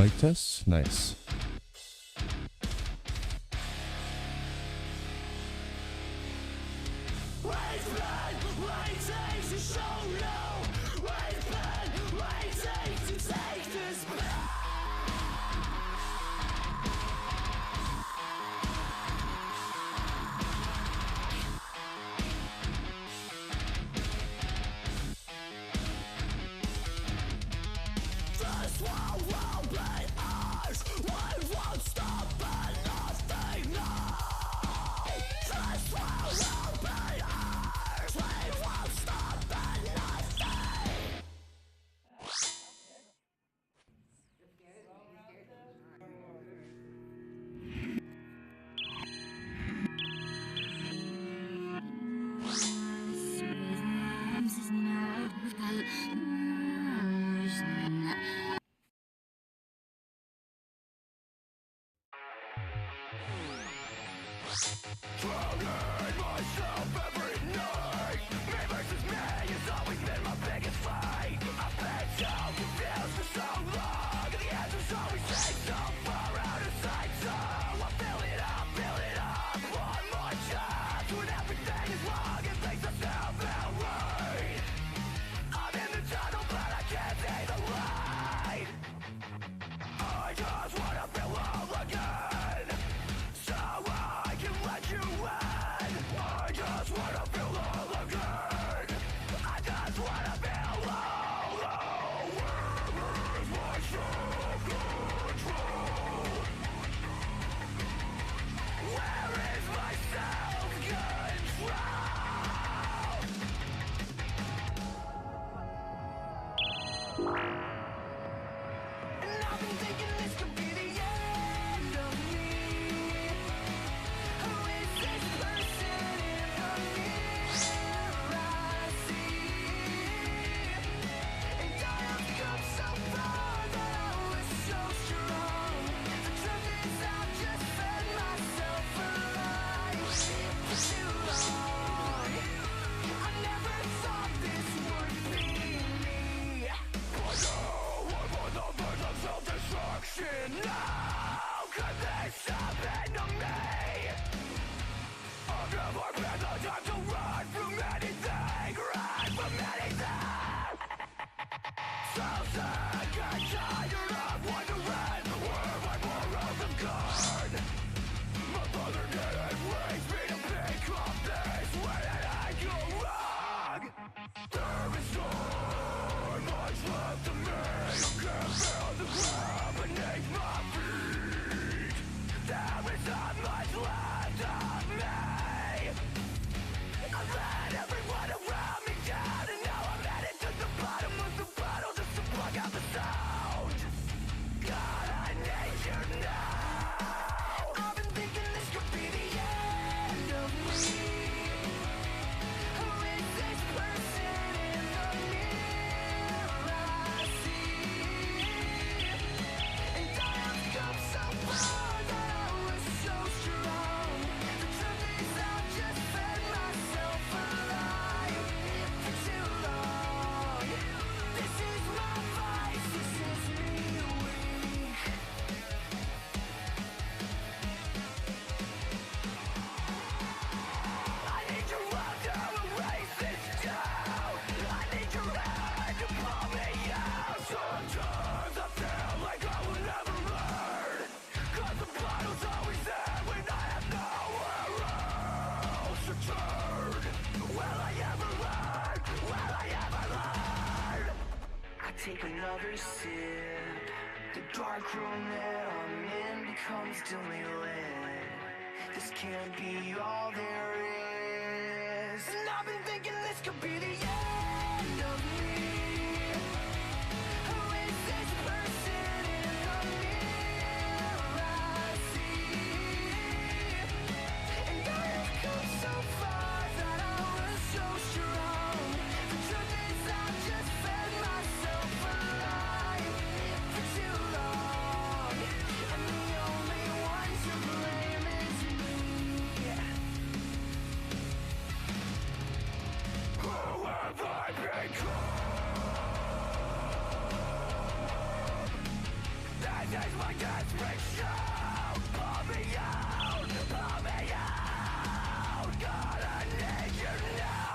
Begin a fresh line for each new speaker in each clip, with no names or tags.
Mic test? Nice.
Control. another sip. The dark room that I'm in becomes dimly lit. This can't be all there is. And I've been thinking this could be the end of me. Who is this person in the mirror I see? And I have come so far that I was so strong. The truth is I just fed myself alive for too long. And the only one to blame is me. Who have I become? This is my desperate show. Pull me out, pull me out. Gonna need you now.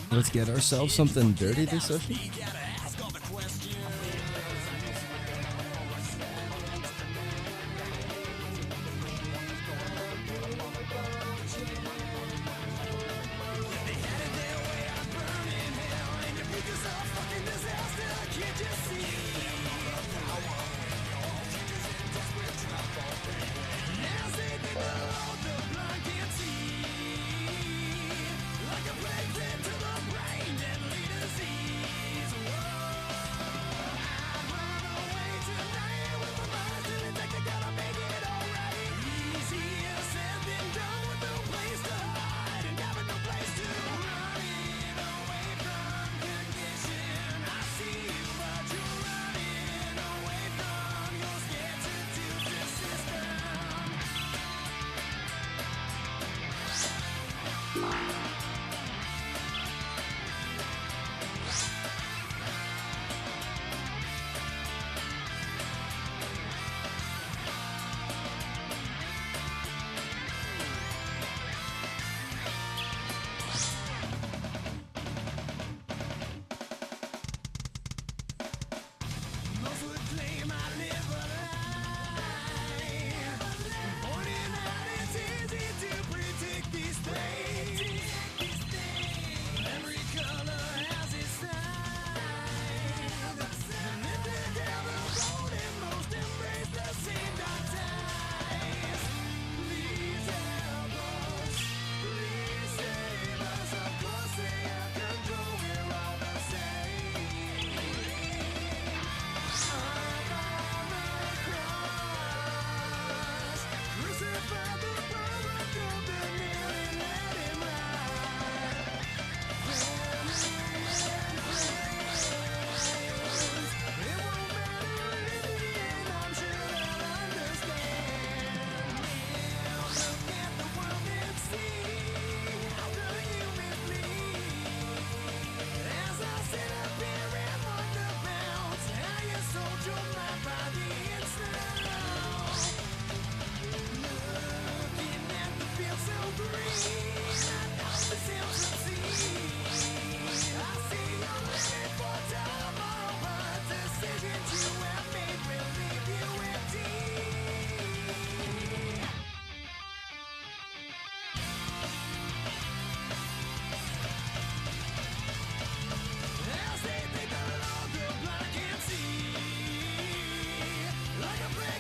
Let's get ourselves something dirty this session.
Like a blade to the brain, deadly disease.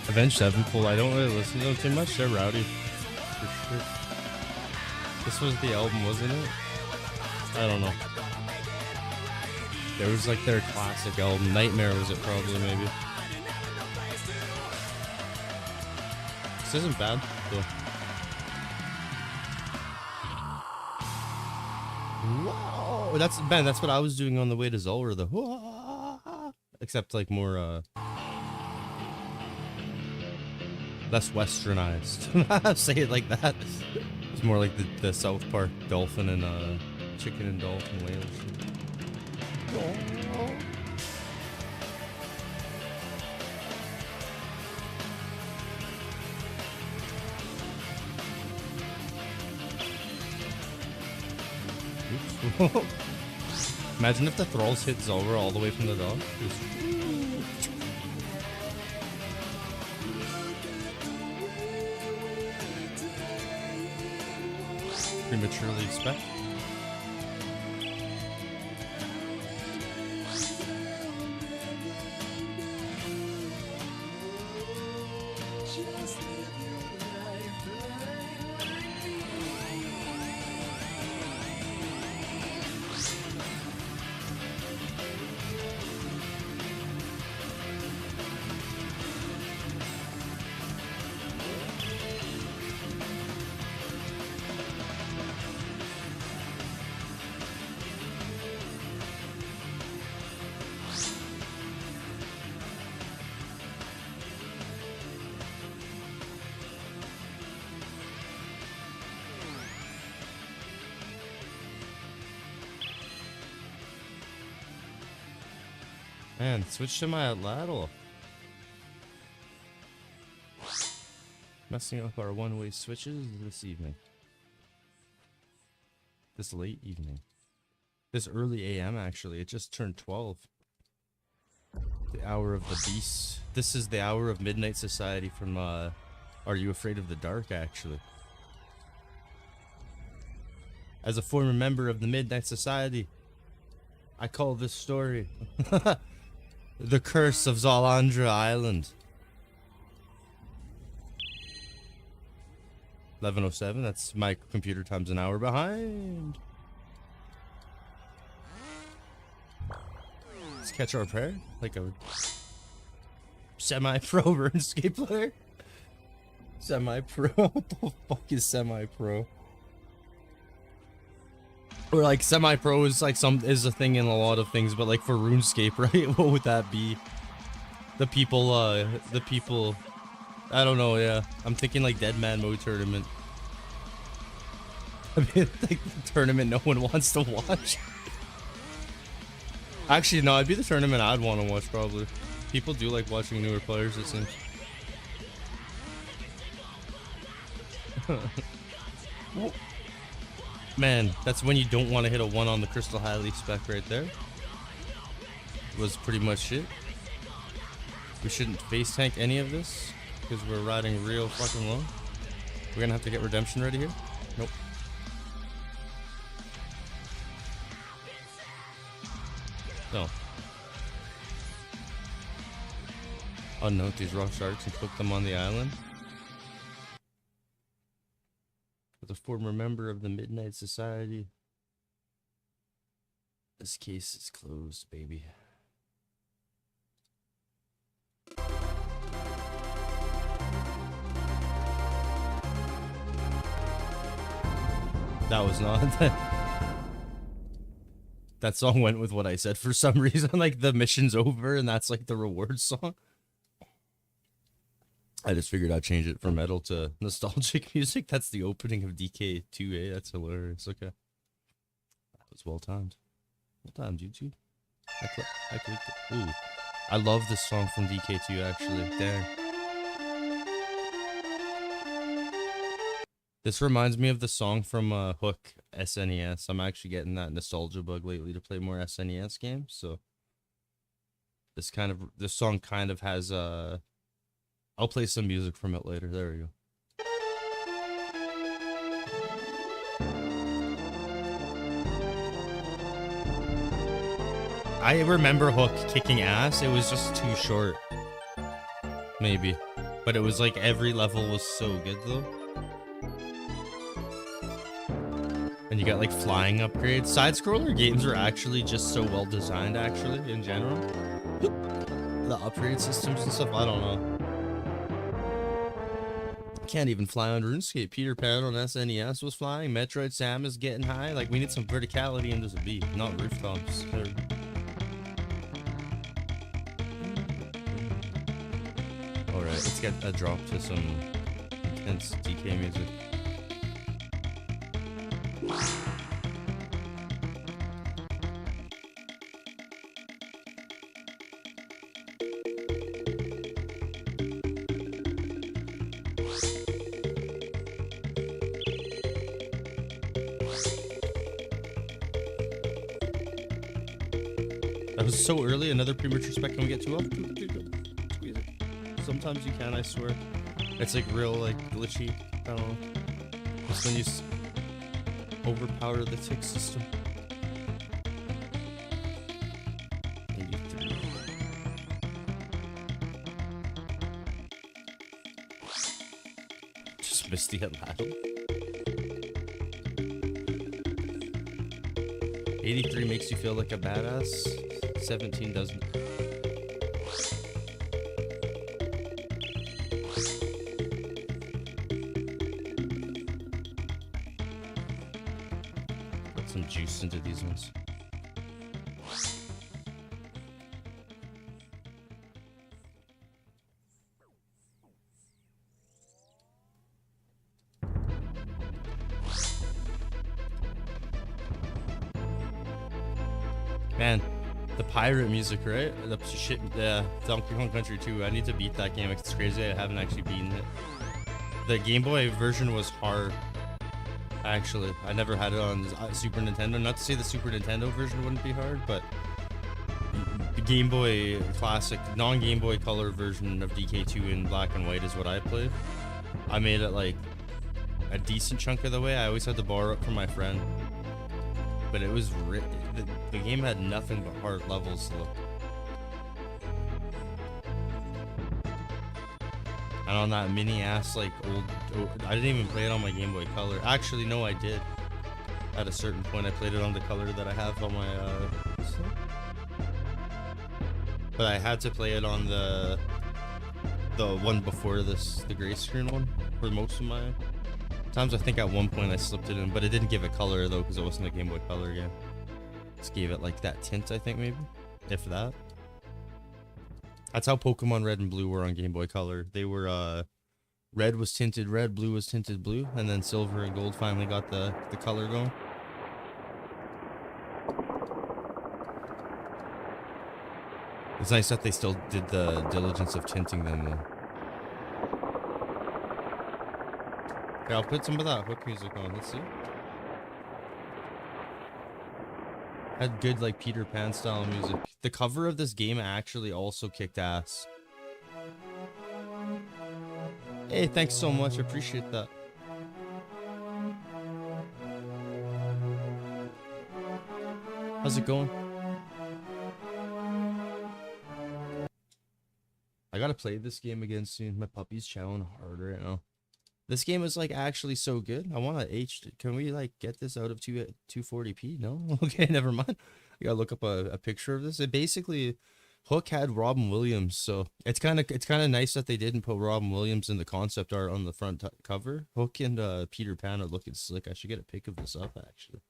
Avenged Sevenfold, I don't really listen to them too much. They're rowdy. For sure. This was the album, wasn't it? I don't know. There was like their classic album. Nightmare was it probably, maybe. This isn't bad, though. Whoa! That's, Ben, that's what I was doing on the way to Zulra, the whoa! Except like more, less westernized. Say it like that. It's more like the South Park dolphin and chicken and dolphin whale shit. Oops. Imagine if the thralls hit Zulra all the way from the dog. Prematurely expect. Man, switch to my lateral. Messing up our one-way switches this evening. This late evening. This early AM, actually. It just turned 12. The hour of the beast. This is the hour of Midnight Society from, Are You Afraid of the Dark, actually. As a former member of the Midnight Society, I call this story The Curse of Zalandra Island. 11:07, that's my computer time's an hour behind. Let's catch our prayer like a semi-pro RuneScape player. Semi-pro? What the fuck is semi-pro? Or like semi-pro is like is a thing in a lot of things, but like for RuneScape, right? What would that be? The people, I don't know, yeah. I'm thinking like Dead Man Mode tournament. I mean, like the tournament no one wants to watch. Actually, no, it'd be the tournament I'd want to watch, probably. People do like watching newer players, it seems. Man, that's when you don't want to hit a 1 on the Crystal Highly spec right there. Was pretty much it. We shouldn't face tank any of this, because we're riding real fucking low. We're gonna have to get redemption ready here. Nope. No. Unnote these rock sharks and cook them on the island. With a former member of the Midnight Society. This case is closed, baby. That was not that song went with what I said for some reason. Like the mission's over and that's like the reward song. I just figured I'd change it from metal to nostalgic music. That's the opening of DK2A. That's hilarious. Okay. That was well timed. Well timed, YouTube. I clicked it. Ooh. I love this song from DK2 actually. Damn. This reminds me of the song from Hook SNES. I'm actually getting that nostalgia bug lately to play more SNES games. So this song kind of has I'll play some music from it later. There we go. I remember Hook kicking ass. It was just too short. Maybe. But it was like every level was so good though. And you got like flying upgrades. Side-scroller games are actually just so well designed actually in general. The upgrade systems and stuff, I don't know. Can't even fly on RuneScape. Peter Pan on SNES was flying. Metroid Samus getting high. Like, we need some verticality into the beat, not rooftops. Alright, let's get a drop to some intense DK music. That was so early. Another premature spec. Can we get 2 off? Squeeze it. Sometimes you can, I swear. It's like real, like glitchy. I don't know. Just when you overpower the tick system. 83. Just missed the battle. 83 makes you feel like a badass. 17 doesn't. Put some juice into these ones. Man, the pirate music, right? The shit, Donkey Kong Country 2. I need to beat that game. It's crazy I haven't actually beaten it. The Game Boy version was hard. Actually, I never had it on Super Nintendo. Not to say the Super Nintendo version wouldn't be hard, but the Game Boy Classic, non-Game Boy Color version of DK2 in black and white is what I played. I made it like a decent chunk of the way. I always had to borrow it from my friend. But it was the game had nothing but hard levels though. And on that mini ass like old, I didn't even play it on my Game Boy Color. Actually, no, I did. At a certain point, I played it on the color that I have on my but I had to play it on the one before this, the gray screen one, for most of my times. I think at one point I slipped it in, but it didn't give it color though, because it wasn't a Game Boy Color game. Just gave it like that tint, I think, maybe, if that. That's how Pokemon Red and Blue were on Game Boy Color. They were red was tinted red, blue was tinted blue, and then silver and gold finally got the color going. It's nice that they still did the diligence of tinting them though. Okay, I'll put some of that hook music on. Let's see. Had good like Peter Pan style music. The cover of this game actually also kicked ass. Hey, thanks so much. I appreciate that. How's it going? I gotta play this game again soon. My puppy's chowing hard right now. This game is like actually so good. I want to H. Can we like get this out of 240p? No? Okay, never mind. I gotta look up a picture of this. It basically, Hook had Robin Williams, so it's kind of nice that they didn't put Robin Williams in the concept art on the front cover. Hook and Peter Pan are looking slick. I should get a pic of this up actually.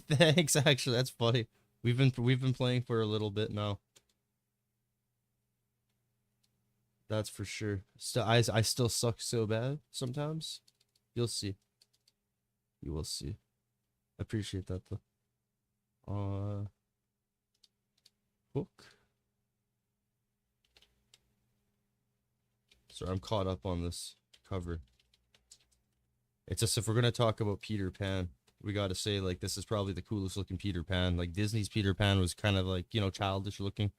Thanks, actually, that's funny. We've been playing for a little bit now. That's for sure. Still, I still suck so bad sometimes. You'll see. You will see. I appreciate that though. Hook. Sorry, I'm caught up on this cover. It's just if we're gonna talk about Peter Pan, we gotta say like this is probably the coolest looking Peter Pan. Like Disney's Peter Pan was kind of like, you know, childish looking.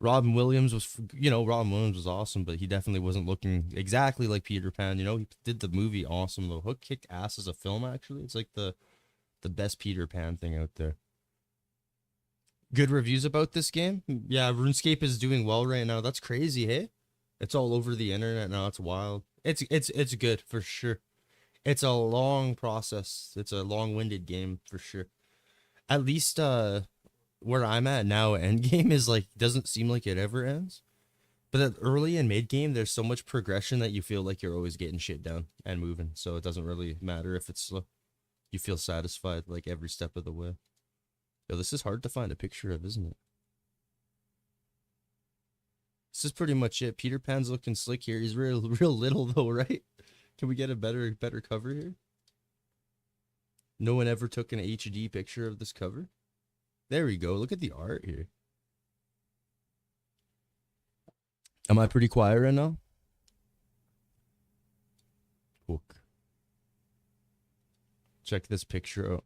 Robin Williams was, you know, Robin Williams was awesome, but he definitely wasn't looking exactly like Peter Pan. You know, he did the movie awesome though. Hook kicked ass as a film. Actually, it's like the best Peter Pan thing out there. Good reviews about this game. Yeah, RuneScape is doing well right now. That's crazy, hey? It's all over the internet now. It's wild. It's good for sure. It's a long process. It's a long-winded game for sure. At least where I'm at now, end game is like doesn't seem like it ever ends. But at early and mid game, there's so much progression that you feel like you're always getting shit done and moving. So it doesn't really matter if it's slow. You feel satisfied like every step of the way. Yo, this is hard to find a picture of, isn't it? This is pretty much it. Peter Pan's looking slick here. He's real little though, right? Can we get a better cover here? No one ever took an HD picture of this cover. There we go. Look at the art here. Am I pretty quiet right now? Hook. Check this picture out.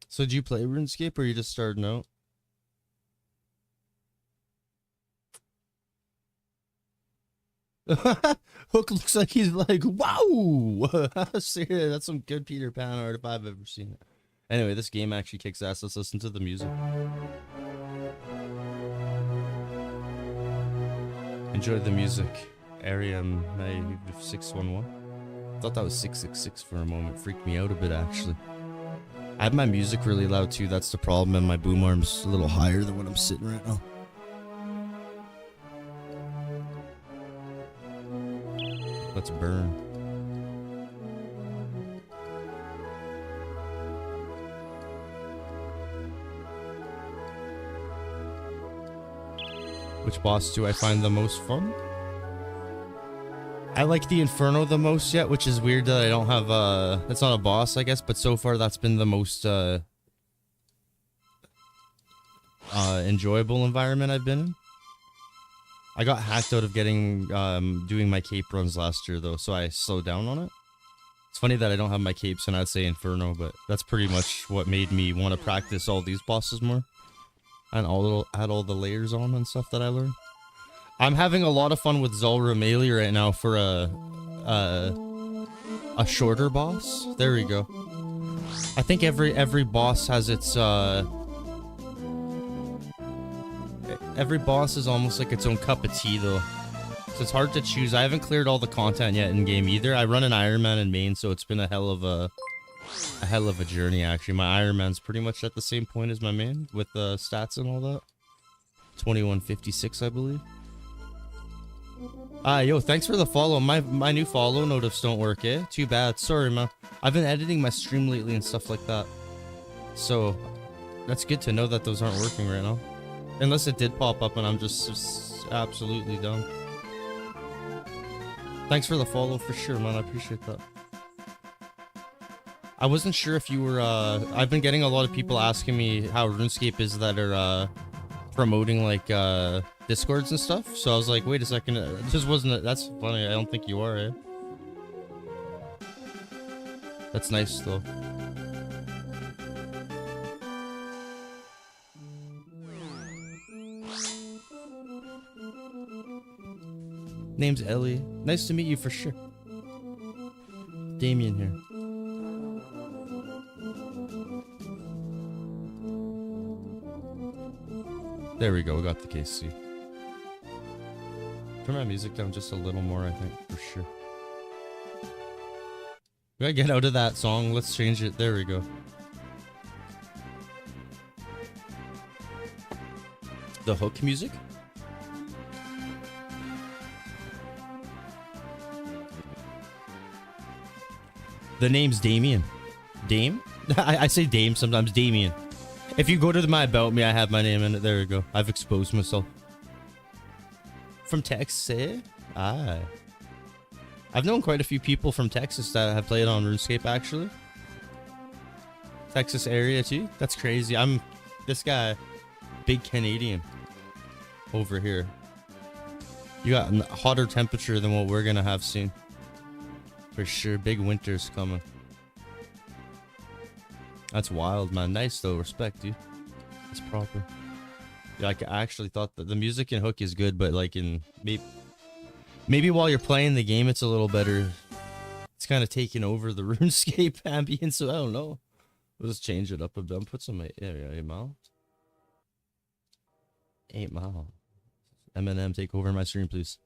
So did you play RuneScape or you just starting out? Hook looks like he's like, wow! Seriously, that's some good Peter Pan art if I've ever seen it. Anyway, this game actually kicks ass. Let's listen to the music. Enjoy the music. Area May 611. Thought that was 666 for a moment. Freaked me out a bit, actually. I have my music really loud too. That's the problem, and my boom arm's a little higher than what I'm sitting right now. Let's burn. Which boss do I find the most fun? I like the Inferno the most yet, which is weird that I don't have it's not a boss, I guess, but so far that's been the most enjoyable environment I've been in. I got hacked out of getting doing my cape runs last year though, so I slowed down on it. It's funny that I don't have my capes and I'd say Inferno, but that's pretty much what made me want to practice all these bosses more. And add all the layers on and stuff that I learned. I'm having a lot of fun with Zulrah Melee right now for a shorter boss. There we go. I think every boss has its every boss is almost like its own cup of tea though. So it's hard to choose. I haven't cleared all the content yet in game either. I run an Iron Man in main, so it's been a hell of a journey actually. My Iron Man's pretty much at the same point as my main with the stats and all that. 2156 I believe. Yo, thanks for the follow. My new follow notifs don't work, eh? Too bad. Sorry, man. I've been editing my stream lately and stuff like that. So that's good to know that those aren't working right now. Unless it did pop up and I'm just absolutely dumb. Thanks for the follow for sure, man. I appreciate that. I wasn't sure if you were, I've been getting a lot of people asking me how RuneScape is that are, promoting, like, Discords and stuff. So I was like, wait a second, this wasn't, that's funny, I don't think you are, eh? That's nice, though. Name's Ellie. Nice to meet you for sure. Damien here. There we go, we got the KC. Turn my music down just a little more, I think, for sure. We gotta get out of that song, let's change it. There we go. The hook music? The name's Damien. Dame? I say Dame sometimes. Damien. If you go to my About Me, I have my name in it. There we go. I've exposed myself. From Texas, eh? Ah. I've known quite a few people from Texas that have played on RuneScape, actually. Texas area, too? That's crazy. I'm this guy. Big Canadian. Over here. You got a hotter temperature than what we're gonna have soon. For sure, big winter's coming. That's wild, man. Nice though, respect, dude. It's proper. Yeah, I actually thought that the music in Hook is good, but like in maybe while you're playing the game, it's a little better. It's kind of taking over the RuneScape ambience, so I don't know. We'll just change it up a bit. Put some area mount. 8 Mile. Eminem, take over my stream, please.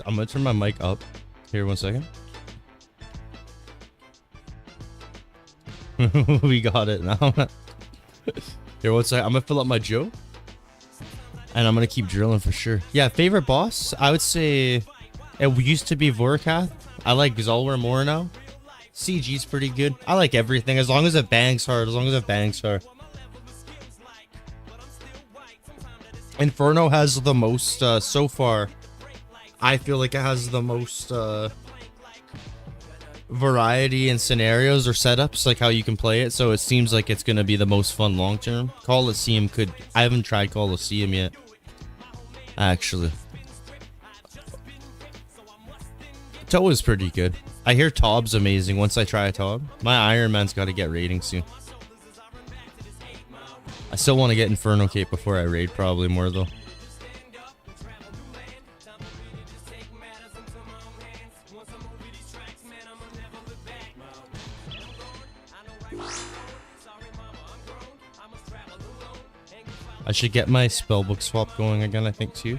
I'm gonna turn my mic up. Here, 1 second. We got it now. Here, 1 second. I'm gonna fill up my Joe. And I'm gonna keep drilling for sure. Yeah, favorite boss? I would say it used to be Vorkath. I like Zolwer more now. CG's pretty good. I like everything as long as it bangs hard. As long as it bangs hard. Inferno has the most so far. I feel like it has the most variety in scenarios or setups, like how you can play it. So it seems like it's gonna be the most fun long term. Coliseum could. I haven't tried Coliseum yet. Actually, Toe is pretty good. I hear Tob's amazing. Once I try a Tob, my Iron Man's got to get raiding soon. I still want to get Inferno Cape before I raid, probably more though. I should get my spellbook swap going again, I think, too.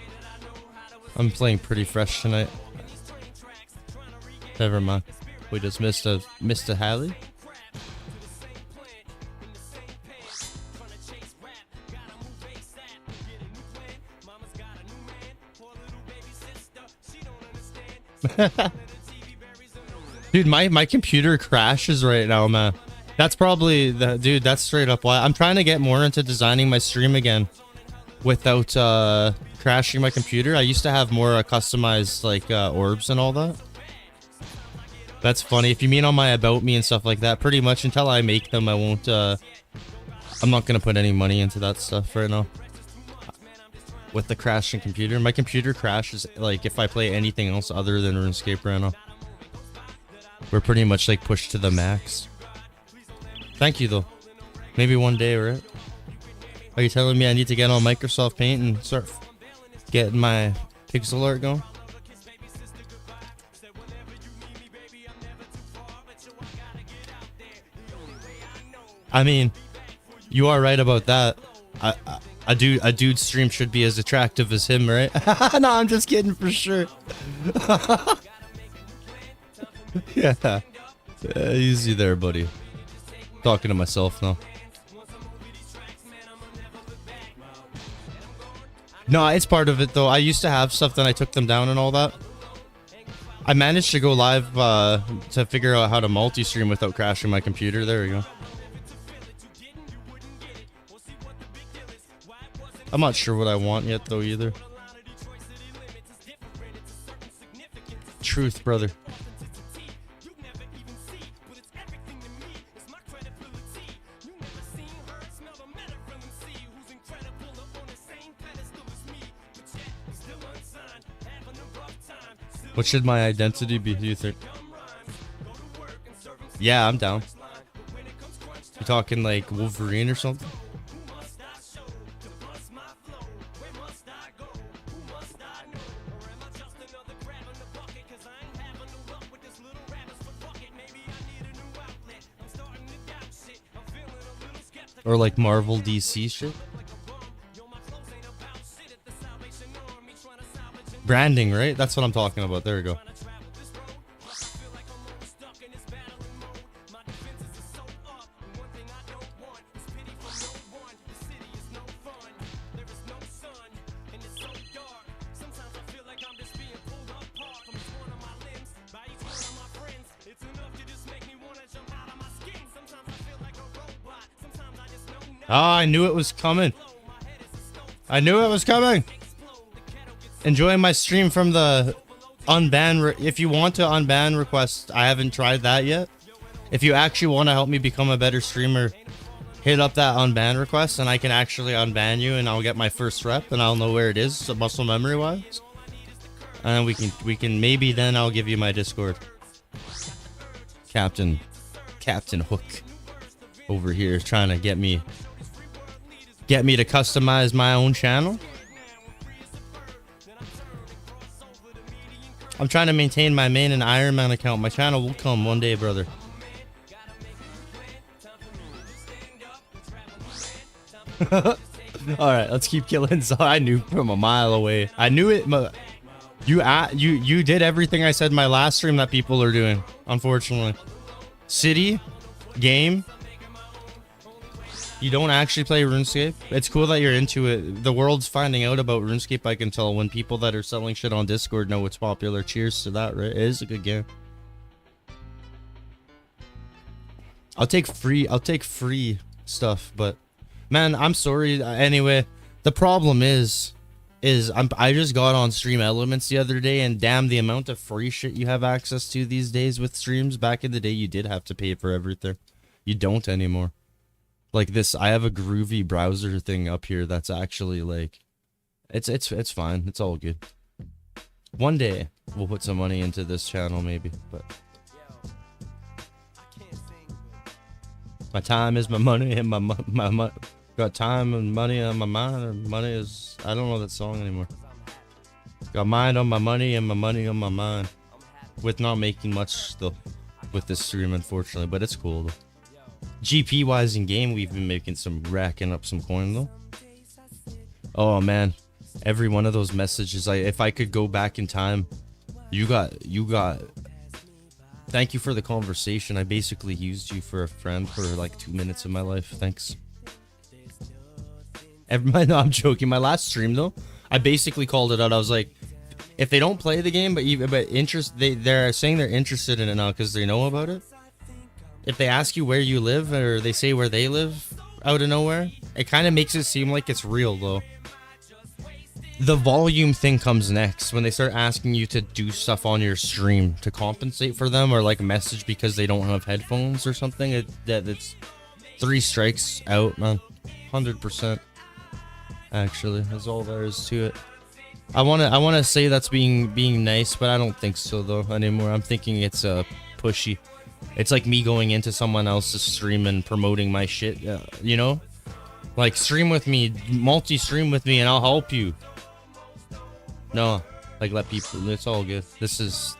I'm playing pretty fresh tonight. Never mind. We just missed a Halley. Dude, my computer crashes right now, man. That's probably the dude. That's straight up why I'm trying to get more into designing my stream again, without crashing my computer. I used to have more customized like orbs and all that. That's funny. If you mean on my about me and stuff like that, pretty much until I make them, I won't. I'm not gonna put any money into that stuff right now. With the crashing computer, my computer crashes like if I play anything else other than RuneScape right now. We're pretty much like pushed to the max. Thank you, though. Maybe one day, right? Are you telling me I need to get on Microsoft Paint and start getting my pixel art going? I mean, you are right about that. A dude's stream should be as attractive as him, right? No, I'm just kidding for sure. Yeah. Easy there, buddy. Talking to myself now. No, it's part of it though. I used to have stuff, then I took them down and all that. I managed to go live to figure out how to multi-stream without crashing my computer. There we go. I'm not sure what I want yet though either. Truth, brother. What should my identity be, do you think? Yeah, I'm down. You talking like Wolverine or something? Or like Marvel DC shit? Branding, right? That's what I'm talking about. There we go. Ah, I knew it was coming. I knew it was coming. Enjoying my stream from the unban. If you want to unban request, I haven't tried that yet. If you actually want to help me become a better streamer, hit up that unban request and I can actually unban you and I'll get my first rep and I'll know where it is, so muscle memory wise. And we can maybe then I'll give you my Discord. Captain Hook over here trying to get me to customize my own channel. I'm trying to maintain my main and Iron Man account. My channel will come one day, brother. All right, let's keep killing. So I knew from a mile away. I knew it. You did everything I said in my last stream that people are doing. Unfortunately, city, game. You don't actually play RuneScape. It's cool that you're into it. The world's finding out about RuneScape. I can tell when people that are selling shit on Discord know it's popular. Cheers to that, right? It is a good game. I'll take free stuff, but man, I'm sorry. Anyway, the problem is I just got on Stream Elements the other day, and damn, the amount of free shit you have access to these days with streams. Back in the day, you did have to pay for everything. You don't anymore. Like this, I have a groovy browser thing up here that's actually like, it's fine. It's all good. One day we'll put some money into this channel, maybe, but. My time is my money, and my got time and money on my mind, or money is, I don't know that song anymore. Got mind on my money and my money on my mind. With not making much though with this stream, unfortunately, but it's cool though. GP wise in game, we've been racking up some coin though. Oh man, every one of those messages, if I could go back in time, you got. Thank you for the conversation. I basically used you for a friend for like 2 minutes of my life. Thanks. No, I'm joking. My last stream though, I basically called it out. I was like, if they don't play the game, but they're saying they're interested in it now because they know about it. If they ask you where you live, or they say where they live out of nowhere, it kind of makes it seem like it's real though. The volume thing comes next when they start asking you to do stuff on your stream to compensate for them, or like message because they don't have headphones or something. It's 3 strikes out, man. 100%. Actually, that's all there is to it. I wanna say that's being nice, but I don't think so though anymore. I'm thinking it's pushy. It's like me going into someone else's stream and promoting my shit. You know, like stream with me, multi-stream with me, and I'll help you. No, like let people. It's all good. This is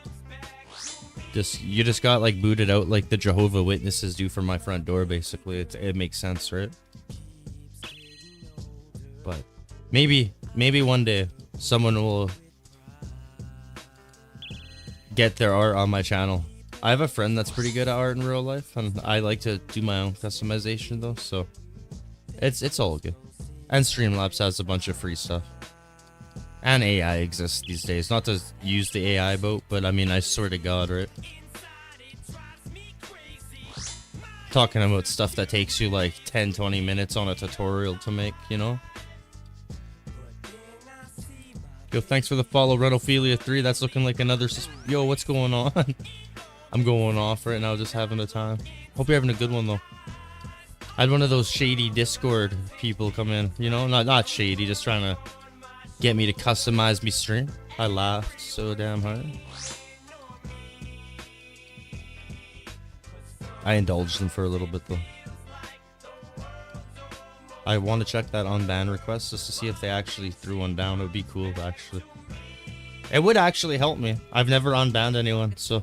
just, you just got like booted out like the Jehovah Witnesses do from my front door. Basically, it makes sense, right? But maybe one day someone will get their art on my channel. I have a friend that's pretty good at art in real life, and I like to do my own customization though, so it's all good. And Streamlabs has a bunch of free stuff. And AI exists these days. Not to use the AI boat, but I mean, I swear to God, right? Talking about stuff that takes you like 10-20 minutes on a tutorial to make, you know? Yo, thanks for the follow, Renophilia 3. That's looking like another... Yo, what's going on? I'm going off right now, just having a time. Hope you're having a good one, though. I had one of those shady Discord people come in, you know? Not shady, just trying to get me to customize me stream. I laughed so damn hard. I indulged them for a little bit though. I want to check that unban request just to see if they actually threw one down. It would be cool actually. It would actually help me. I've never unbanned anyone, so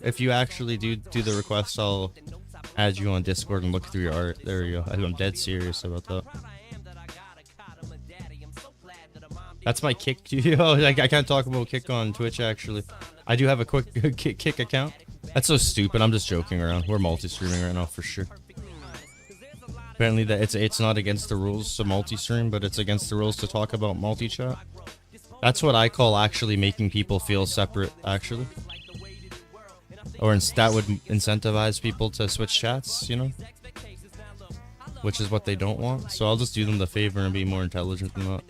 if you actually do the request, I'll add you on Discord and look through your art. There you go. I'm dead serious about that. That's my kick. Oh, I can't talk about kick on Twitch, actually. I do have a quick kick account. That's so stupid. I'm just joking around. We're multi-streaming right now for sure. Apparently that it's not against the rules to multi-stream, but it's against the rules to talk about multi-chat. That's what I call actually making people feel separate, actually. Or that would incentivize people to switch chats, you know? Which is what they don't want. So I'll just do them the favor and be more intelligent than that.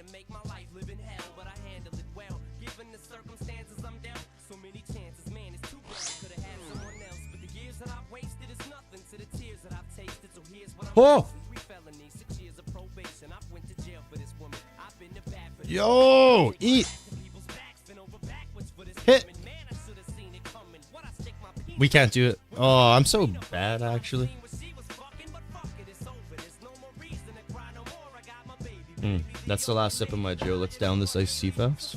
Oh! Yo! Eat! Hit! We can't do it. Oh, I'm so bad, actually. That's the last sip of my Joe. Let's down this iced tea fast.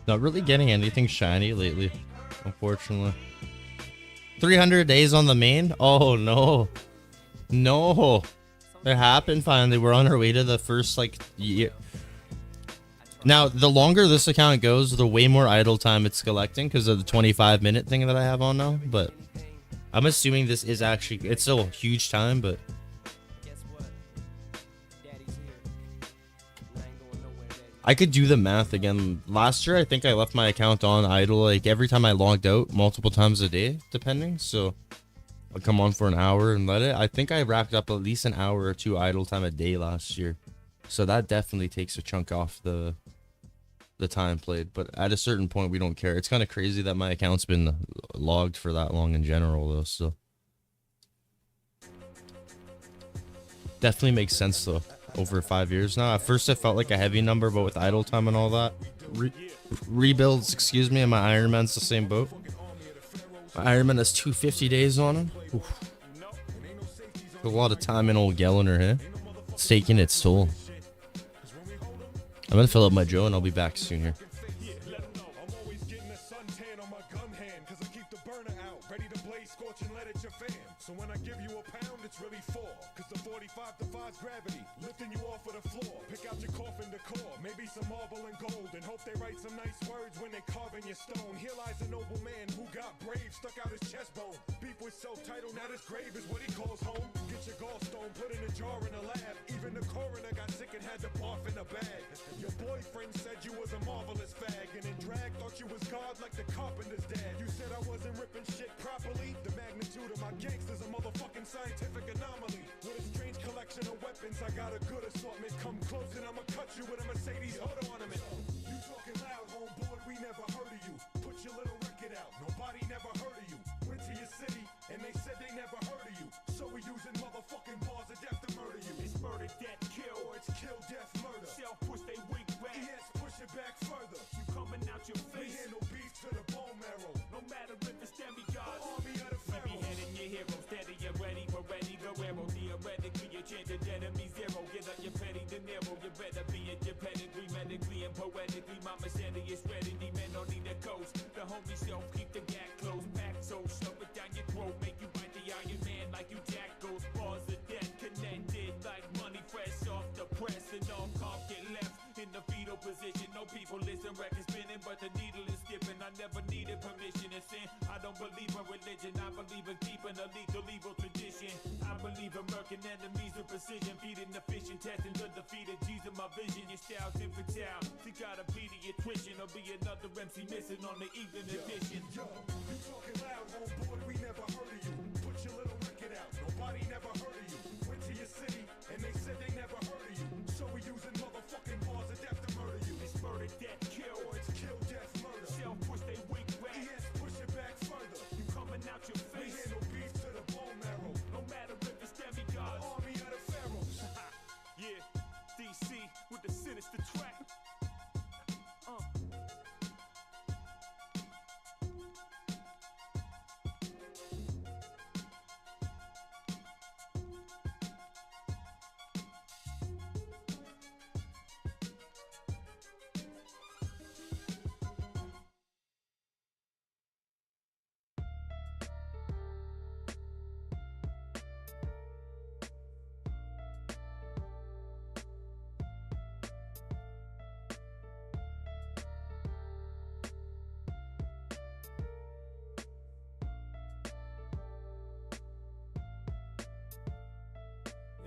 Not really getting anything shiny lately, unfortunately. 300 days on the main? Oh no. No. It happened finally. We're on our way to the first like year. Now, the longer this account goes, the way more idle time it's collecting because of the 25-minute thing that I have on now. But I'm assuming this is actually, it's still a huge time, but I could do the math again. Last year, I think I left my account on idle like every time I logged out multiple times a day, depending. So I'll come on for an hour and let it. I think I racked up at least an hour or two idle time a day last year. So that definitely takes a chunk off the time played. But at a certain point, we don't care. It's kind of crazy that my account's been logged for that long in general, though. So definitely makes sense, though. Over 5 years now. At first, it felt like a heavy number, but with idle time and all that, rebuilds, excuse me, and my Iron Man's the same boat. My Iron Man has 250 days on him. Oof. A lot of time in old Gellner here. It's taking its toll. I'm gonna fill up my Joe and I'll be back soon here.
So when I give you a pound, it's really 4. Cause the 45 defies gravity, lifting you off of the floor. Pick out your coffin decor, maybe some marble and gold, and hope they write some nice words when they carve in your stone. Here lies a noble man who got brave, stuck out his chest bone. Beef with self-titled, now his grave is what he calls home. Get your gallstone, put in a jar in a lab. Even the coroner got sick and had to barf in a bag. Your boyfriend said you was a marvelous fag, and in drag thought you was God like the carpenter's dad. You said I wasn't ripping shit properly. The magnitude of my gangsters a motherfucking scientific anomaly. With a strange collection of weapons, I got a good assortment. Come close and I'ma cut you with a Mercedes hood ornament. You talking loud, homeboy, we never heard of you. Put your little record out, nobody never heard of you. Went to your city, and they said they never heard of you. So we using motherfucking bars of death to murder you. It's murder, death, kill, or it's kill, death, murder. Self-push, they weak back. Yes, push it back further. You coming out your face. We handle beef to the bone marrow. No matter if it's demigods, army of the pharaohs. We be heading your heroes, steady, you're ready, we're ready, go arrow. Theoretically, your chance of enemy zero. Get up your petty De Niro, you better be in your pedigree, medically and poetically. My machete is ready, the men don't need a coast. The homie self, keep the gap closed, back so shove it down your throat, make you bite the Iron Man like you Jack Ghost. Bars of death connected like money fresh off the press, and all calm get left in the fetal position. No people listen, records spinning, but the needle is skipping. I never needed permission to sin. I don't believe in religion, I believe in keeping a legal evil tradition. I believe in murking enemies with precision, feeding the fish and testing the defeated G's in my vision. Your style's infantile, you gotta be the attrition, or be another MC missing on the evening edition. Yo, you talking loud, homeboy, we never heard of you. Put your little record out, nobody never heard of you. Went to your city, and they said they never heard of you. So we using motherfucking bars of death to murder you. It's murder, death, kill, or it's kill, death, murder. Self-push, they weak back. Yes, push it back further. You coming out your face. We handle beef to the bone marrow. No matter if it's demigods, army of the pharaohs. Yeah, DC with the sinister track.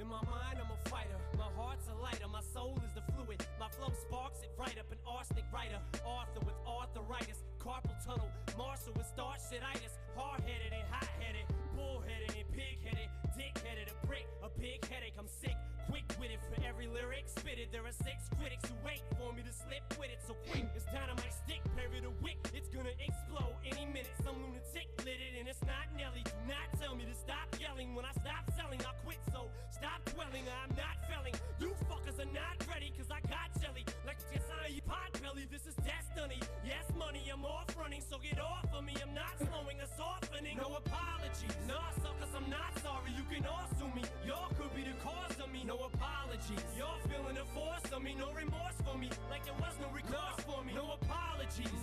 In my mind, I'm a fighter. My heart's a lighter. My soul is the fluid. My flow sparks it right up. An arsenic writer. Arthur with arthritis. Carpal tunnel. Marshall with starch-shititis. Hard-headed and hot-headed. Bull-headed and pig-headed. Dick-headed. A prick. A big headache. I'm sick. Quick with it for every lyric. Spit it. There are 6 critics who wait for me to slip with it. So quick. It's dynamite stick. Bury the wick. It's gonna explode any minute. Some lunatic lit it and it's not Nelly. Do not tell me to stop yelling. When I stop selling, I quit. So stop dwelling, I'm not felling. You fuckers are not ready, cause I got jelly. Like a you pot belly, this is destiny. Yes, money, I'm off running, so get off of me. I'm not slowing or softening. No apologies. Nah, suckers, I'm not sorry. You can all sue me. Y'all could be the cause of me. No apologies. Y'all feeling the force of me. No remorse for me. Like there was no recourse for me. No apologies.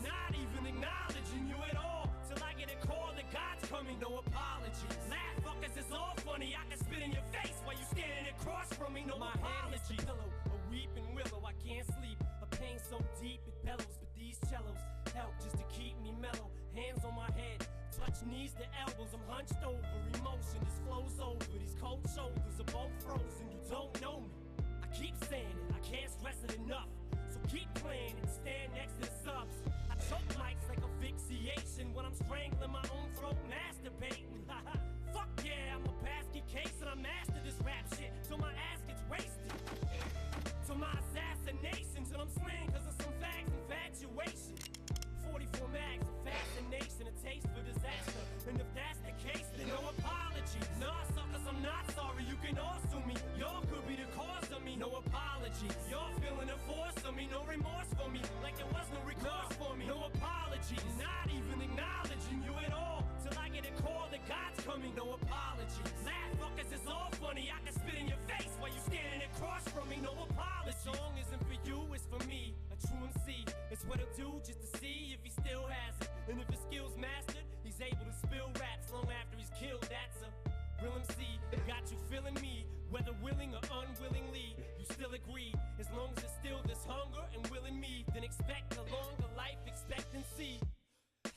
so deep it bellows, but these cellos help just to keep me mellow. Hands on my head, touch knees to elbows, I'm hunched over. Emotion just flows over, these cold shoulders are both frozen. You don't know me, I keep saying it, I can't stress it enough. So keep playing and stand next to the subs. I choke mics like asphyxiation when I'm strangling my own throat, masturbating. Fuck yeah, I'm a basket case and I mastered this rap shit till my ass gets wasted. Till my assassination, till I'm slain cause of some fags infatuation. 44 mags of fascination, a taste for disaster. And if that's the case, then no apologies. Nah, suckers, I'm not sorry, you can all sue me. Y'all could be the cause of me, no apologies. Y'all feeling the force of me, no remorse for me. Like there was no recourse for me, no apologies. Not even acknowledging you at all. Till I get a call that God's coming, no apologies. Laugh fuckers, it's all funny, I can spit in your face while you standing across from me, no apologies. The song isn't for you, it's for me, a true MC. It's what he'll do just to see if he still has it. And if his skills mastered, he's able to spill raps long after he's killed. That's a real MC. Got you feeling me, whether willing or unwillingly. You still agree, as long as it's still this hunger and will in me, then expect a longer life expectancy.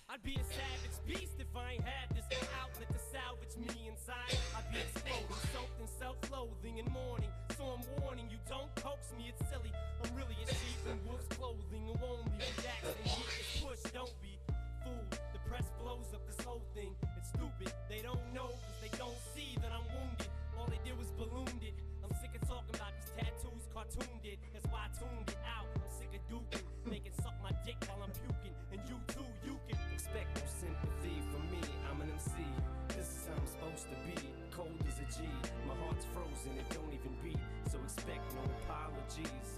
I'd be a savage beast if I ain't had this outlet to salvage me inside. I'd be exploding, soaked in self-loathing and mourning. So I'm warning you, don't coax me, it's silly. I'm really a sheep in wolf's clothing who only reacts and heat is pushed. Don't be fooled, the press blows up this whole thing. It's stupid, they don't know cause they don't see that I'm wounded. All they did was ballooned it. I'm sick of talking about these tattoos cartooned it. That's why I tuned it out. I'm sick of duking. They can suck my dick while I'm puking. And you too, you can expect no sympathy from me. I'm an MC. This is how I'm supposed to be. Cold as a G. My heart's frozen, it don't even beat. So expect no apologies.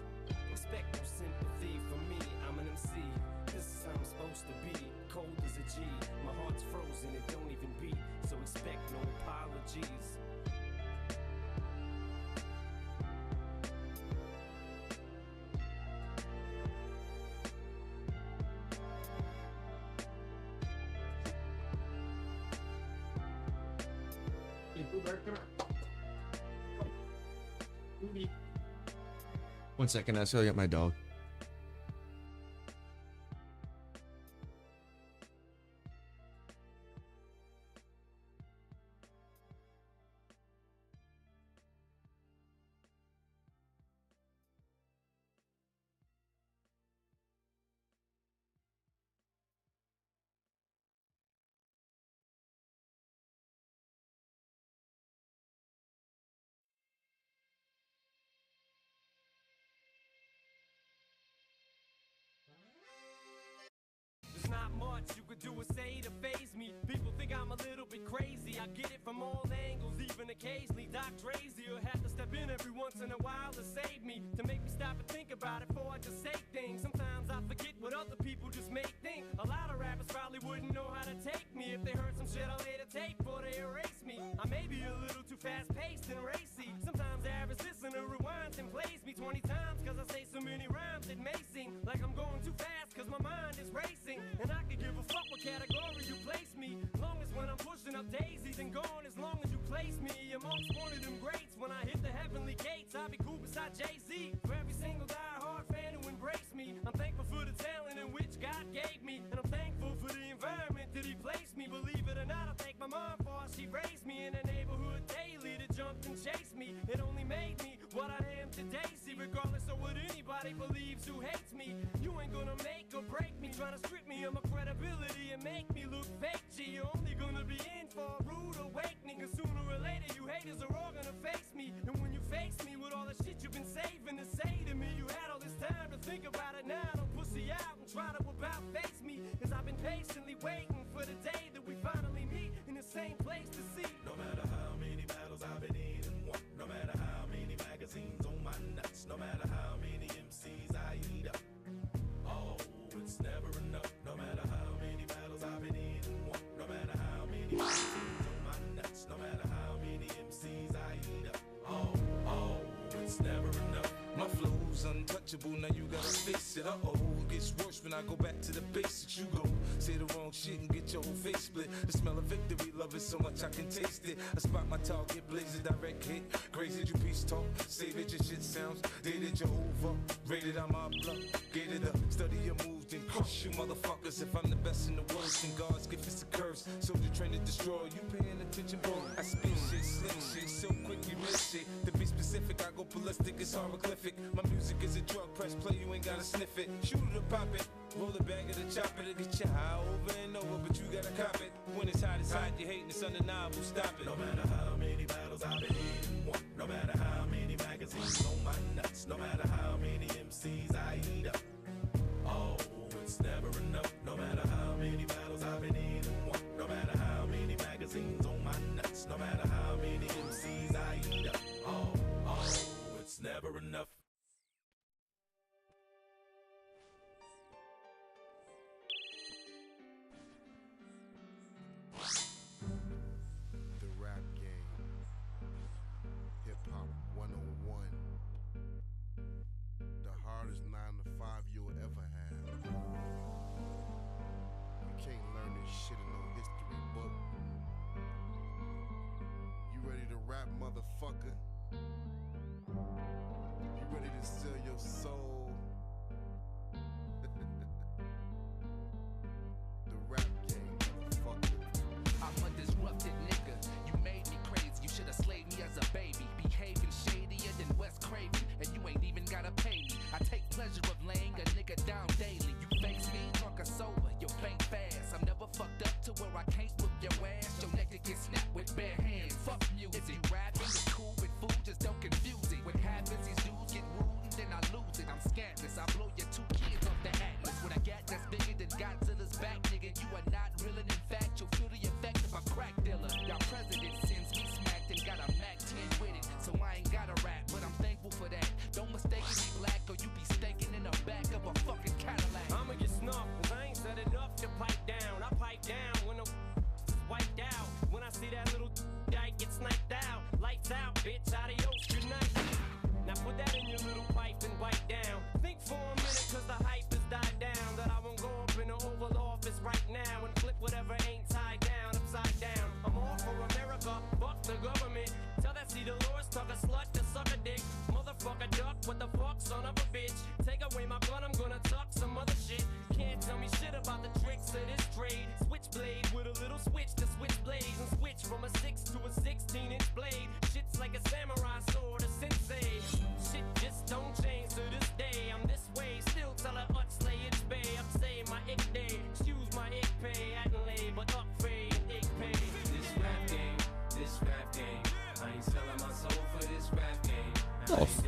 Expect no sympathy from me. I'm an MC. This is how I'm supposed to be. Cold as a G. My heart's frozen, it don't even beat. So expect no apologies.
One second, I still got my dog.
There's not much you could do or say to faze me. People think I'm a little bit crazy. I get it from all angles, even occasionally. Doc Drazy will have to step in every once in a while to save me, to make me stop and think about it before I just say things. Sometimes I forget what other people just may think. A lot of rappers probably wouldn't know how to take me if they heard some shit I later take before they erase me. I may be a little too fast-paced and racy. Sometimes the average listener rewinds and plays me 20 times cause I say so many rhymes it may seem like I'm going too fast cause my mind is racing. And I could give a fuck what category you place me, long as when I'm pushing up daisies and gone, as long as you place me amongst one of them greats. When I hit the heavenly gates, I'll be cool beside Jay-Z. For every single die-hard fan who embraced me, I'm thankful for the talent in which God gave me, and I'm thankful for the environment that He placed me. Believe it or not, I thank my mom for how she raised me in the neighborhood daily that jumped and chased me. It only made me what I am today. See, regardless of what anybody believes who hates me, you ain't gonna make or break me, trying to strip me of my credibility and make me look fake. G, you're only gonna be in for a rude awakening, cause sooner or later you haters are all gonna face me. And when you face me with all the shit you've been saving to say to me, you had all this time to think about it. Now don't pussy out and try to about face me, cause I've been patiently waiting for the day that we finally meet in the same place to see.
No matter how many battles I've been in and won, no matter how many magazines on my nuts, no matter how many MCs I eat up, oh, it's never enough. No matter how many battles I've been in and won, no matter how many magazines on my nuts, no matter how many MCs I eat up, oh, it's never enough.
My flow's untouchable, now you gotta face it. It gets worse when I go back to the basics. You go say the wrong shit and get your whole face split. The smell of victory, love it so much I can taste it. I spot my target, blaze a direct hit. Crazy you peace talk, save it, your shit sounds dated, you're over. Rated, I'm up, gated up. crush you motherfuckers. If I'm the best in the world, then God's gift is a curse. Soldier trained to destroy, you paying attention, bro. I spit shit, slick shit, so quick you miss shit. To be specific, I go ballistic, it's hieroglyphic. My music is a drug, press play, you ain't gotta sniff it. Shoot it or pop it, roll it back at the chopper to get you high over and over, but you gotta cop it. When it's hot, you hating, it's undeniable, stop it.
No matter how many battles I've been in, no matter how many magazines on my nuts, no matter how many MCs I eat up. Oh, it's never enough. No matter how many battles I've been in, no matter how many magazines on my nuts, no matter how many MCs I eat up. Oh, it's never enough.
The rap game, hip hop 101, the hardest 9 to 5 you'll ever have. You can't learn this shit in no history book. You ready to rap, motherfucker? You ready to sell your soul? The rap game, motherfucker.
I'm a disrupted nigga. You made me crazy. You should have slayed me as a baby. Behaving shadier than Wes Craven, and you ain't even gotta pay me. I take pleasure of laying a nigga down daily. You face me, drunk or sober, you faint fast. I'm never fucked up to where I can't whip your ass. Your neck to get snapped with bare hands. Fuck music. If you rapping, it's cool with food, just don't confuse it. What happens, these dudes get rude and then I lose it. I'm scantless. I blow your 2 kids off the atlas. With a gat that's bigger than Godzilla's back, nigga. You are not real, and in fact, you'll feel the effect of a crack dealer. Y'all president sends me smacked and got a Mac 10 with it. So I ain't gotta rap, but I'm thankful for that. Don't mistake me black or you be staking in the back of a fucking Cadillac.
I'ma get snuffed, cause I ain't said enough to pipe down. I pipe down when the wiped out. When I see that little guy get sniped out. Lights out, bitch, adios, good night. Now put that in your little pipe and wipe down. Think for a minute, cause the hype has died down. That I won't go up in the Oval Office right now and flip whatever ain't tied down, upside down. I'm all for America, fuck the government. Tell that see Dolores, talk a slut to suck a dick. Motherfucker duck, what the fuck, son of a bitch. Take away my gun, I'm gonna tuck some other shit. Can't tell me shit about the tricks of this trade. Switchblade with a little switch to switch blades. And switch from a 6 to a 16-inch blade. Shit's like a samurai sword, a sensei. Shit just don't change to this day. I'm this way, still tell her slay it's bay. I'm saying my ick day. Excuse my ick pay. Adelaide, but up fade, ick pay.
This rap game, I ain't selling my soul for this rap game.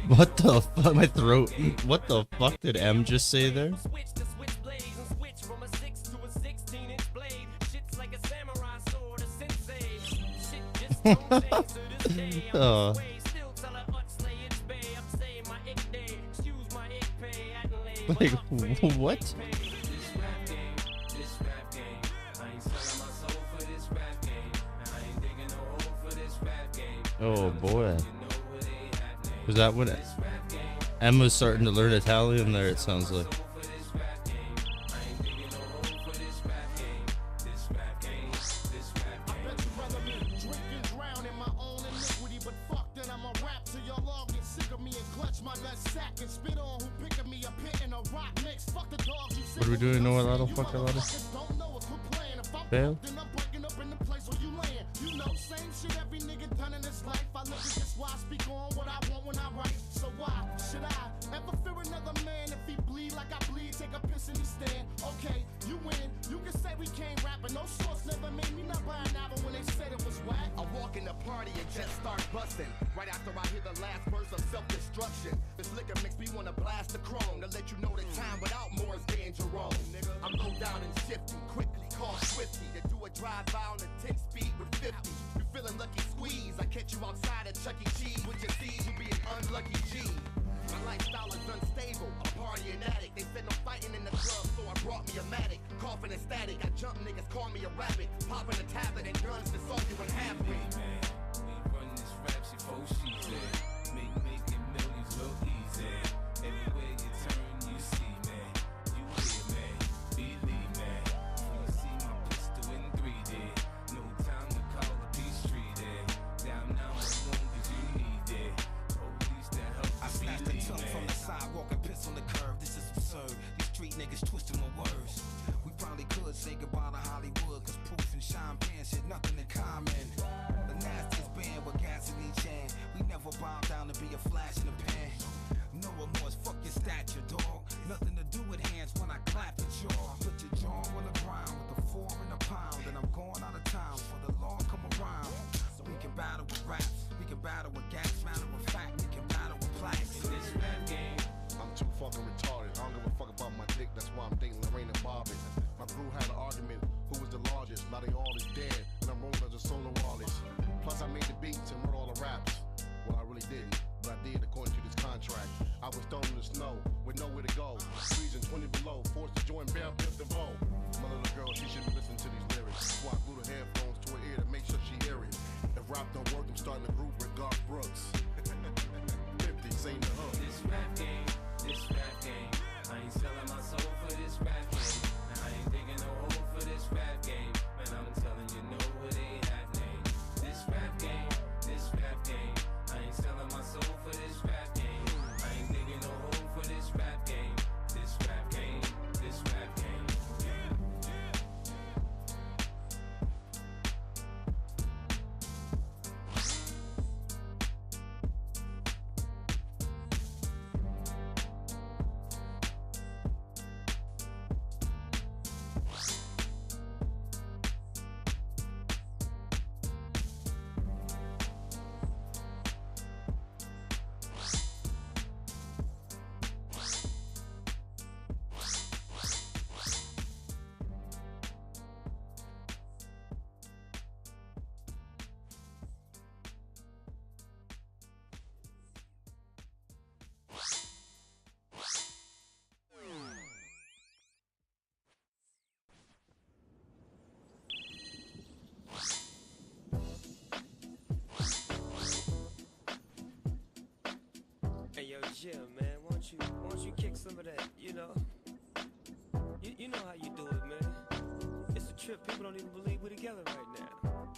What the fuck? My throat. What the fuck did M just say there?
Switch to switch blades and switch from a 6 to a 16-inch blade. Shit's like a samurai sword, a sensei. Shit just don't change to this day. I'm this way, still tell her slay it's bay. I'm saying my ick day. Excuse my ick pay. Adelaide, but
Like,
up fade,
what?
ick pay.
This rap game, I ain't selling my soul for this rap game. I ain't digging no hole for this rap game.
Oh boy.
You know what ain't happening.
Was that what
This rap game,
M was starting to learn Italian there, it sounds like.
soul for this rap game. I ain't digging no hole for this rap game. This rap game, this rap
I
game.
bet you rather me drink and drown in my own iniquity, but fuck that I'ma rap till y'all all get sick of me and clutch my nut sack and spit on who picking me a pit in a rock mix. Fuck the dogs you
What are we doing? No, a lot of
you
fuck a lot of.
motherfuckers don't know it, quit playing. If I'm
Fail.
fucked, then I'm breaking up in the place where you land. You know, same shit every nigga done in his life. I look at this why I speak on what I want when I write. So why should I ever fear another man if he bleed like I bleed? Take a piss and he stand. Okay, you win. You can say we can't rap, but no source never made me not buy an album when they said it was whack.
I walk in the party and just start busting. Right after I hear the last verse of self-destruction. This liquor makes me wanna blast the chrome to let you know the time without more is being Jerome. I'm low down and shifty, quickly call Swifty to do a drive-by on the 10 speed with 50. You feeling lucky squeeze? I catch you outside at Chuck E. Cheese with your seeds. You be an unlucky G. My lifestyle is unstable, a party and addict. They said no fighting in the club, so I brought me a Matic. Coughing and static, I jump niggas, call me a rabbit. Popping a tablet and guns to solve you in half me.
Man, we run this rap shit for she's at. Making millions look easy. Everywhere you turn, you see, man. You hear, man. Believe, man. You see my pistol in 3D. No time to call a peace treaty. Down now, as long as you need it. Police that help
I snatched the tongue from the sidewalk and piss on the curb. This is absurd. These street
niggas twisting my words. We probably could say goodbye to Hollywood, cause Proof and Sean Penn said nothing in common. The nastiest band with gas in each hand. We never bow down to be a flash in the pan. No remorse, fuck your stature, dog. Nothing to do with hands when I clap at y'all. Put your jaw on the ground with a 4 and a pound, and I'm going out of town for the law come around. So we can battle with raps, we can battle with gas, matter of fact, we can battle with plaques. In this rap game,
I'm too fucking retarded. I don't give a fuck about my dick, that's why I'm dating Lorraine and Bobby. My crew had an argument, who was the largest? Now they all is dead, and I'm rolling as a solo artist. Plus I made the beats and wrote all the raps. Well, I really didn't, but I did according to this contract. I was thrown in the snow with nowhere to go. Freezing 20 below, forced to join Bell Pip the Voe. My little girl, she shouldn't listen to these lyrics. So I glued her headphones to her ear to make sure she hear it. If rap don't work, I'm starting a group with Garth Brooks. 50, saying the hook.
This rap game, I ain't selling my soul for this rap game. And I ain't digging no hole for this rap game. Man, I'm telling you, no, it ain't happening. This rap game, I ain't selling my soul for this rap game. I ain't digging no hole for this rap game. This rap game, this rap game. Hey yo, Jim, man, won't you kick some of that? You know how you do it, man. It's a trip. People don't even believe we're together right now.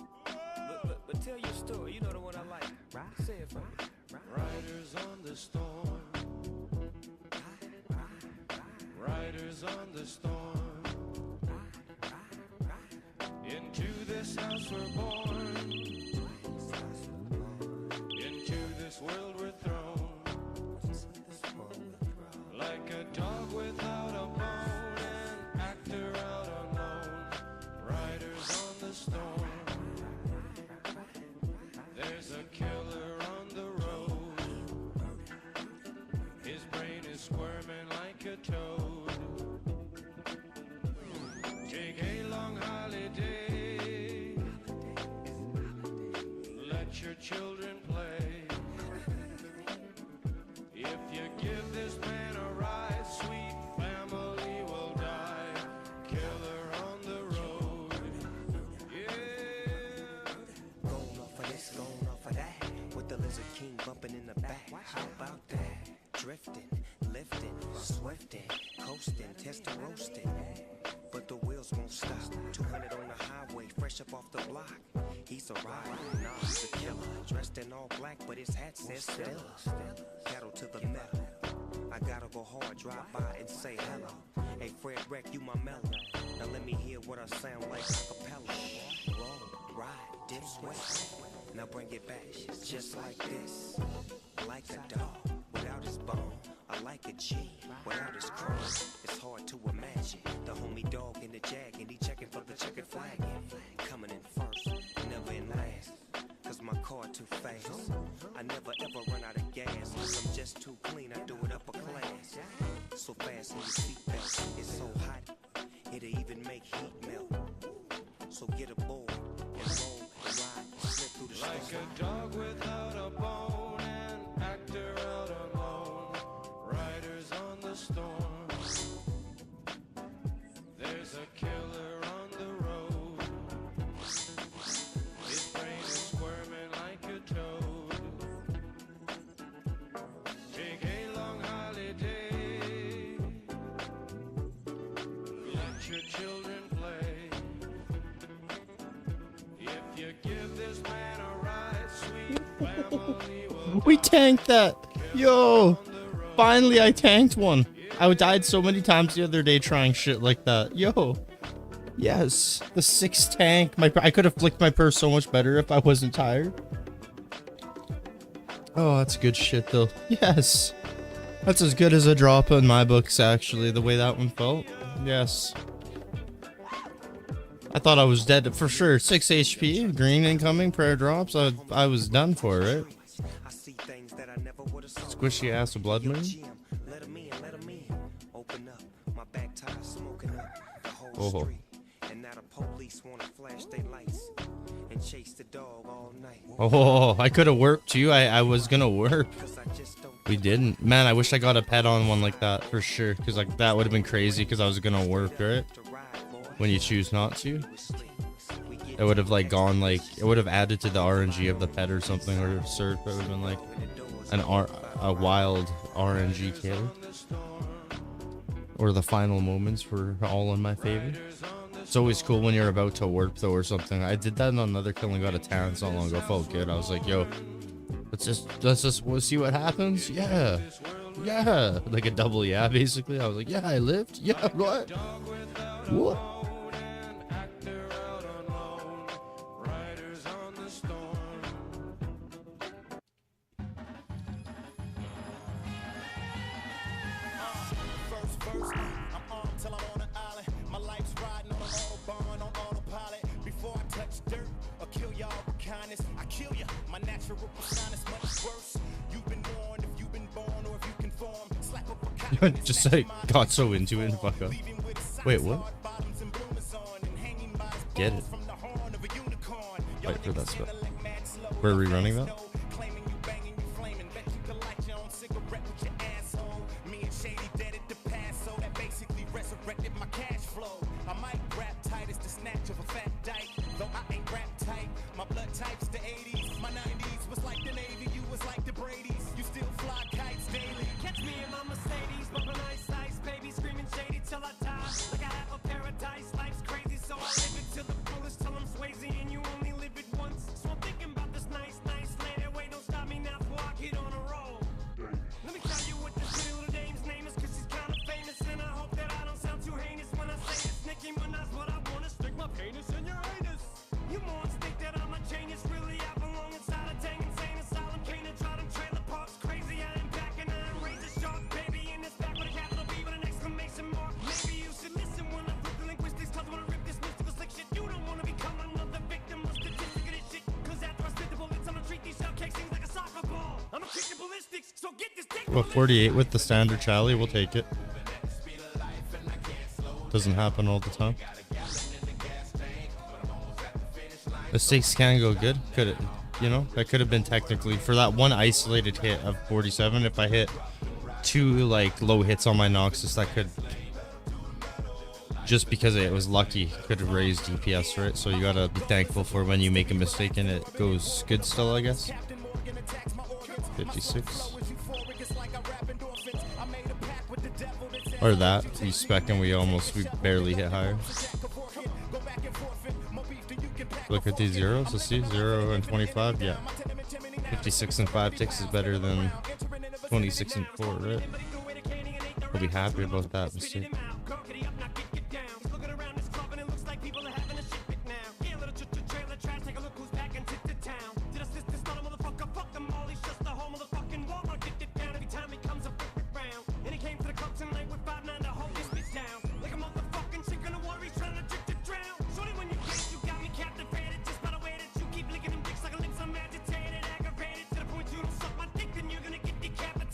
But tell your story. You know the one I like. Say it for me.
Riders on the storm. Riders on the storm. Into this house we're born. Into this world we're thrown. Like a dog without a bone, an actor out alone. Riders on the storm. There's a killer on the road. His brain is squirming like a toad. Take a long holiday. Let your children play. If you give this man a ride, sweet family will die. Killer on the road. Yeah.
Going off of this, going off of that. With the Lizard King bumping in the back. How about that? Drifting, lifting, swifting, coasting, testing, roasting. But the wheels won't stop. 200 on the highway, fresh up off the block. He's a rider, nah, he's a killer. Dressed in all black, but his hat says Stella. Pedal to the metal. I gotta go hard, drive by and say hello. Hey, Fred Wreck, you my mellow. Now let me hear what I sound like a cappella. Roll, ride, dip, sweat. Now bring it back, just like this. Like a dog without his bone. I like a G without his chrome. It's hard to imagine the homie dog in the jag, and he checking for the checkered flag. Coming in first, never in last. Cause my car too fast. I never ever run out of gas. Cause I'm just too clean, I do it upper class. So fast in your seatbelt, it's so hot, it'll even make heat melt. So get aboard and roll and ride, slip through the storm.
Like a dog without a bone, an actor out alone. Riders on the storm. There's a killer on the road. His brain is squirming like a toad. Take a long holiday. Let your children play. If you give this man a ride, sweet family will
We tanked that! Yo! Finally I tanked one! I died so many times the other day trying shit like that. Yo. Yes. The 6 tank. I could have flicked my purse so much better if I wasn't tired. Oh, that's good shit though. Yes. That's as good as a drop in my books, actually, the way that one felt. Yes. I thought I was dead for sure. 6 HP, green incoming, prayer drops. I was done for it. Squishy ass of blood moon. Oh. Oh, I could have worked too. I was gonna work. We didn't. Man, I wish I got a pet on one like that for sure. Because like that would have been crazy because I was gonna work, right? When you choose not to. It would have like gone like, it would have added to the RNG of the pet or something, or surf. It would have been like a wild RNG killer. Or the final moments were all in my favor. It's always cool when you're about to warp though or something. I did that in another kill and got a talent not long ago. Felt good. I was like, yo, let's just see what happens. Yeah. Yeah. Like a double yeah, basically. I was like, yeah, I lived. Yeah, what? What? Just like got so into it and fuck up. Wait, what? Get it. Wait for that stuff. We're rerunning that? Well, 48 with the standard Charlie, we'll take it. Doesn't happen all the time. Mistakes can go good. Could it? You know, that could have been technically for that one isolated hit of 47. If I hit 2 like low hits on my Noxus, that could, just because it was lucky, could have raised DPS, right? So you gotta be thankful for when you make a mistake and it goes good still, I guess. 56. Or that, we spec and we barely hit higher. Look at these zeros, let's see, 0 and 25, yeah. 56 and 5 ticks is better than 26 and 4, right? We'll be happy about that mistake.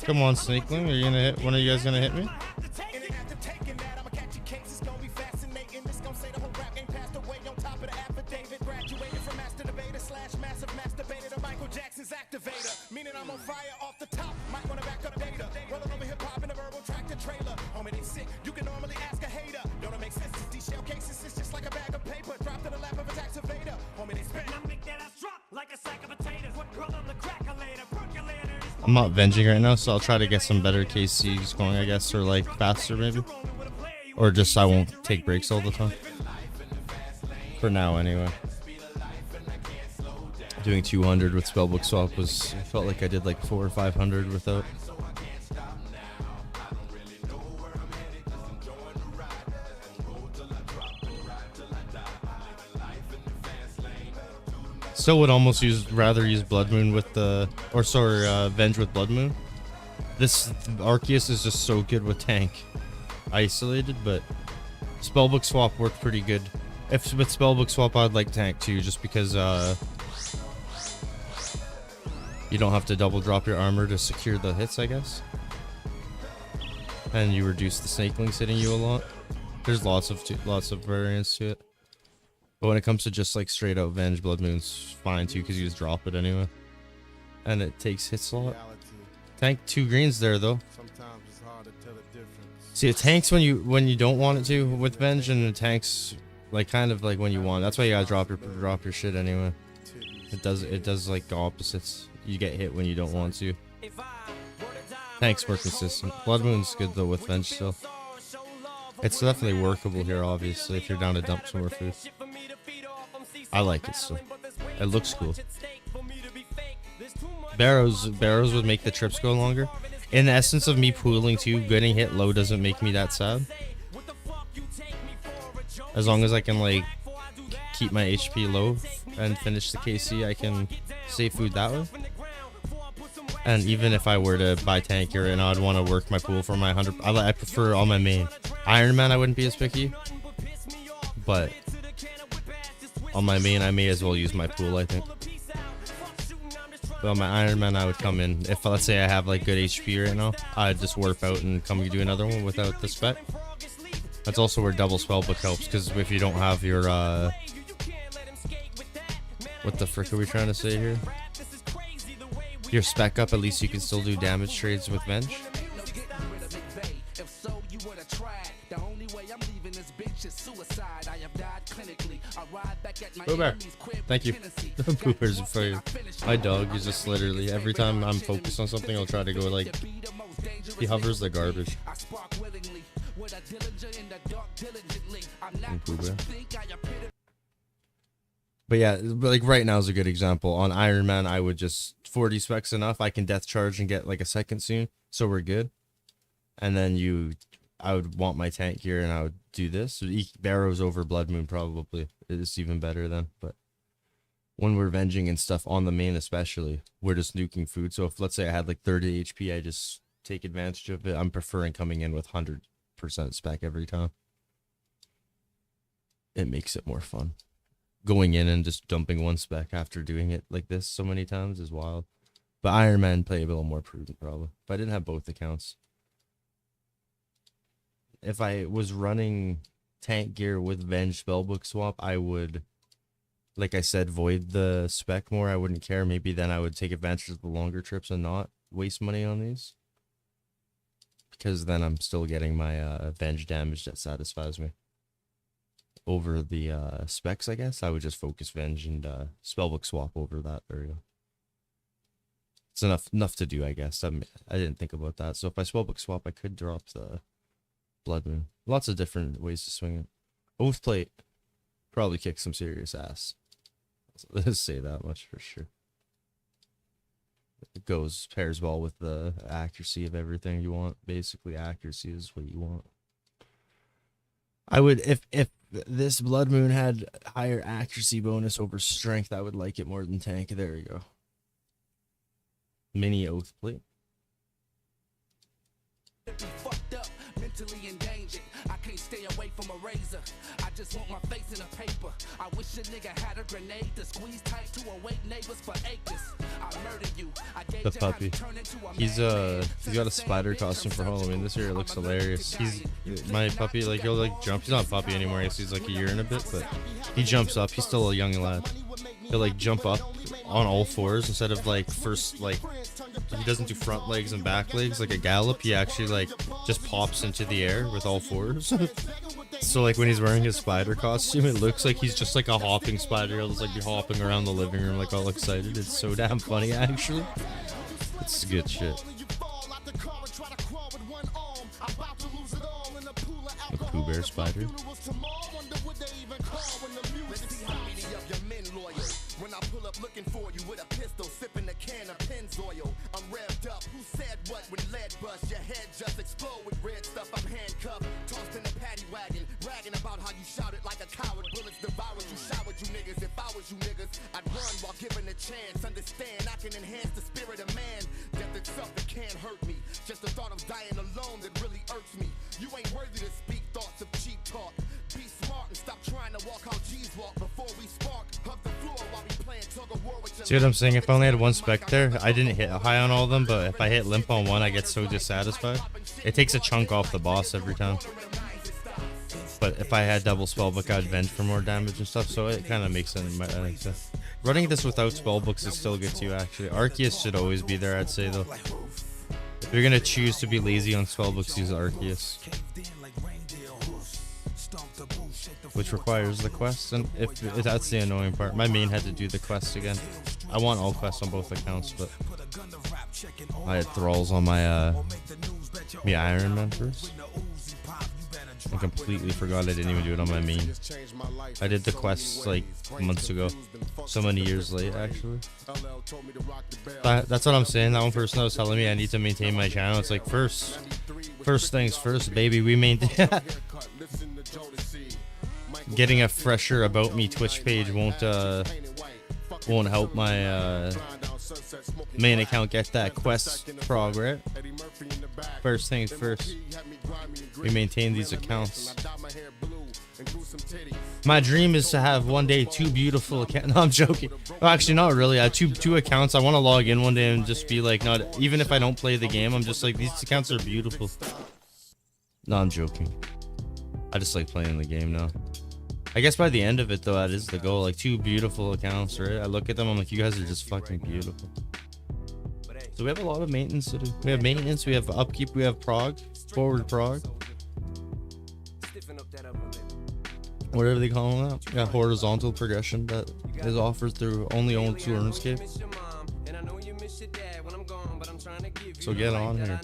Come on, Snakeling, are you gonna hit? One of you guys gonna hit me? I'm not venging right now, so I'll try to get some better KCs going, I guess, or like faster maybe. Or just I won't take breaks all the time. For now, anyway. Doing 200 with Spellbook Swap I felt like I did like 400 or 500 without. Still would almost rather use Blood Moon with the, or sorry, Venge with Blood Moon. This Arceus is just so good with tank isolated, but Spellbook swap worked pretty good. If with Spellbook swap, I'd like tank too, just because you don't have to double drop your armor to secure the hits, I guess. And you reduce the snakelings hitting you a lot. There's lots of variants to it. But when it comes to just like straight out Venge, Blood Moon's fine too, because you just drop it anyway. And it takes hits a lot. Tank 2 greens there though.
Sometimes it's hard to tell the difference.
See, it tanks when you don't want it to with Venge, and it tanks like kind of like when you want. That's why you gotta drop your shit anyway. It does like opposites. You get hit when you don't want to. Tank's more consistent. Blood Moon's good though with Venge still. It's definitely workable here, obviously, if you're down to dump some more food. I like it still. It looks cool. Barrows would make the trips go longer. In the essence of me pooling too, getting hit low doesn't make me that sad. As long as I can like keep my HP low and finish the KC, I can save food that way. And even if I were to buy tank here and I'd want to work my pool for my 100, I prefer on my main. Iron Man I wouldn't be as picky, but on my main I may as well use my pool, I think. But on my Iron Man I would come in, if let's say I have like good HP right now, I'd just warp out and come do another one without the spec. That's also where double spellbook helps, because if you don't have your what the frick are we trying to say here? Your spec up, at least you can still do damage trades with Venge. Boober, thank you. Boober's for you. My dog is just literally, every time I'm focused on something, I'll try to go like, he hovers the garbage. But yeah, like right now is a good example. On Iron Man, I would just 40 specs enough. I can death charge and get like a second soon, so we're good. And then I would want my tank here, and I would do this. So Barrows over Blood Moon probably is even better then. But when we're venging and stuff on the main, especially, we're just nuking food. So if let's say I had like 30 HP, I just take advantage of it. I'm preferring coming in with 100% spec every time. It makes it more fun. Going in and just dumping one spec after doing it like this so many times is wild. But Iron Man play a little more prudent probably. If I didn't have both accounts. If I was running tank gear with Venge spellbook swap, I would, like I said, void the spec more. I wouldn't care. Maybe then I would take advantage of the longer trips and not waste money on these. Because then I'm still getting my Venge damage that satisfies me. Over the specs, I guess I would just focus Venge and spellbook swap over that. There you go. It's enough to do, I guess. I didn't think about that. So if I spellbook swap, I could drop the Blood Moon. Lots of different ways to swing it. Oath Plate probably kicks some serious ass. Let's say that much for sure. It pairs well with the accuracy of everything you want. Basically, accuracy is what you want. I would, if this Blood Moon had higher accuracy bonus over strength, I would like it more than tank. There we go. Mini Oath Plate.
Mentally endangered, I can't stay away from a razor. I just want my face in a paper. I wish a nigga had a grenade to squeeze tight to awake neighbors for acres. I murdered you. I gave
the puppy. He's got a spider costume for Halloween this year. It looks hilarious. He's my puppy. Like he'll like jump. He's not a puppy anymore. I guess he's like a year and a bit, but he jumps up. He's still a young lad. He'll like jump up on all fours instead of like first like. He doesn't do front legs and back legs like a gallop. He actually like just pops into the air with all fours. So like when he's wearing his spider costume, it looks like he's just like a hopping spider. He'll just like be hopping around the living room like all excited. It's so damn funny actually. It's good shit. A Pooh Bear spider.
When I pull up looking for you with a pistol, sipping a can of Pennzoil. I'm revved up. Who said what when lead bust? Your head just explode with red stuff. I'm handcuffed, tossed in a paddy wagon, bragging about how you shouted like a coward. Bullets devoured you, showered you niggas. If I was you niggas, I'd run while chance. Understand, I can enhance the spirit of man. Death itself, it can't hurt me. Just the thought of dying alone that really irks me. You ain't worthy to speak thoughts of cheap talk. Be smart and stop trying to walk how G's walk before we spark. Hug the floor while we playing tug of war with your.
See what I'm saying? If I only had one spec there, I didn't hit high on all of them, but if I hit limp on one, I get so dissatisfied. It takes a chunk off the boss every time. But if I had double spellbook, I'd vent for more damage and stuff, so it kind of makes sense. Running this without spellbooks is still good too, actually. Arceus should always be there, I'd say, though. If you're gonna choose to be lazy on spellbooks, use Arceus. Which requires the quest, and if that's the annoying part. My main had to do the quest again. I want all quests on both accounts, but I had thralls on my Iron Man first. I completely forgot I didn't even do it on my main. I did the quests like months ago. So many years late, actually. That's what I'm saying. That one person that was telling me I need to maintain my channel. It's like, first things first, baby. We maintain. Getting a fresher About Me Twitch page won't help my main account get that quest prog, right? First things first. We maintain these accounts. My dream is to have one day 2 beautiful accounts. No, I'm joking. Well, actually, not really. I have two accounts. I want to log in one day and just be like, not even if I don't play the game, I'm just like, these accounts are beautiful. No, I'm joking. I just like playing the game now. I guess by the end of it, though, that is the goal. Like 2 beautiful accounts, right? I look at them, I'm like, you guys are just fucking beautiful. So we have a lot of maintenance to do. We have maintenance, we have upkeep, we have prog, forward prog. Whatever they call that. Yeah, horizontal progression that is offered through only owned to RuneScape. So get on here.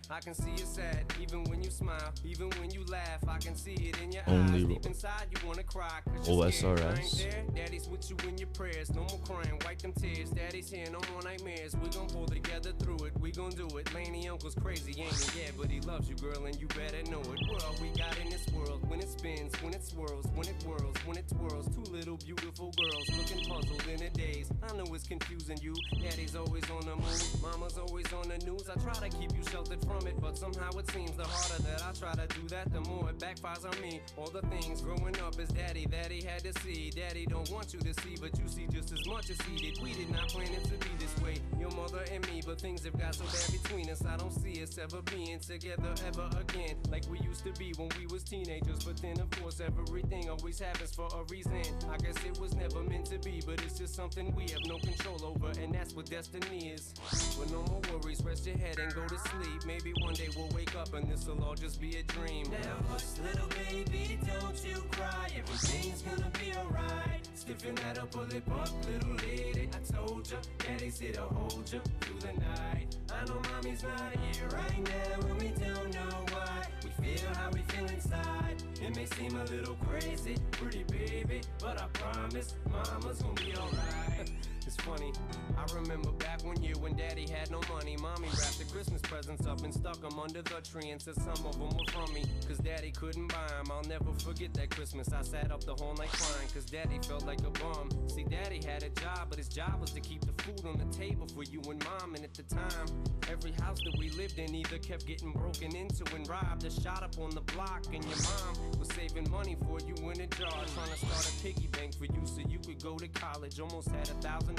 I can see it sad, even when you smile, even when you laugh. I can see it in your
only
eyes. Deep inside, you wanna cry.
OSRS.
Daddy's with you in your prayers. No more crying, wipe them tears. Daddy's here, no more nightmares. We gon' pull together through it. We gon' do it. Laney uncle's crazy, ain't he? Yeah, but he loves you, girl, and you better know it. What all we got in this world? When it spins, when it swirls, when it whirls, when it twirls. 2 little beautiful girls looking puzzled in a daze. I know it's confusing you. Daddy's always on the move. Mama's always on the news. I try to keep you sheltered from it, but somehow it seems the harder that I try to do that, the more it backfires on me. All the things growing up as daddy that he had to see. Daddy don't want you to see, but you see just as much as he did. We did not plan it to be this way, your mother and me, but things have got so bad between us. I don't see us ever being together ever again, like we used to be when we was teenagers. But then of course everything always happens for a reason. I guess it was never meant to be, but it's just something we have no control over, and that's what destiny is. But no more worries, rest your head and go to sleep. Maybe one day we'll wake up and this'll all just be a dream. Now hush, little baby, don't you cry. Everything's gonna be alright. Stiffen that upper lip up, little lady. I told ya, daddy's here to hold ya through the night. I know mommy's not here right now, and we don't know why. We feel how we feel inside. It may seem a little crazy, pretty baby, but I promise mama's gonna be alright. It's funny, I remember back one year when daddy had no money. Mommy wrapped the Christmas presents up and stuck them under the tree and said some of them were from me, cause daddy couldn't buy them. I'll never forget that Christmas. I sat up the whole night crying cause daddy felt like a bum. See, daddy had a job, but his job was to keep the food on the table for you and mom. And at the time, every house that we lived in either kept getting broken into and robbed or shot up on the block. And your mom was saving money for you in a jar, trying to start a piggy bank for you so you could go to college. Almost had $1,000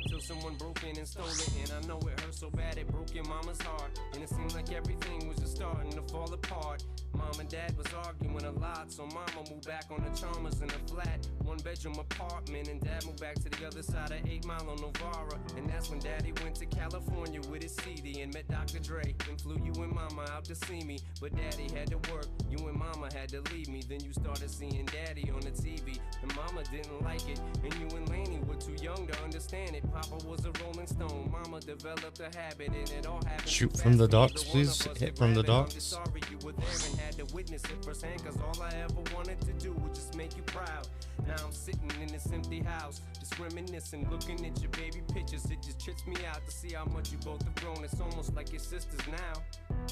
till someone broke in and stole it. And I know it hurt so bad it broke your mama's heart. And it seemed like everything was just starting to fall apart. Mom and dad was arguing a lot, so mama moved back on the Chalmers in a flat 1-bedroom apartment, and dad moved back to the other side of 8 Mile on Novara. And that's when daddy went to California with his CD and met Dr. Dre and flew you and mama out to see me. But daddy had to work, you and mama had to leave me. Then you started seeing daddy on the TV, and mama didn't like it, and you and Laney were too young to understand it. Papa was a Rolling Stone, mama developed a habit, and it all happened.
Shoot from the docks, please. Hit from the docks.
Sorry you were there and had to witness it firsthand, cause all I ever wanted to do was just make you proud. Now I'm sitting in this empty house, just reminiscing, looking at your baby pictures. It just trips me out to see how much you both have grown. It's almost like your sisters now.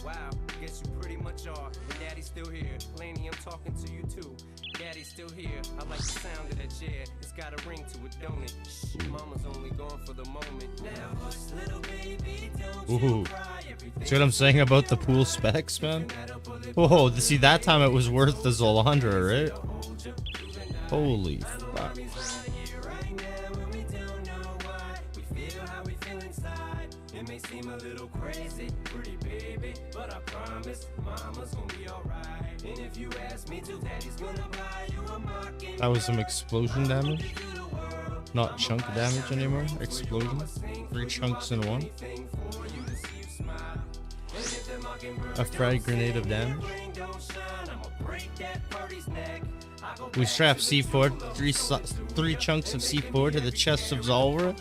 Wow, guess you pretty much are. And Daddy's still here. Laney, I'm talking to you too. Daddy's still here. I like the sound of that chair. It's got a ring to it, don't it? Shh, Mama's only gone for the moment. Now hush, little baby, don't you cry.
See what I'm saying about the pool specs, man? Whoa, see, that time it was worth the Zolandra, right? Holy fuck.
It may seem a little crazy, pretty baby, but I promise Mama's gonna be alright. And if you ask me to, Daddy's gonna buy you a mocking.
That was some explosion damage. Not chunk damage anymore. Explosion. 3 chunks in one. A frag grenade of damage. We strapped C4, three chunks of C4 to the chest of Zolra.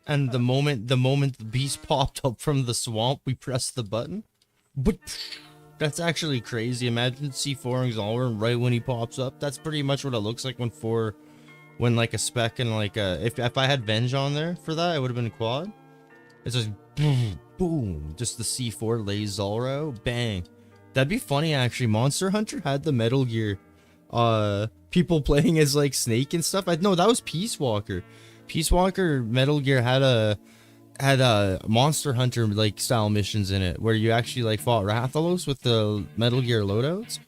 And the moment the beast popped up from the swamp, we pressed the button. But that's actually crazy. Imagine C4ing Zolra right when he pops up. That's pretty much what it looks like when like a spec and like a if I had Venge on there for that, it would have been quad. It's just boom, boom, just the C4 lays Zolra out, bang. That'd be funny actually. Monster Hunter had the Metal Gear, people playing as like Snake and stuff. No, that was Peace Walker. Peace Walker Metal Gear had a Monster Hunter like style missions in it where you actually like fought Rathalos with the Metal Gear loadouts.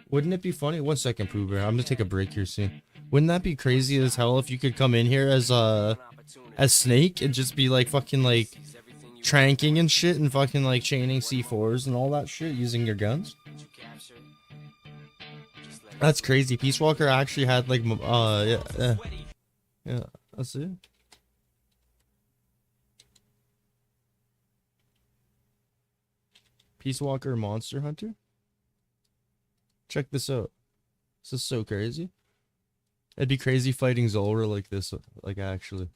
Wouldn't it be funny? 1 second, Pooh Bear. I'm gonna take a break here soon. Wouldn't that be crazy as hell if you could come in here as Snake and just be like fucking like tranking and shit and fucking like chaining C4s and all that shit using your guns? That's crazy. Peace Walker actually had like yeah, that's it. Peace Walker Monster Hunter. Check this out. This is so crazy. It'd be crazy fighting Zolra like this, like actually.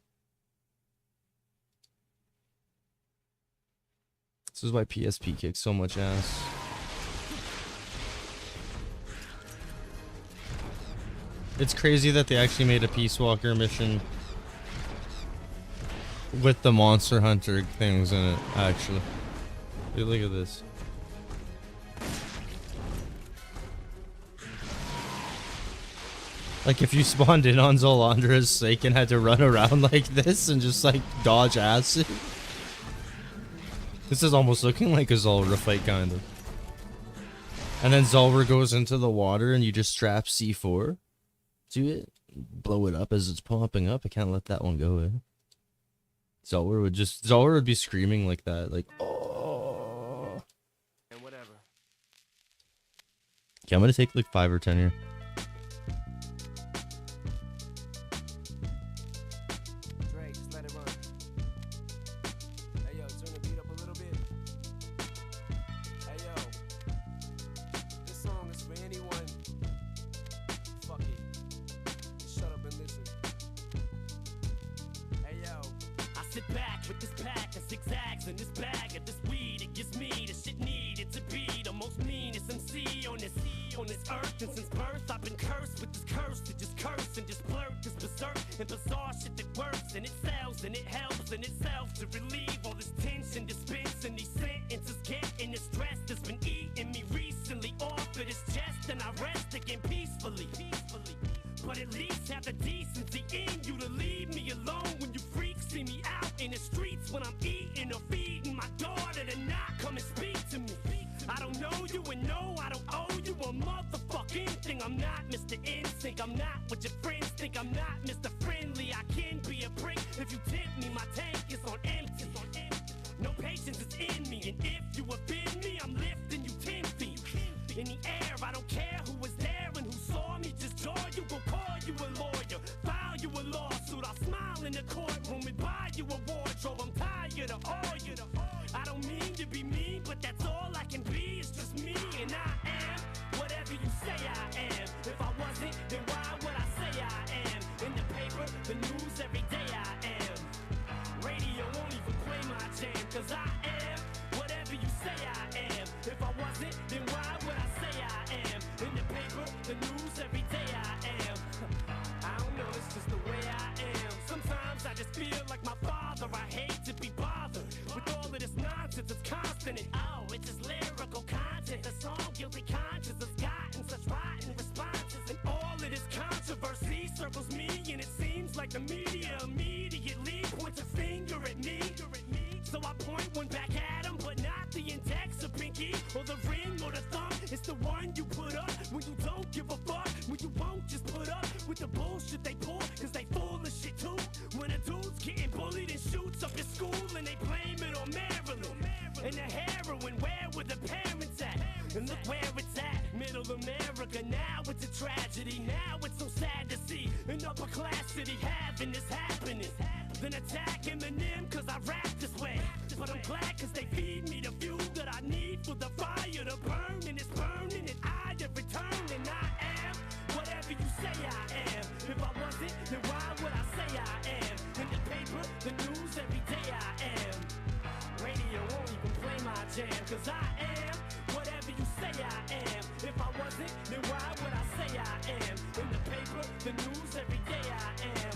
This is why PSP kicks so much ass. It's crazy that they actually made a Peace Walker mission with the Monster Hunter things in it, actually. Dude, look at this. Like, if you spawned in on Zolandra's sake and had to run around like this and just, like, dodge acid. This is almost looking like a Zolra fight, kind of. And then Zolra goes into the water and you just strap C4 to it. Blow it up as it's popping up. I can't let that one go in. Zolra would be screaming like that. Like, oh.
And whatever.
Okay, I'm gonna take like 5 or 10 here.
father. I hate to be bothered with all of this nonsense. It's constant and oh, it's just lyrical content. The song Guilty Conscience has gotten such rotten responses, and all of this controversy circles me, and it seems like the media immediately points a finger at me. So I point one back at him, but not the index or pinky or the ring or the thumb. It's the one you put up when you don't give a fuck, when you won't just put up with the bullshit they pull, cause they full of shit too. When a dude's getting bullied and shoots up his school, and they blame it on Maryland and the heroin, where were the parents at? And look where it's at, middle America. Now it's a tragedy, now it's so sad to see an upper class city having this happiness. Then attack Eminem cause I rap this way, but I'm glad cause they feed me the fuel that I need for the fire to burn, and it's burning and I have returned, and I am whatever you say I am. If I wasn't, then why would I say I am? In the paper, the news, every day I am. Radio won't even play my jam, cause I am whatever you say I am. If I wasn't, then why would I say I am? In the paper, the news, every day I am.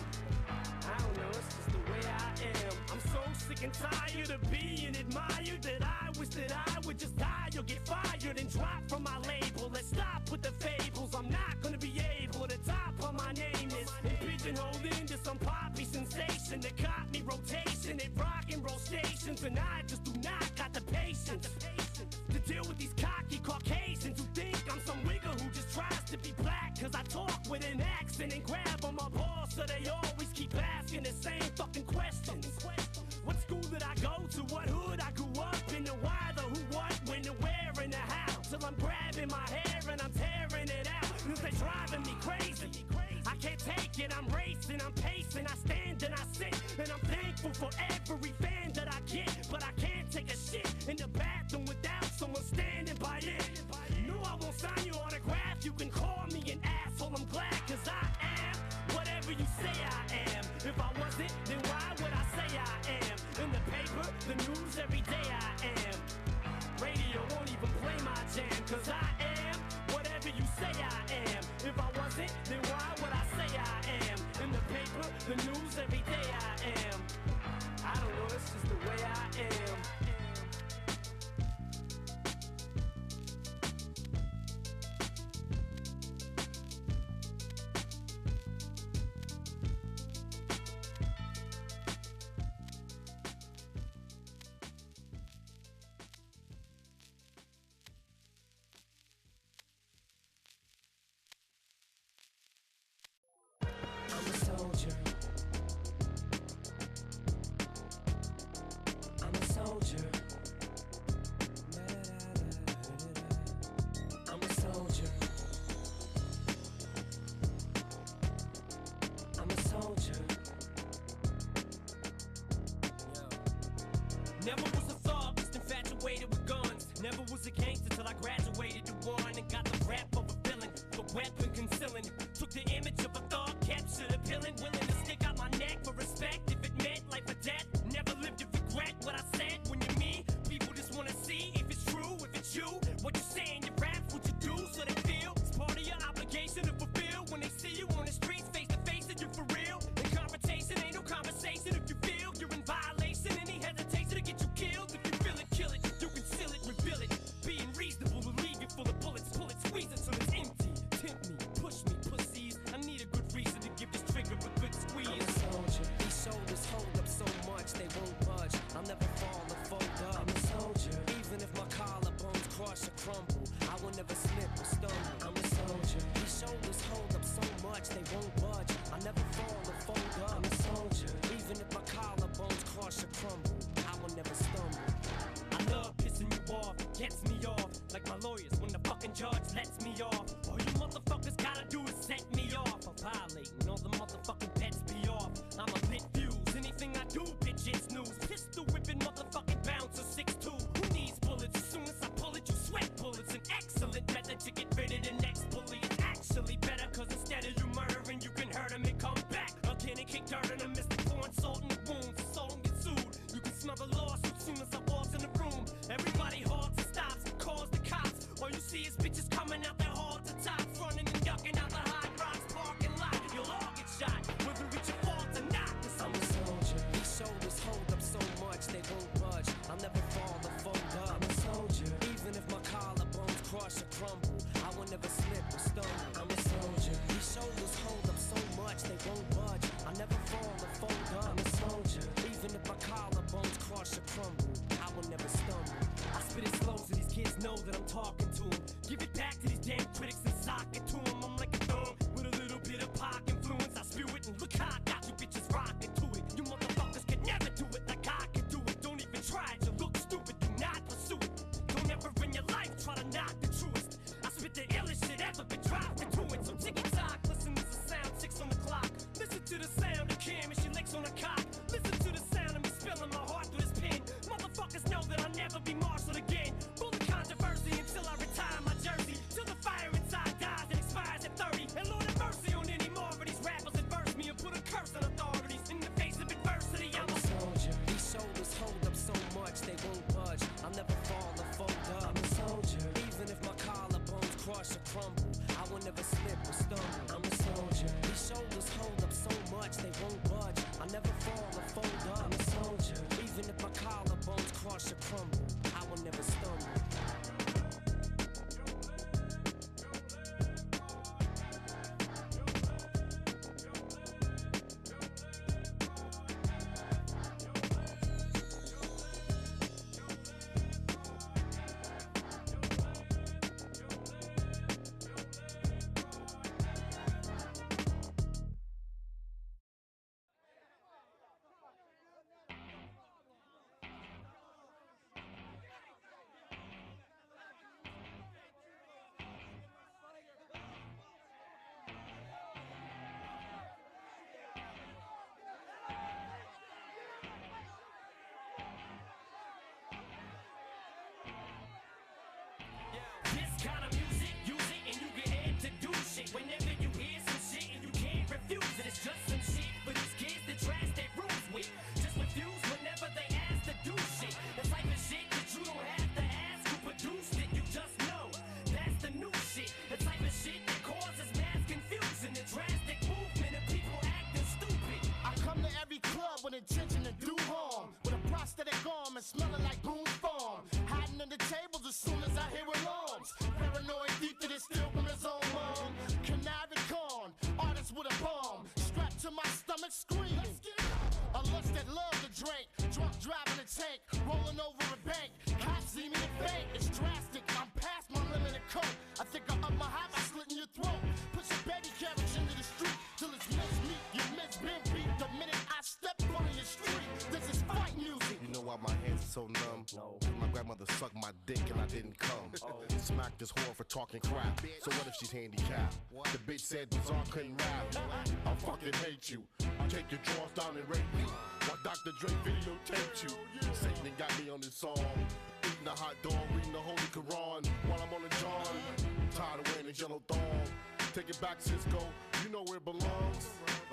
I don't know, it's just the way I am. I'm so sick and tired of being admired that I wish that I would just die or get fired and drop from my label. Let's stop with the fables. I'm not gonna be able to top on my name is and pigeonholed into some poppy sensation that caught me rotation at rock and roll stations, and I just do not got the patience to deal with these cocky Caucasians who think I'm some wigger who just tries to be black cause I talk with an accent and grab on my balls, so they always keep asking the same fucking questions. What school did I go to? What hood I grew up in? The why, the who, what, when, the where, and the how. Till I'm grabbing my hair and I'm tearing it out, cause they driving me crazy. I can't take it, I'm racing, I'm pacing, I stand and I sit, and I'm thankful for every fan that I get, but I can't take a shit in the bathroom without someone standing by it. No, I won't sign your autograph, you can call me an asshole, I'm glad cause I am whatever you say I am. If I wasn't, then why would I say I am? In the paper, the news, every day I am. Radio won't even play my jam, cause I am whatever you say I am. If I wasn't, then why would I say I am? In the paper, the news, every day I am. I don't know, it's just the way I am. I'm a soldier. I'm a soldier. I'm a soldier. I'm a soldier. Never was a thug, just infatuated with guns. Never was a gangster till I graduated to one and got the rap of a villain, the weapon concealing. Took the image of a thug, captured a villain, willing to stick out my neck for respect if it meant life or death. Never lived to regret what I said. When you're me, people just wanna see if it's true, if it's you. What you say in your raps, what you do, so they feel it's part of your obligation to fulfill. When they see you on the streets, face to face, and you for real. In confrontation, ain't no conversation. If you feel you're in violation, any hesitation to get you killed. If you feel it, kill it. You conceal it, reveal it. Being reasonable will leave you full of bullets. Pull it, squeeze it till it's empty. Tempt me, push me, pussies. I need a good reason to give this trigger a good squeeze. I'm a soldier. These shoulders hold up so much they won't budge. I'll never fall or fold up. I'm a soldier. Even if my collarbones crush or crumble, I will never slip or stumble. I'm a soldier. These shoulders hold up so much they won't budge. I'll never fall or fold up. I'm a soldier. Even if my collarbones crush or crumble, I will never stumble. I love pissing you off, gets me off. Like my lawyers when the fucking judge lets me off. All you motherfuckers gotta do is set me off. I'm violating all the motherfucking bets be off. I'm a lit fuse, anything I do, bitch, it's news. Pistol whipping motherfucking bouncer 6'2". Who needs bullets? As soon as I pull it, you sweat bullets. An excellent method to get rid of the next bully. It's actually better, cause instead of you murdering, you can hurt him and come back again and kick dirt on him. Mr. Pouring salt in the wounds, so don't get sued. You can smell the lawsuit soon as I walk in the room. Everybody halts and stops, calls the cops. All you see is bitches coming out their hall to tops, running and ducking out the hot rocks parking lot. You'll all get shot, whether it's your fault or not. 'Cause I'm a soldier. These shoulders hold And Lord have mercy on any more of these rappers that verse me and put a curse on authorities. In the face of adversity, I'm a soldier. These shoulders hold up so much they won't budge. I'll never fall or fold up. I'm a soldier. Even if my collarbones crush or crumble, I will never slip or stumble. I'm a soldier. These shoulders hold up so much they won't budge. I'll never fall or fold up. I'm a soldier. Even if my collarbones crush or crumble, I will never stumble. This kind of music, use it and you get head to do shit. Whenever you hear some shit and you can't refuse it, it's just some shit for these kids that trash their rules with. Just refuse whenever they ask to do shit. The type of shit that you don't have to ask who produced it, you just know. That's the new shit. The type of shit that causes mass confusion, the drastic movement of people acting stupid.
I come to every club with intention to do harm, with a prosthetic arm and smelling like Boone's Farm. Hiding under tables as soon as I hear alarms. Paranoid thief that is still from his own mom. Conniving con, artist with a bomb. Strapped to my stomach screaming. A lust that love to drink. Drunk driving a tank, rolling over a bank. Cops see me and faint. It's drastic, I'm past my limit of coke. I think I'm up my high by slitting your throat. Put your baby carriage into the street till it's miss me. You miss been beat the minute I step on your street. This is fight music.
You know why my hands are so numb? No. My grandmother sucked my dick and I didn't come. Smacked this whore for talking crap. So what if she's handicapped? The bitch said Bizarre couldn't rap. I fucking hate you. Take your drawers down and rape me. While Dr. Dre videotaped you. Satan got me on this song. Eating a hot dog, reading the Holy Quran while I'm on the John. Tired of wearing this yellow thong. Take it back, Cisco. You know where it belongs.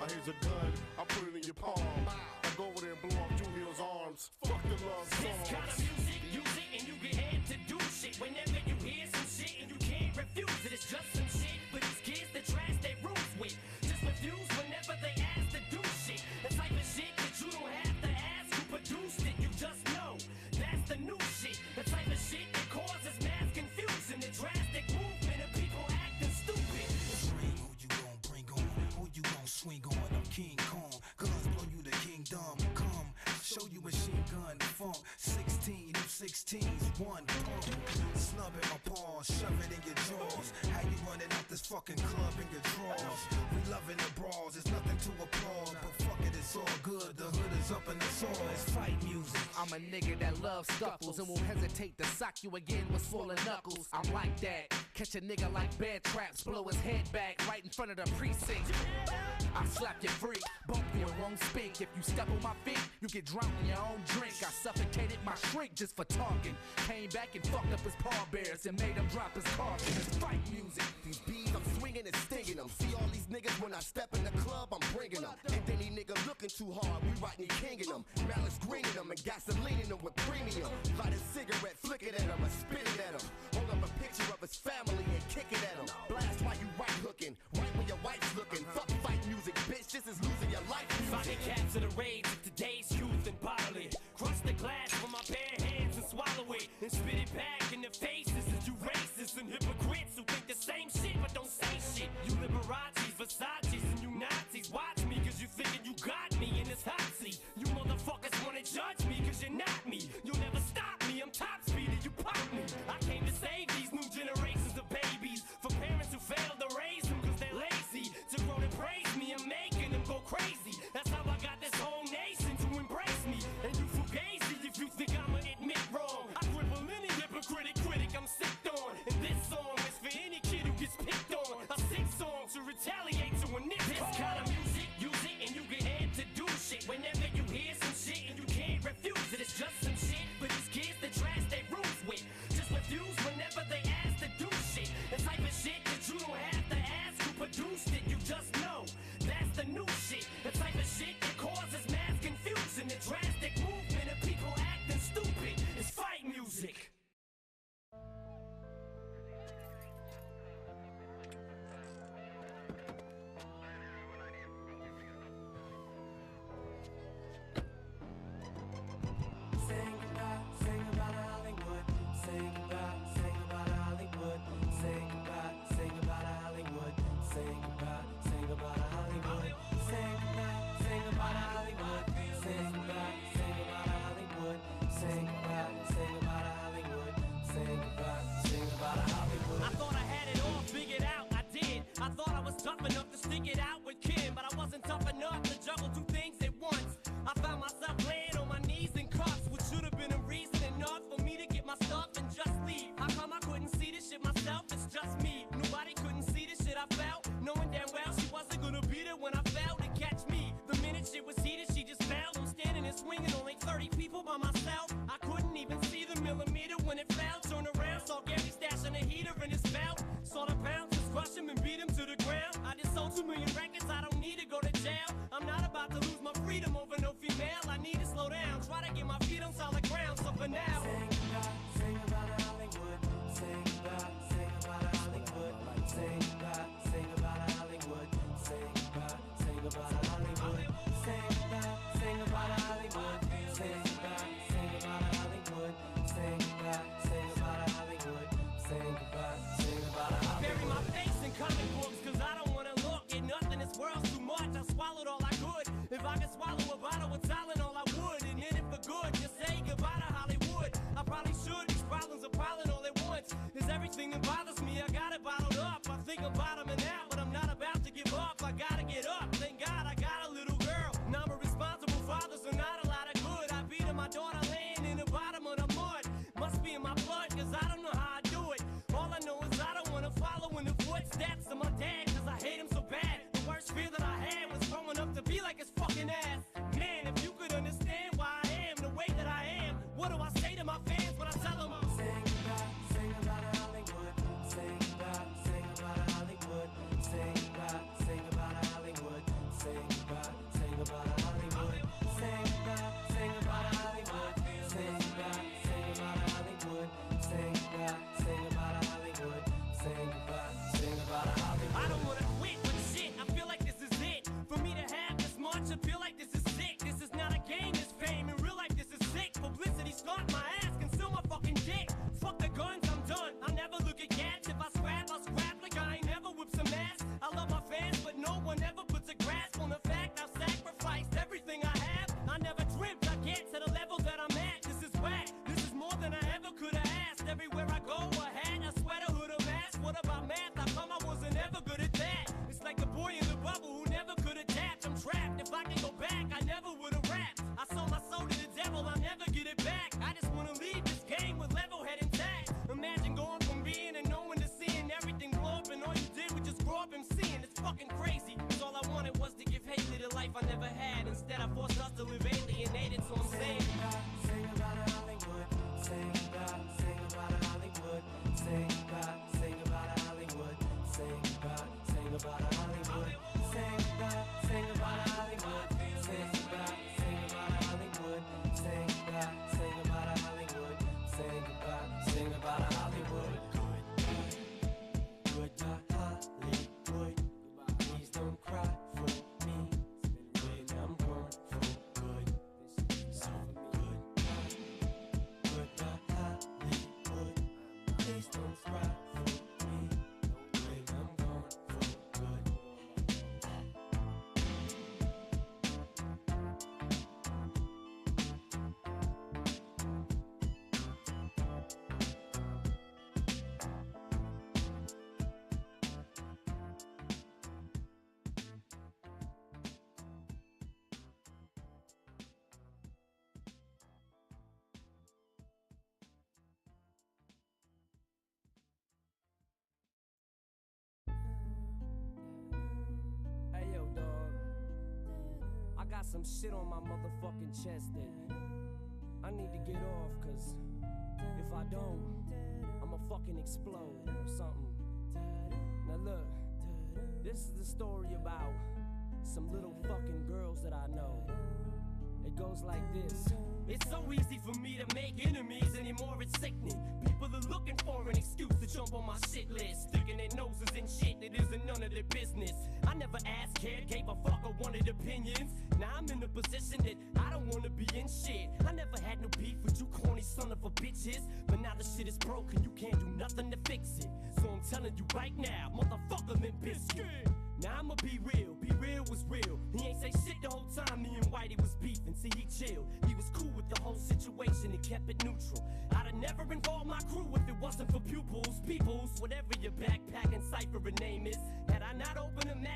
Here's a gun. I put it in your palm. I go over there and blow off Julia's arms. Fuck the love songs.
This kind of music, use it and you get head to do shit. Whenever you hear some shit and you can't refuse it, it's just some shit for these kids that trash their rules with. Just refuse whenever they ask to do shit. The type of shit that you don't have to ask who produced it, you just know. That's the new shit. The type of shit that causes mass confusion, the drastic movement of people acting stupid.
Bring who you gon' bring on, who you gon' swing on. I'm King Kong, guns blow you the kingdom. Come, show you machine gun funk. 16, you 16s, one pump. Snub in my paws, shove it in your jaws. How you running out this fucking club in your drawers? We loving the brawls, there's nothing to applaud. But fuck it, it's all good, the hood is up in the soil. It's fight music.
I'm a nigga that loves scuffles and won't hesitate to sock you again with swollen knuckles. I'm like that. Catch a nigga like bear traps, blow his head back right in front of the precinct. I slap you free, bump you and won't speak. If you step on my feet, you get drowned in your own drink. I suffocated my shrink just for talking. Came back and fucked up his pallbearers and made him drop his caution. It's fight music.
These bees, I'm swinging and stinging them. See all these niggas when I step in the club, I'm bringing them. And any nigga looking too hard, we Rodney Kinging them. Malice greening them and gasoline in them with premium. Light a cigarette, flick it at him, and spit it at him. Hold up a picture of his family and kick it at him. Blast while you right hooking, right when your wife's looking. Fuck fight music, bitch, this is losing your life music.
If I can capture the rage of today's youth and bottle it, crush the glass with my bare hands and swallow it, and spit it back in the faces of you racists and hypocrites who think the same shit but don't say shit. You Liberace's, Versace's, and you Nazis, watch me cause you thinking you got me in this hot seat. You motherfuckers wanna judge me cause you're not me. You'll never stop me, I'm top speed and you pop me. I came to save these new generations of babies for parents who failed to raise them cause they're lazy. To grow to praise me and making them go crazy. That's how I got this whole nation to embrace me. And you fugazi if you think I'ma admit wrong. I cripple any hypocritic critic I'm sick on. And this song is for any kid who gets picked on. A sick song to retaliate to a nigga. This kind of music, use it and you get head to do shit. Whenever you hear some shit and you can't refuse it, it's just some shit for these kids that trash their rules with. Just refuse whenever they ask to do shit. The type of shit that you don't have to ask who produce tough enough to stick it out with Kim, but I wasn't tough enough to juggle two things at once. I found myself laying on my knees in cuffs, which should have been a reason enough for me to get my stuff and just leave. How come I couldn't see this shit myself? It's just me. Nobody couldn't see this shit I felt, knowing damn well she wasn't gonna be there when I fell to catch me. The minute shit was heated, she just fell. I'm standing and swinging, only 30 people by myself. I couldn't even see the millimeter when it fell. Turned around, saw Gary stashing a heater in his belt. Saw the bouncers crush him and beat him to the ground. I just sold 2 million records, I don't need to go to jail. I'm not about to lose my freedom over no female. I need to slow down, try to get my feet on solid ground. So for now,
Sing about Hollywood. Sing about Hollywood. Sing about Hollywood. Sing about Hollywood. Sing about Hollywood. Sing about Hollywood. Sing about Hollywood. Sing about Hollywood.
bury my face in comic books, cause I don't wanna look at nothing. This world's too much, I swallowed all I could. If I could swallow a bottle with Tylenol, I would. And in it for good, just say goodbye to Hollywood. I probably should, these problems are piling all at once. Is everything that bothers me, I got it bottled up. I think I'm bottoming out, but I'm not about to give up. I gotta get up, thank God I got a little girl. Now I'm a responsible father, so not a lot of good. I beat her, my daughter laying in the bottom of the mud. Must be in my blood, cause I don't know how I do it. All I know is I don't wanna follow in the footsteps of my dad, cause I hate him so bad. The worst fear that I had was growing up to be like his fucking ass. Man, if you could understand why I am the way that I am, what do I say to my fans when I tell them
Sing about Hollywood. Sing about Hollywood. Sing about Hollywood. Sing about Hollywood. Sing about Hollywood. Sing about Hollywood. Sing about Hollywood. Sing about Hollywood.
I don't wanna quit, but shit, I feel like this is it. For me to have this much, I feel like this is sick. This is not a game, this fame. In real life, this is sick. Publicity stunt my ass, conceal my fucking dick. Fuck the guns, I'm done. I'll never look at cats. If I scrap, I'll scrap like I ain't never whipped some ass. I love my fans, but no one ever puts a grasp on the fact I've sacrificed everything I have. I never dreamt I'd get to the level that I'm at. This is whack. This is more than I ever could have asked. Everywhere I go, a hat, a sweater, hood, a mask. What about math? How come I wasn't ever good at that? It's like the boy in the bubble who never could adapt. I'm trapped. If I can go back, I never would have rapped. I sold my soul to the devil, I'll never get it back. I just wanna leave this game with level head intact. Imagine going from being and knowing to seeing everything blow up, and all you did was just grow up and seeing. It's fucking crazy. Cause all I wanted was to give Haley the life I never had. Instead, I forced us to live alienated, so I'm saying.
Sing about Hollywood. Sing about Hollywood. Sing about Hollywood. Sing about Hollywood. Sing about Hollywood. Sing about Hollywood. Sing about Hollywood. Sing about Hollywood. Goodbye Hollywood. Please don't cry for me when I'm gone for good. So good. Goodbye Hollywood. Please don't cry for me when I'm gone for good.
Hey yo, dog. I got some shit on my motherfucking chest that I need to get off, cause if I don't, I'ma fucking explode or something. Now look, this is the story about some little fucking girls that I know. It goes like this. It's so easy for me to make enemies anymore, it's sickening. People are looking for an excuse to jump on my shit list, sticking their noses in shit that isn't none of their business. I never asked, cared, gave a fuck or wanted opinions. Now I'm in a position that I don't wanna be in shit. I never had no beef with you corny son of a bitches, but now the shit is broken, you can't do nothing to fix it. So I'm telling you right now, motherfucker Limp Bizkit. Now I'ma be real was real. He ain't say shit the whole time me and Whitey was beefing. See, he chilled, he was cool with the whole situation and kept it neutral. I'd have never involved my crew if it wasn't for pupils, peoples, whatever your backpacking cipher name is. Had I not opened a map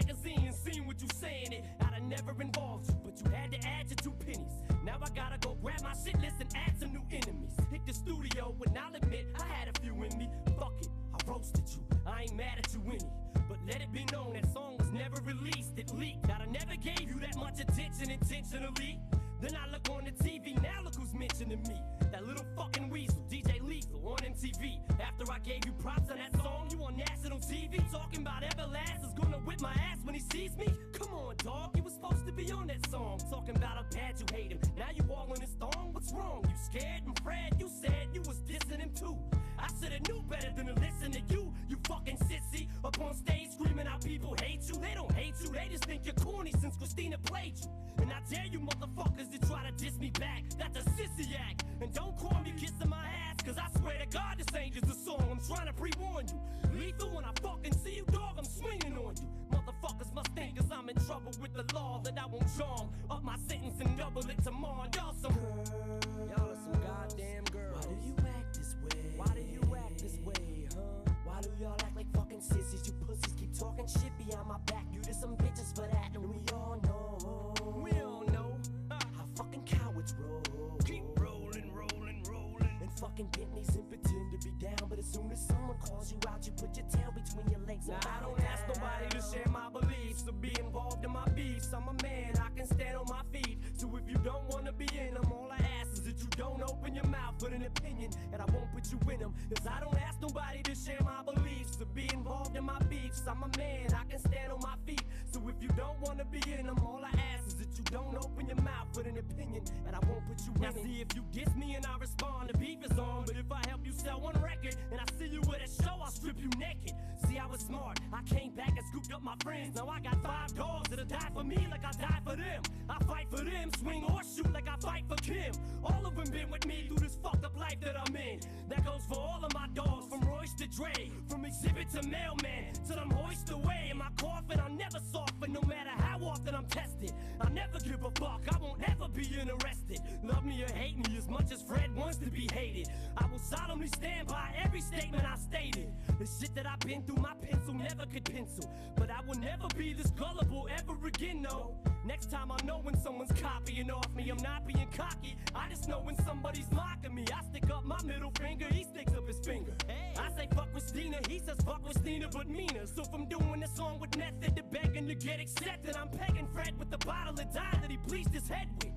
never involved you, but you had to add your 2 pennies. Now I gotta go grab my shit list and add some new enemies. Hit the studio, and I'll admit I had a few in me. Fuck it, I roasted you, I ain't mad at you any. But let it be known that song was never released, it leaked. That I never gave you that much attention intentionally. Then I look on the TV, now look who's mentioning me. That little fucking weasel, DJ Lethal on MTV. After I gave you props on that song, you on national TV talking about Everlast is gonna whip my ass when he sees me. Come on, dog, you was supposed to be on that song. Talking about how bad you hate him, now you all in his thong. What's wrong? You scared? And Fred, you said you was dissing him too. I should've knew better than to listen to you, you fucking sissy. Up on stage screaming how people hate you. They don't hate you, they just think you're corny since Christina played you. And I dare you motherfuckers to try to diss me back. That's a sissy act. And don't call me kissing my ass, cause I swear to God this ain't just a song. I'm trying to pre-warn you. Lethal, when I fucking see you, dog, I'm swinging on you. Motherfuckers must think cause I'm in trouble with the law that I won't charm up my sentence and double it tomorrow. Y'all are some goddamn girls. Why do you act this way? Why do you act this way, huh? Why do y'all act like fucking sissies? You pussies keep talking shit behind my back. You did some bitches for that, and we all know. We all know how fucking cowards roll. Keep rolling, rolling, rolling. And fucking Bentleys and pretend to be down, but as soon as someone calls you out, you put your tail between your legs. Now I don't ask nobody to share my beliefs or be involved in my beefs. I'm a man, I can stand on my feet. So if you don't wanna be in them, all I ask is that you don't open your mouth with an opinion, and I won't put you in them. Cause I don't ask nobody to share my beliefs or be involved in my beefs. I'm a man, I can stand on my feet. So if you don't wanna be in them, all I ask is that you don't open your mouth with an opinion, and I won't put you in it. Now see, if you diss me and I respond, the beef is on. But if I help you sell one record and I see you at a show, I'll strip you naked. See, I was smart, I came back and scooped up my friends. Now I got 5 dogs that'll die for me like I die for them. I fight for them, swing or shoot like I fight for Kim. All of them been with me through this fucked up life that I'm in. That goes for all of my dogs, from Royce to Dre, from Exhibit to Mailman, till I'm hoist away. In my coffin, I'll never soften, no matter how often I'm tested. I'll never give a fuck, I won't ever be interested. Love me or hate me as much as Fred wants to be hated. I will solemnly stand by every statement I stated. The shit that I've been through, my pencil never could pencil. But I will never be this gullible ever again, no. Next time I know when someone's copying off me. I'm not being cocky, I just know when somebody's mocking me. I stick up my middle finger, he sticks up his finger. I say fuck Christina, he says fuck Christina but meaner. So from doing this song with method to begging to get accepted, I'm pegging Fred with the bottle of dye that he bleached his head with.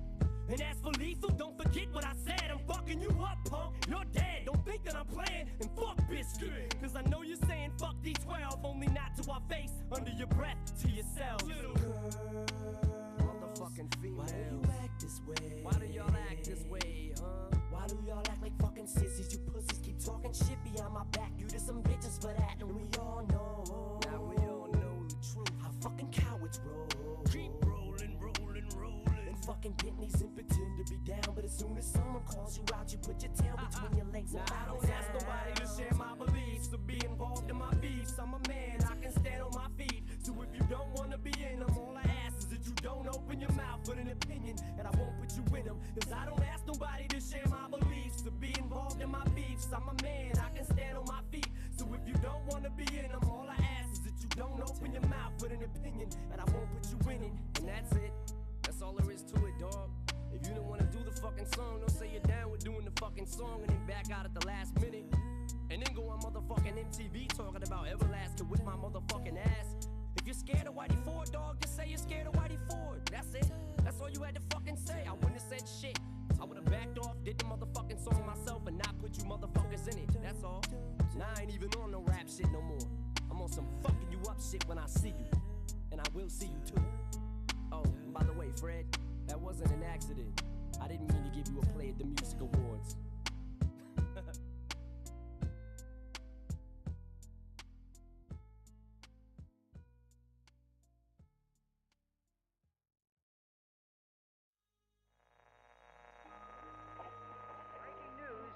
And as for Lethal, don't forget what I said. I'm fucking you up, punk, you're dead. Don't think that I'm playing, and fuck Biscuit. Cause I know you're saying fuck D12, only not to our face, under your breath, to yourself. Little girl, motherfucking female. Why do you act this way? Why do y'all act this way, huh? Why do y'all act like fucking sissies? You pussies keep talking shit behind my back. You did some bitches for that, and we all know. Now we all know the truth. How fucking cowards roll. Keep rolling, rolling, rolling. And fucking Bentleys and pretend to be down, but as soon as someone calls you out, you put your tail between your legs. Now I don't ask nobody to share my beliefs or be involved in my beefs. I'm a man, I can stand on my feet. So if you don't wanna be in them, all I ask is that you don't open your mouth with an opinion, and I won't put you in them. Cause I don't ask nobody to share my beliefs or be involved in my beefs. I'm a man, I can stand on my feet. So if you don't wanna be in them, all I ask is that you don't open your mouth with an opinion, and I won't put you in it. And that's it. That's all there is to it, dog. If you don't wanna do the fucking song, don't say you're down with doing the fucking song and then back out at the last minute. And then go on motherfucking MTV talking about Everlast with my motherfucking ass. If you're scared of Whitey Ford, dog, just say you're scared of Whitey Ford. That's it. That's all you had to fucking say. I wouldn't have said shit. I would've backed off, did the motherfucking song myself, and not put you motherfuckers in it. That's all. Now I ain't even on no rap shit no more. I'm on some fucking you up shit when I see you. And I will see you too. Oh, and by the way, Fred, that wasn't an accident. I didn't mean to give you a play at the Music Awards.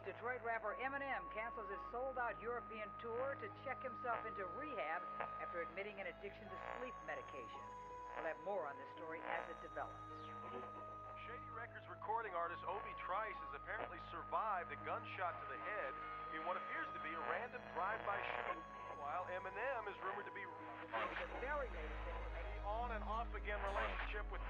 Detroit rapper Eminem cancels his sold-out European tour to check himself into rehab after admitting an addiction to sleep medication. We'll have more on this story as it develops.
Shady Records recording artist Obi Trice has apparently survived a gunshot to the head in what appears to be a random drive-by shooting, while Eminem is rumored to be on and off-again relationship with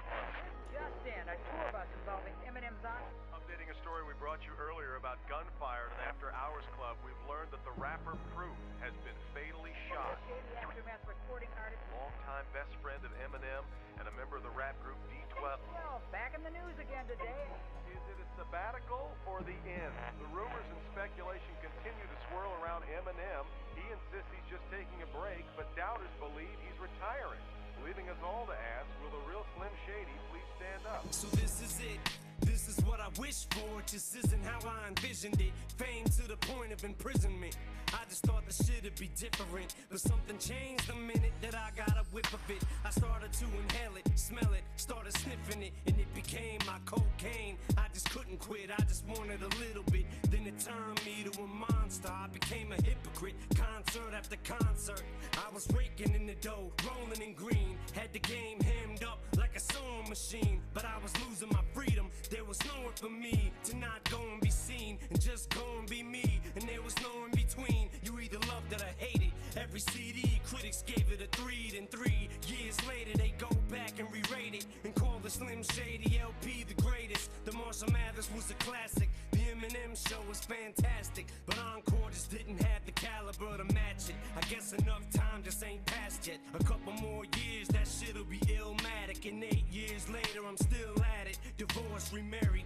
A tour bus involving Eminem's aunt.
Updating a story we brought you earlier about gunfire at an after-hours club, we've learned that the rapper Proof has been fatally shot.
Shady Aftermath recording artist.
Longtime best friend of Eminem and a member of the rap group D12.
Well, back in the news again today.
Is it a sabbatical or the end? The rumors and speculation continue to swirl around Eminem. He insists he's just taking a break, but doubters believe he's retiring, leaving us all to ask, will the real Slim Shady please stand up?
So this is it. This is what I wish for. Just isn't how I envisioned it. Fame to the point of imprisonment. I just thought the shit'd be different, but something changed the minute that I got a whip of it. I started to inhale it, smell it, started sniffing it, and it became my cocaine. I just couldn't quit, I just wanted a little bit. Then it turned me to a monster. I became a hypocrite, concert after concert. I was raking in the dough, rolling in green. Had the game hemmed up like a sewing machine, but I was losing my freedom. There was nowhere for me to not go and be seen, and just go and be me, and there was no in between. You either loved it or hated. Every CD, critics gave it a 3. Then 3 years later, they go back and re-rate it and call the Slim Shady LP the greatest. The Marshall Mathers was a classic. The Eminem show was fantastic, but Encore just didn't have the caliber to match it. I guess enough time just ain't passed yet. A couple more years, that shit'll be illmatic. And 8 years later, I'm still at it. Divorced, remarried.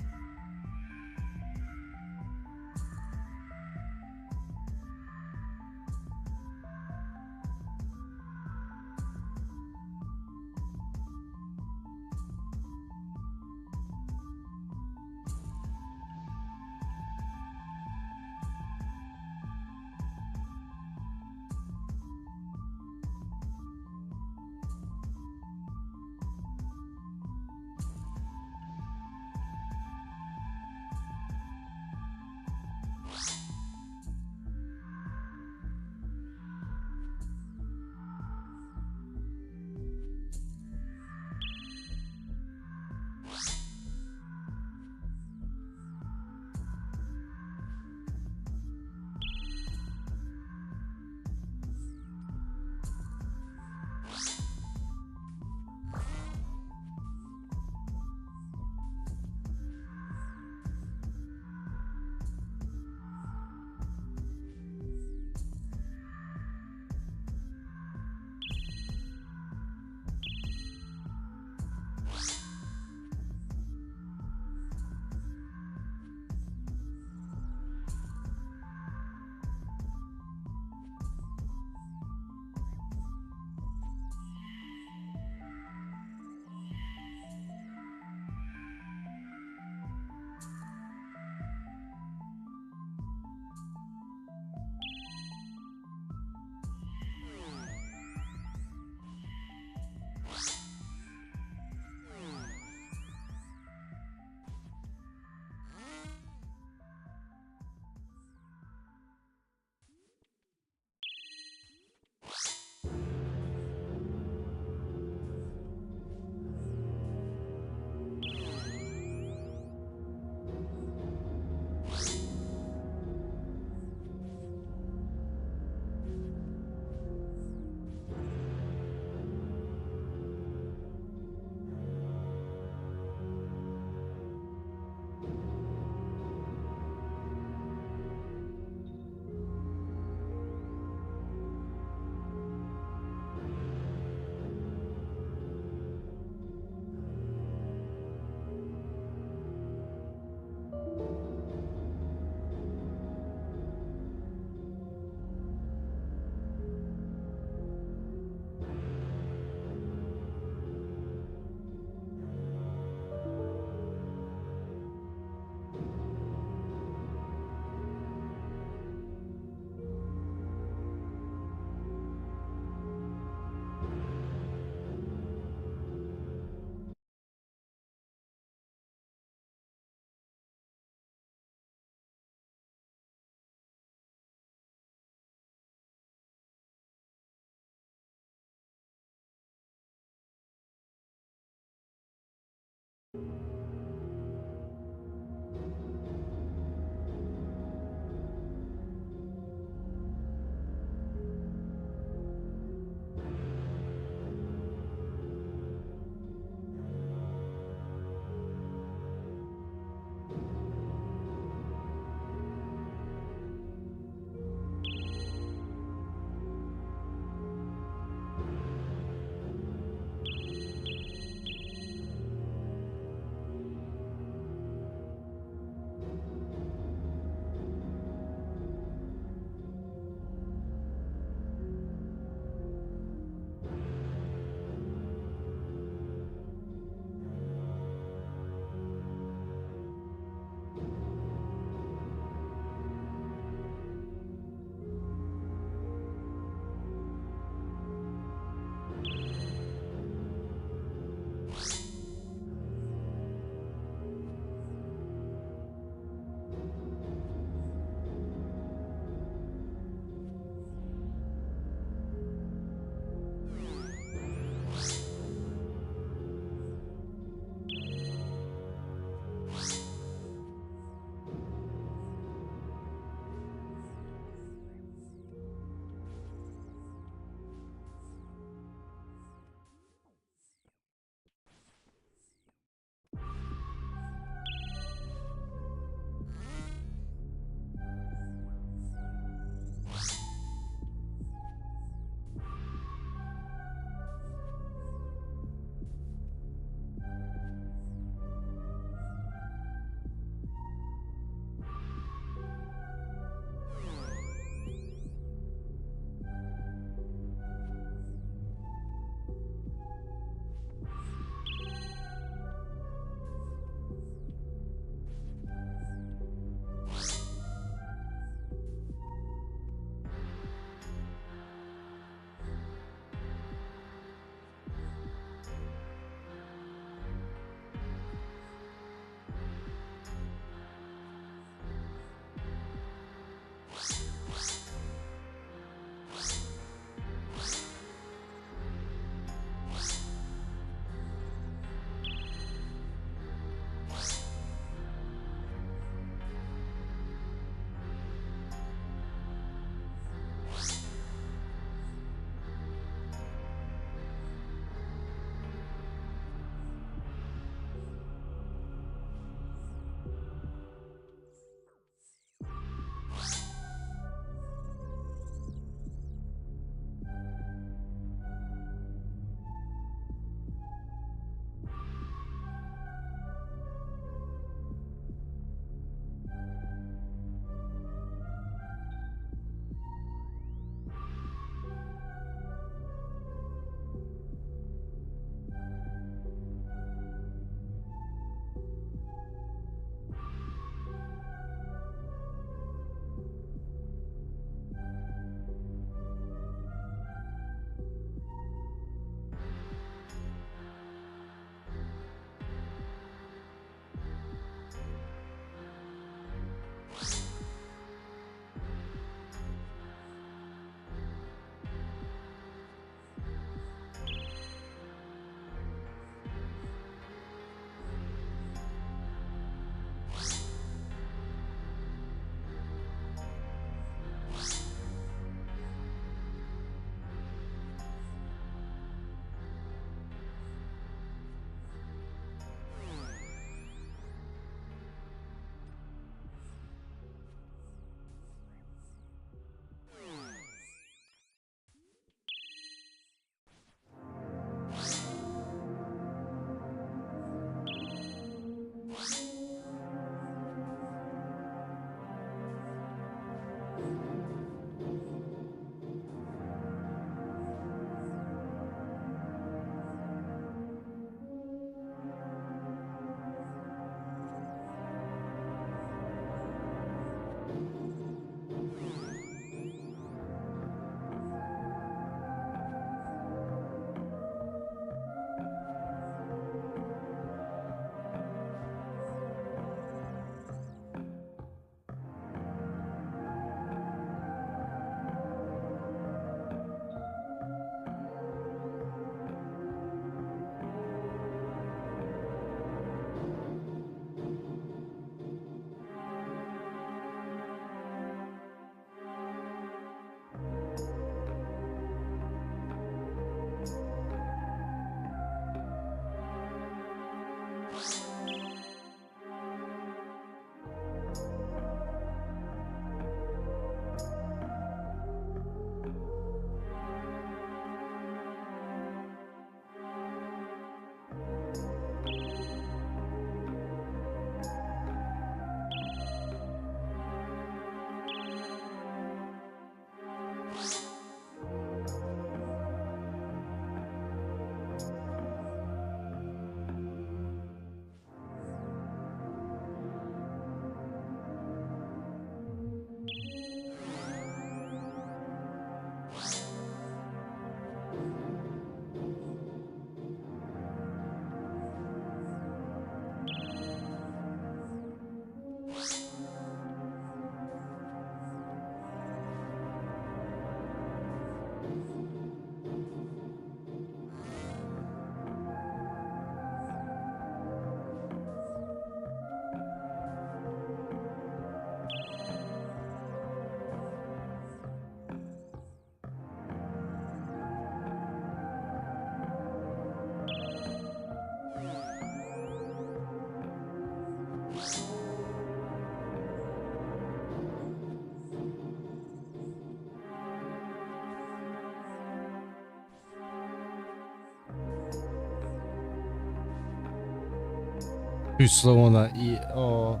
Too slow on that E. Oh.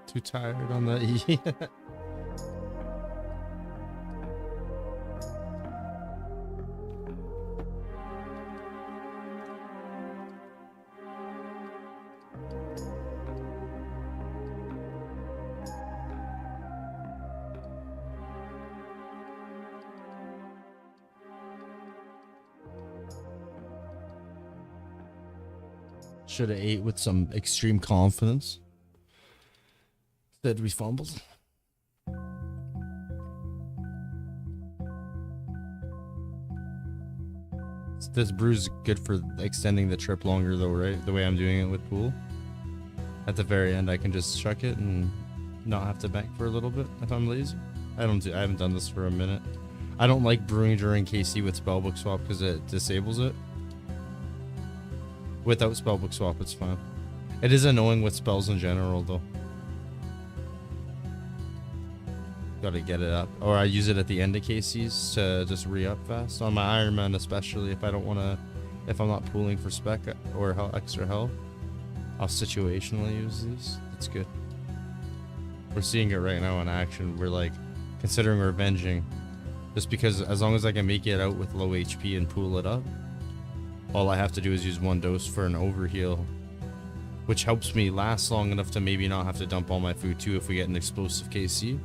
Too tired on that E. Should have ate with some extreme confidence. Instead we fumbled. This brew's good for extending the trip longer though, right? The way I'm doing it with pool. At the very end I can just chuck it and not have to bank for a little bit if I'm lazy. I haven't done this for a minute. I don't like brewing during KC with spellbook swap because it disables it. Without spellbook swap, it's fine. It is annoying with spells in general, though. Gotta get it up. Or I use it at the end of KCs to just re-up fast. On my Iron Man especially, if I don't want to... If I'm not pooling for spec or extra health, I'll situationally use these. It's good. We're seeing it right now in action. We're like, considering revenging. Just because as long as I can make it out with low HP and pool it up, all I have to do is use one dose for an overheal, which helps me last long enough to maybe not have to dump all my food too if we get an explosive KC.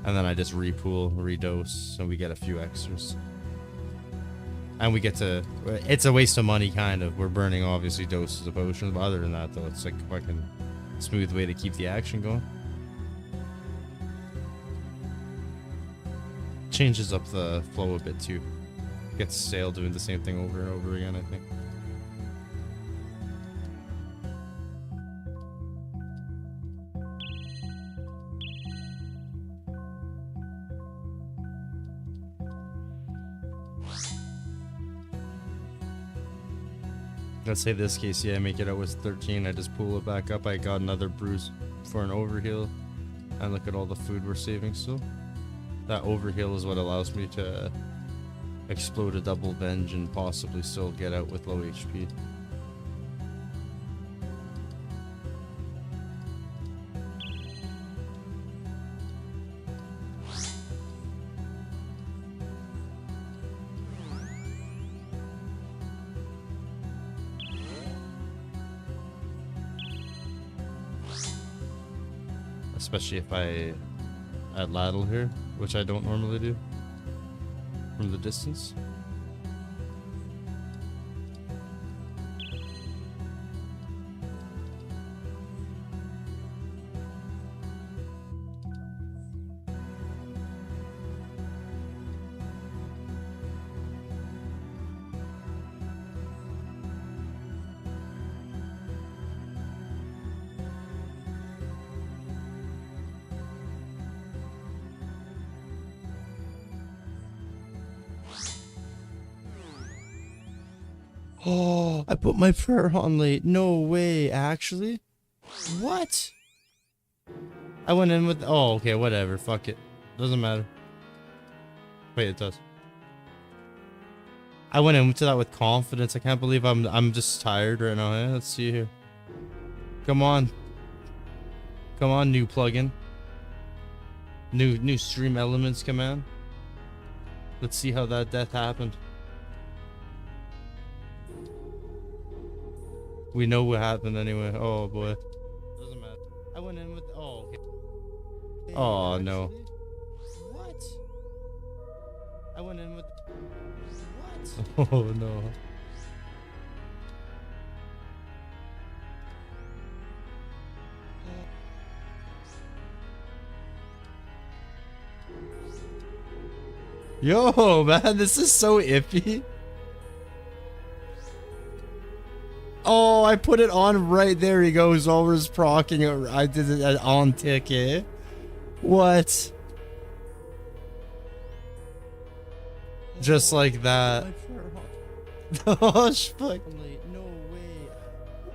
And then I just repool, redose, so we get a few extras. And we get to... It's a waste of money, kind of. We're burning, obviously, doses of potions, but other than that, though, it's like a fucking smooth way to keep the action going. Changes up the flow a bit, too. Gets stale doing the same thing over and over again, I think. Let's say this case, yeah, I make it out with 13, I just pull it back up, I got another bruise for an overheal, and look at all the food we're saving still. That overheal is what allows me to explode a double venge and possibly still get out with low HP. Especially if I add ladle here, which I don't normally do from the distance. Oh, I put my prayer on late. No way, actually? What? I went in with... Oh, okay, whatever. Fuck it. Doesn't matter. Wait, it does. I went into that with confidence. I can't believe I'm just tired right now. Eh? Let's see here. Come on. Come on, new plugin. New stream elements command. Let's see how that death happened. We know what happened anyway. Oh boy. Doesn't matter. I went in with... Oh, okay. Oh no. What? I went in with... What? Oh no. Yo, man, this is so iffy. Oh, I put it on right there. He goes over his procking. I did it on tick, eh? What? Just like that. Oh, fuck. No way.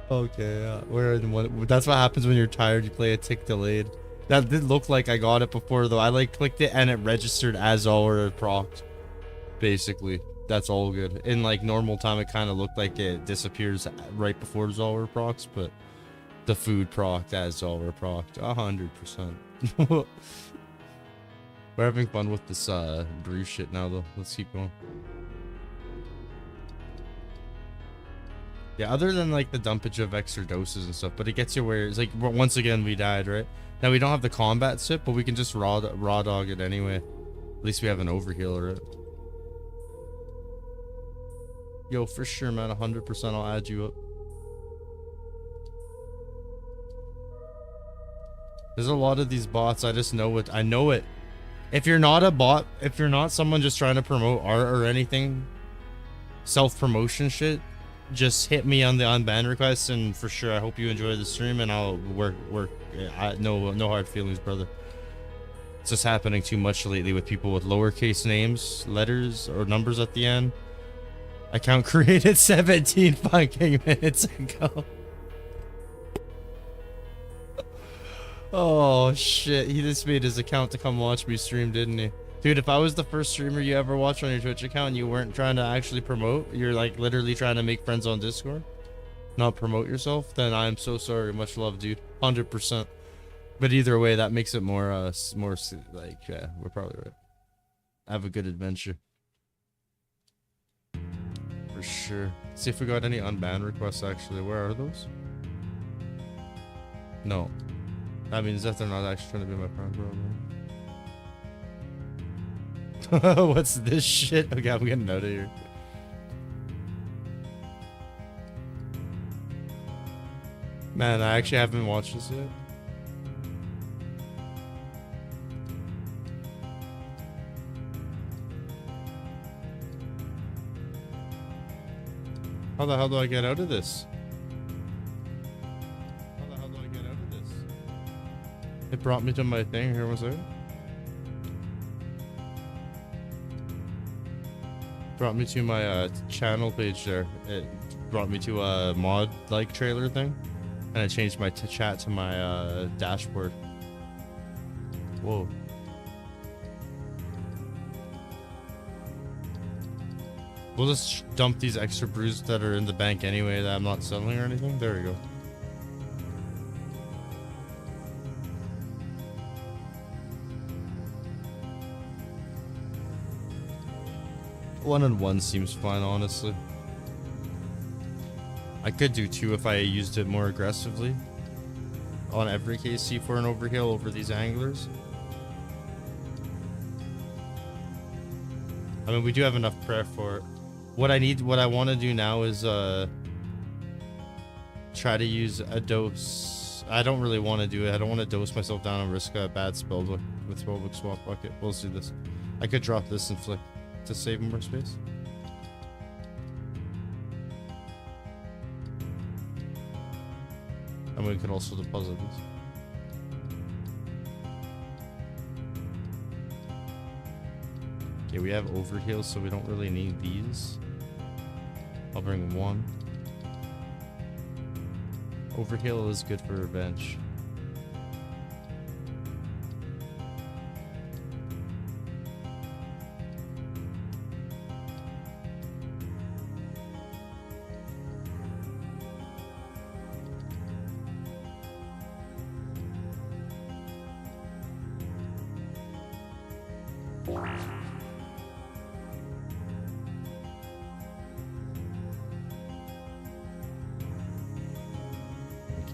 Okay, yeah. We're in one. That's what happens when you're tired. You play a tick delayed. That did look like I got it before, though. I like clicked it and it registered as all or procced. Basically. That's all good. In like normal time, it kind of looked like it disappears right before Zolver procs, but the food proc as Zolver proc, 100%. We're having fun with this brew shit now, though. Let's keep going. Yeah, other than like the dumpage of extra doses and stuff, but it gets you where it's like once again we died, right? Now we don't have the combat sip, but we can just raw dog it anyway. At least we have an overheal, right? Yo, for sure, man. 100%. I'll add you up. There's a lot of these bots. I just know it. I know it. If you're not a bot, if you're not someone just trying to promote art or anything, self-promotion shit, just hit me on the unban request, and for sure, I hope you enjoy the stream, and I'll work. No hard feelings, brother. It's just happening too much lately with people with lowercase names, letters, or numbers at the end. Account created 17 fucking minutes ago. Oh shit, he just made his account to come watch me stream, didn't he? Dude, if I was the first streamer you ever watched on your Twitch account and you weren't trying to actually promote, you're like literally trying to make friends on Discord, not promote yourself, then I'm so sorry. Much love, dude. 100%. But either way, that makes it more like, yeah, we're probably right. Have a good adventure. For sure. See if we got any unbanned requests, actually. Where are those? No. That means that they're not actually trying to be my friend, bro. What's this shit? Okay, I'm getting out of here. Man, I actually haven't watched this yet. How the hell do I get out of this? How the hell do I get out of this? It brought me to my thing. Here, was it? Brought me to my channel page there. It brought me to a mod like trailer thing, and I changed my chat to my dashboard. Whoa. We'll just dump these extra brews that are in the bank anyway that I'm not selling or anything. There we go. One and one seems fine, honestly. I could do two if I used it more aggressively on every KC for an overheal over these anglers. I mean, we do have enough prayer for it. What I want to do now is try to use a dose. I don't really want to do it. I don't want to dose myself down and risk a bad spellbook with spellbook swap bucket. We'll do this. I could drop this and flick to save more space. And we could also deposit this. Okay, we have overheals, so we don't really need these. I'll bring one. Overheal is good for revenge.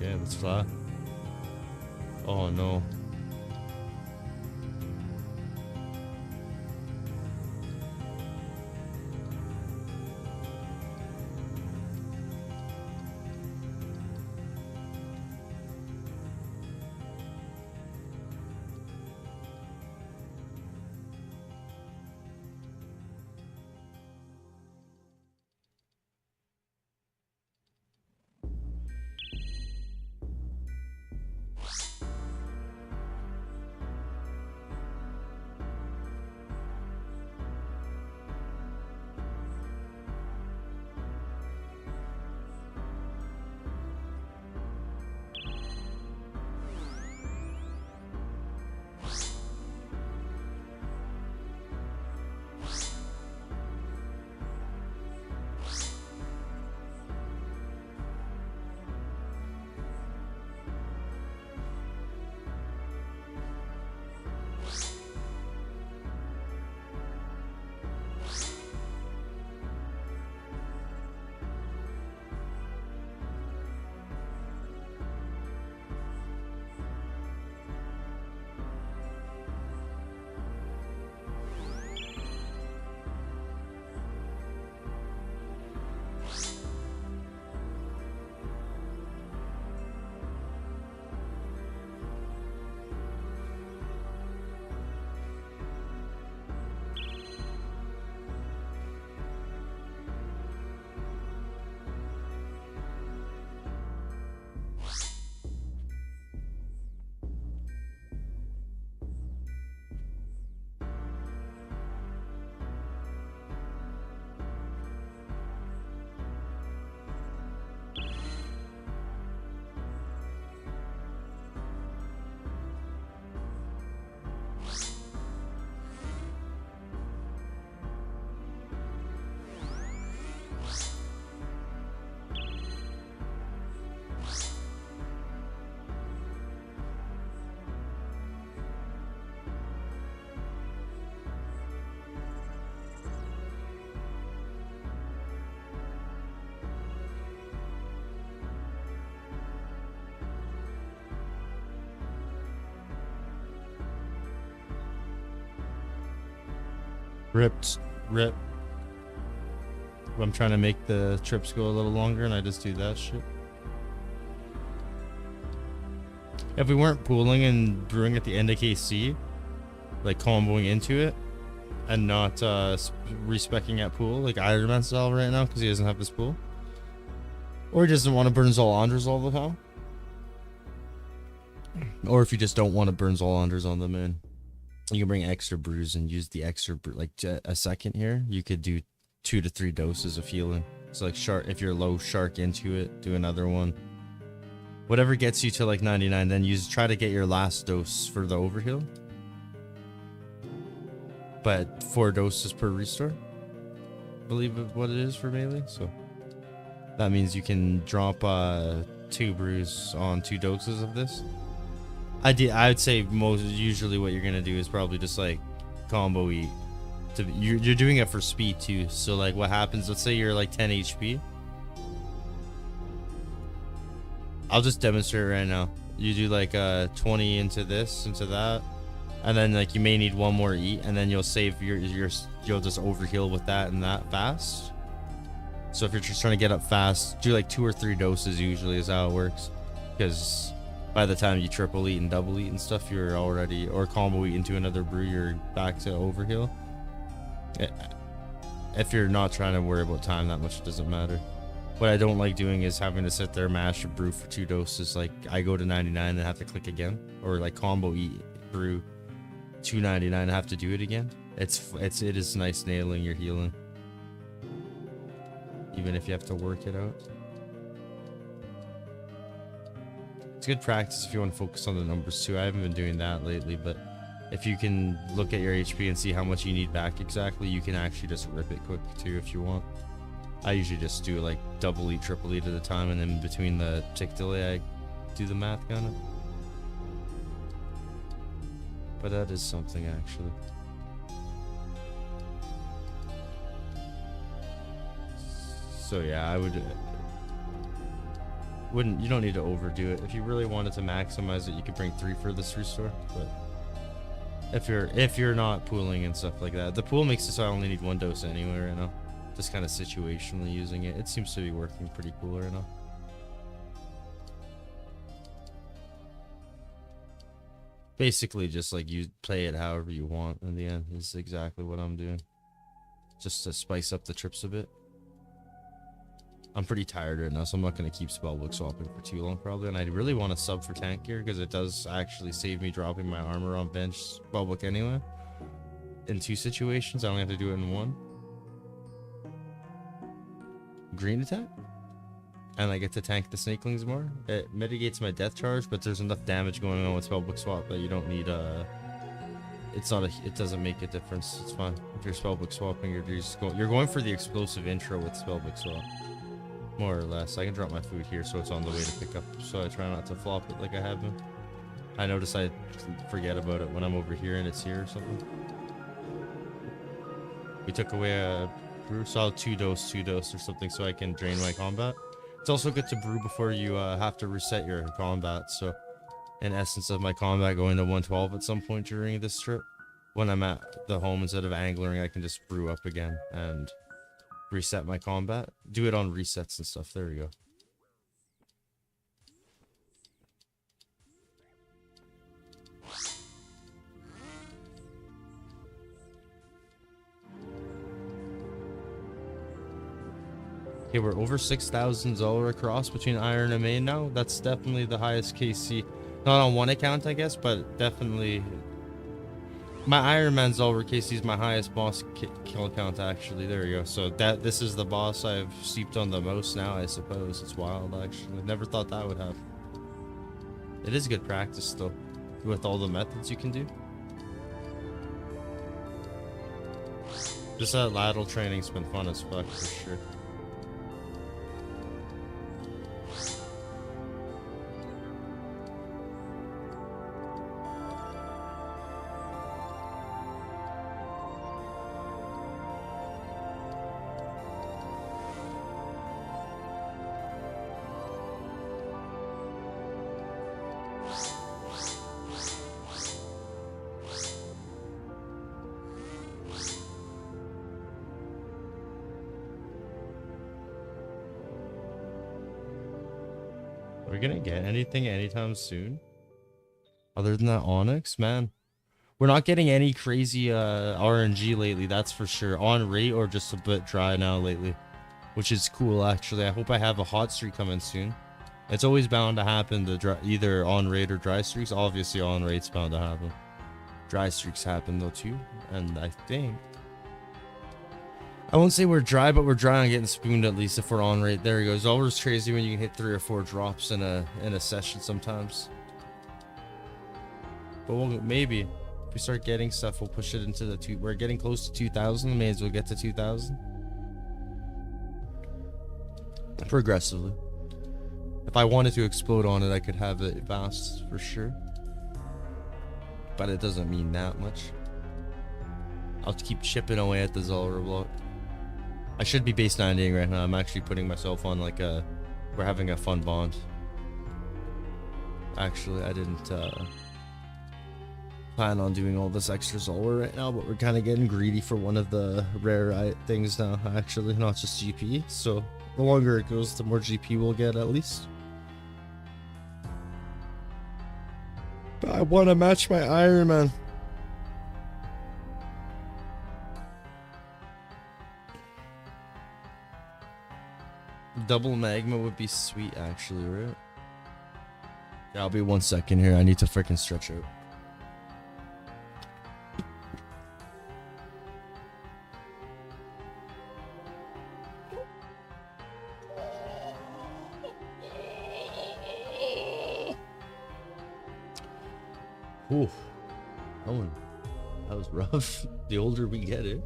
Okay, let's fly. Oh no. Rip. I'm trying to make the trips go a little longer, and I just do that shit. If we weren't pooling and brewing at the end of KC, like comboing into it, and not respecking at pool, like Iron Man style right now, because he doesn't have his pool, or he doesn't want to burn Zolanders all the time, or if you just don't want to burn Zolanders on the main, you can bring extra brews and use the extra like a second here. You could do 2 to 3 doses of healing. So like shark, if you're low shark into it, do another one. Whatever gets you to like 99, then try to get your last dose for the overheal. But 4 doses per restore, I believe what it is for melee. So that means you can drop 2 brews on 2 doses of this. I'd say usually what you're gonna do is probably just like combo eat. You're doing it for speed too. So like what happens? Let's say you're like 10 HP. I'll just demonstrate right now. You do like 20 into this, into that, and then like you may need 1 more eat, and then you'll save you'll just overheal with that and that fast. So if you're just trying to get up fast, do like 2 or 3 doses usually is how it works, because by the time you triple eat and double eat and stuff, you're already, or combo eat into another brew, you're back to overheal. If you're not trying to worry about time that much, it doesn't matter. What I don't like doing is having to sit there, mash a brew for 2 doses. Like I go to 99 and have to click again, or like combo eat brew 299 and have to do it again. It is nice nailing your healing, even if you have to work it out. It's good practice if you want to focus on the numbers too. I haven't been doing that lately, but if you can look at your HP and see how much you need back exactly, you can actually just rip it quick too if you want. I usually just do like double eat, triple eat at a time, and then between the tick delay I do the math kind of. But that is something actually. So yeah, I wouldn't, you don't need to overdo it. If you really wanted to maximize it, you could bring 3 for this restore, but if you're not pooling and stuff like that, the pool makes it so I only need 1 dose anyway right now. Just kind of situationally using it. It seems to be working pretty cool right now. Basically just like you play it however you want in the end is exactly what I'm doing. Just to spice up the trips a bit. I'm pretty tired right now, so I'm not going to keep spellbook swapping for too long probably, and I really want to sub for tank gear because it does actually save me dropping my armor on bench spellbook anyway. In 2 situations, I only have to do it in 1. Green attack, and I get to tank the snakelings more. It mitigates my death charge, but there's enough damage going on with spellbook swap that you don't need it doesn't make a difference. It's fine if you're spellbook swapping. You're going for the explosive intro with spellbook swap, more or less. I can drop my food here so it's on the way to pick up, so I try not to flop it like I have been. I notice I forget about it when I'm over here and it's here or something. We took away a brew, so I'll 2 dose or something so I can drain my combat. It's also good to brew before you have to reset your combat, so in essence of my combat going to 112 at some point during this trip, when I'm at the home instead of angling, I can just brew up again and reset my combat. Do it on resets and stuff. There we go. Okay, we're over 6,000 Zola across between Iron and Main now. That's definitely the highest KC. Not on one account, I guess, but definitely. My Iron Man Zola KC is my highest boss kill count, actually. There we go. So this is the boss I've steeped on the most now, I suppose. It's wild, actually. Never thought that would happen. It is good practice, though, with all the methods you can do. Just that lateral training's been fun as fuck, for sure. Are we gonna get anything anytime soon? Other than that Onyx, man. We're not getting any crazy RNG lately, that's for sure. On rate or just a bit dry now lately. Which is cool, actually. I hope I have a hot streak coming soon. It's always bound to happen, the dry, either on rate or dry streaks. Obviously, on rate's bound to happen. Dry streaks happen, though, too. And I think... I won't say we're dry, but we're dry on getting spooned, at least, if we're on rate. There he goes. Always crazy when you can hit 3 or 4 drops in a session sometimes. But we'll, maybe, if we start getting stuff, we'll push it into the two. We're getting close to 2,000. May as well get to 2,000. Progressively. If I wanted to explode on it, I could have it fast for sure. But it doesn't mean that much. I'll keep chipping away at the Zalra block. I should be base 90ing right now. I'm actually putting myself on like a... We're having a fun bond. Actually, I didn't plan on doing all this extra Zalra right now, but we're kind of getting greedy for one of the rare things now, actually, not just GP. So the longer it goes, the more GP we'll get at least. But I want to match my Iron Man. Double magma would be sweet, actually, right? Yeah, I'll be 1 second here. I need to freaking stretch out. Ooh, that was rough. The older we get it.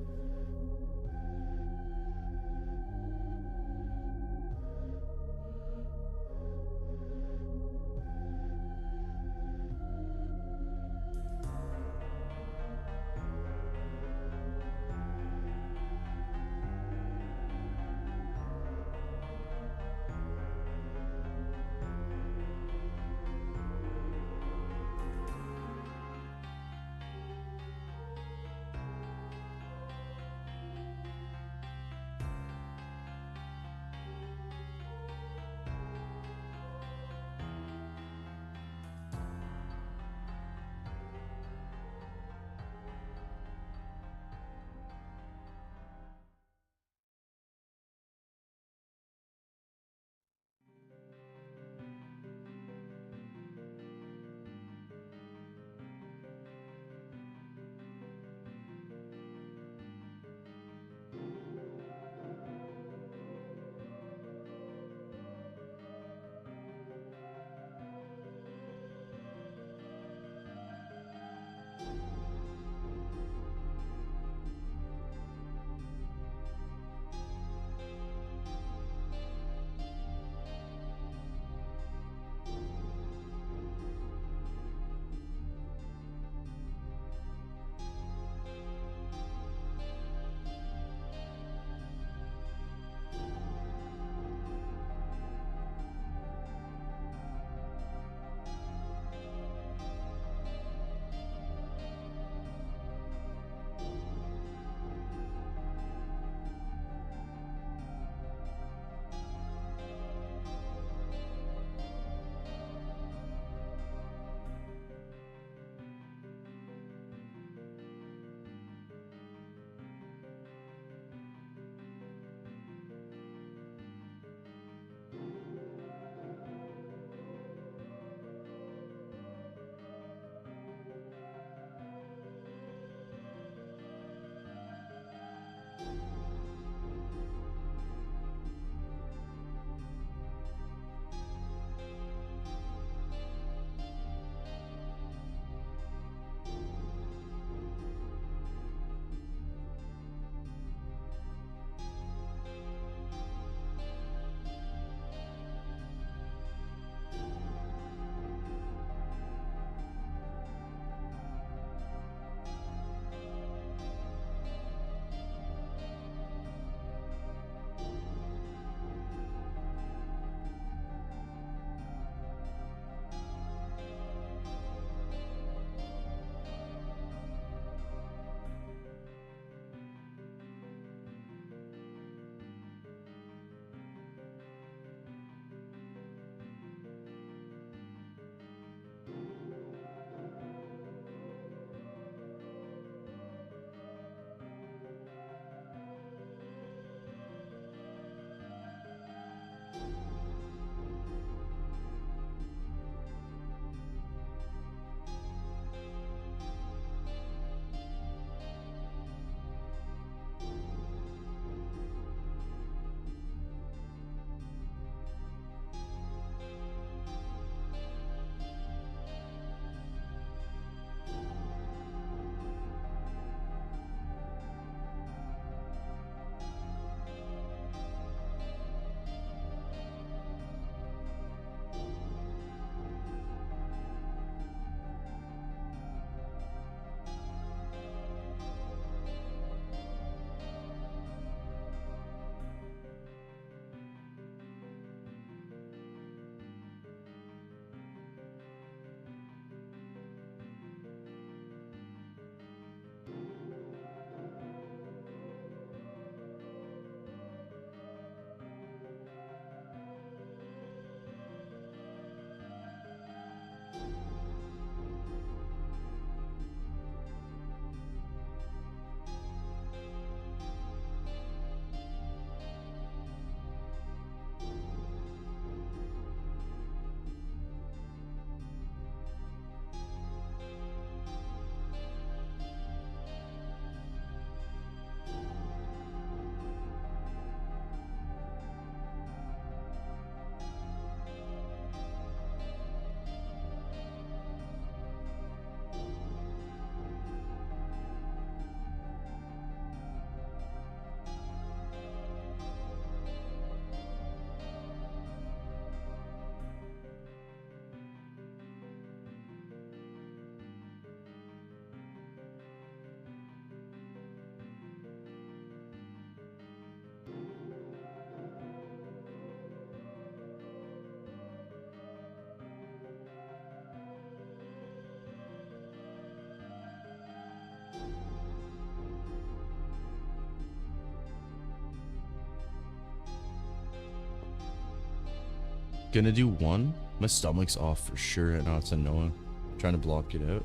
Gonna do one. My stomach's off for sure, and now it's annoying. I'm trying to block it out.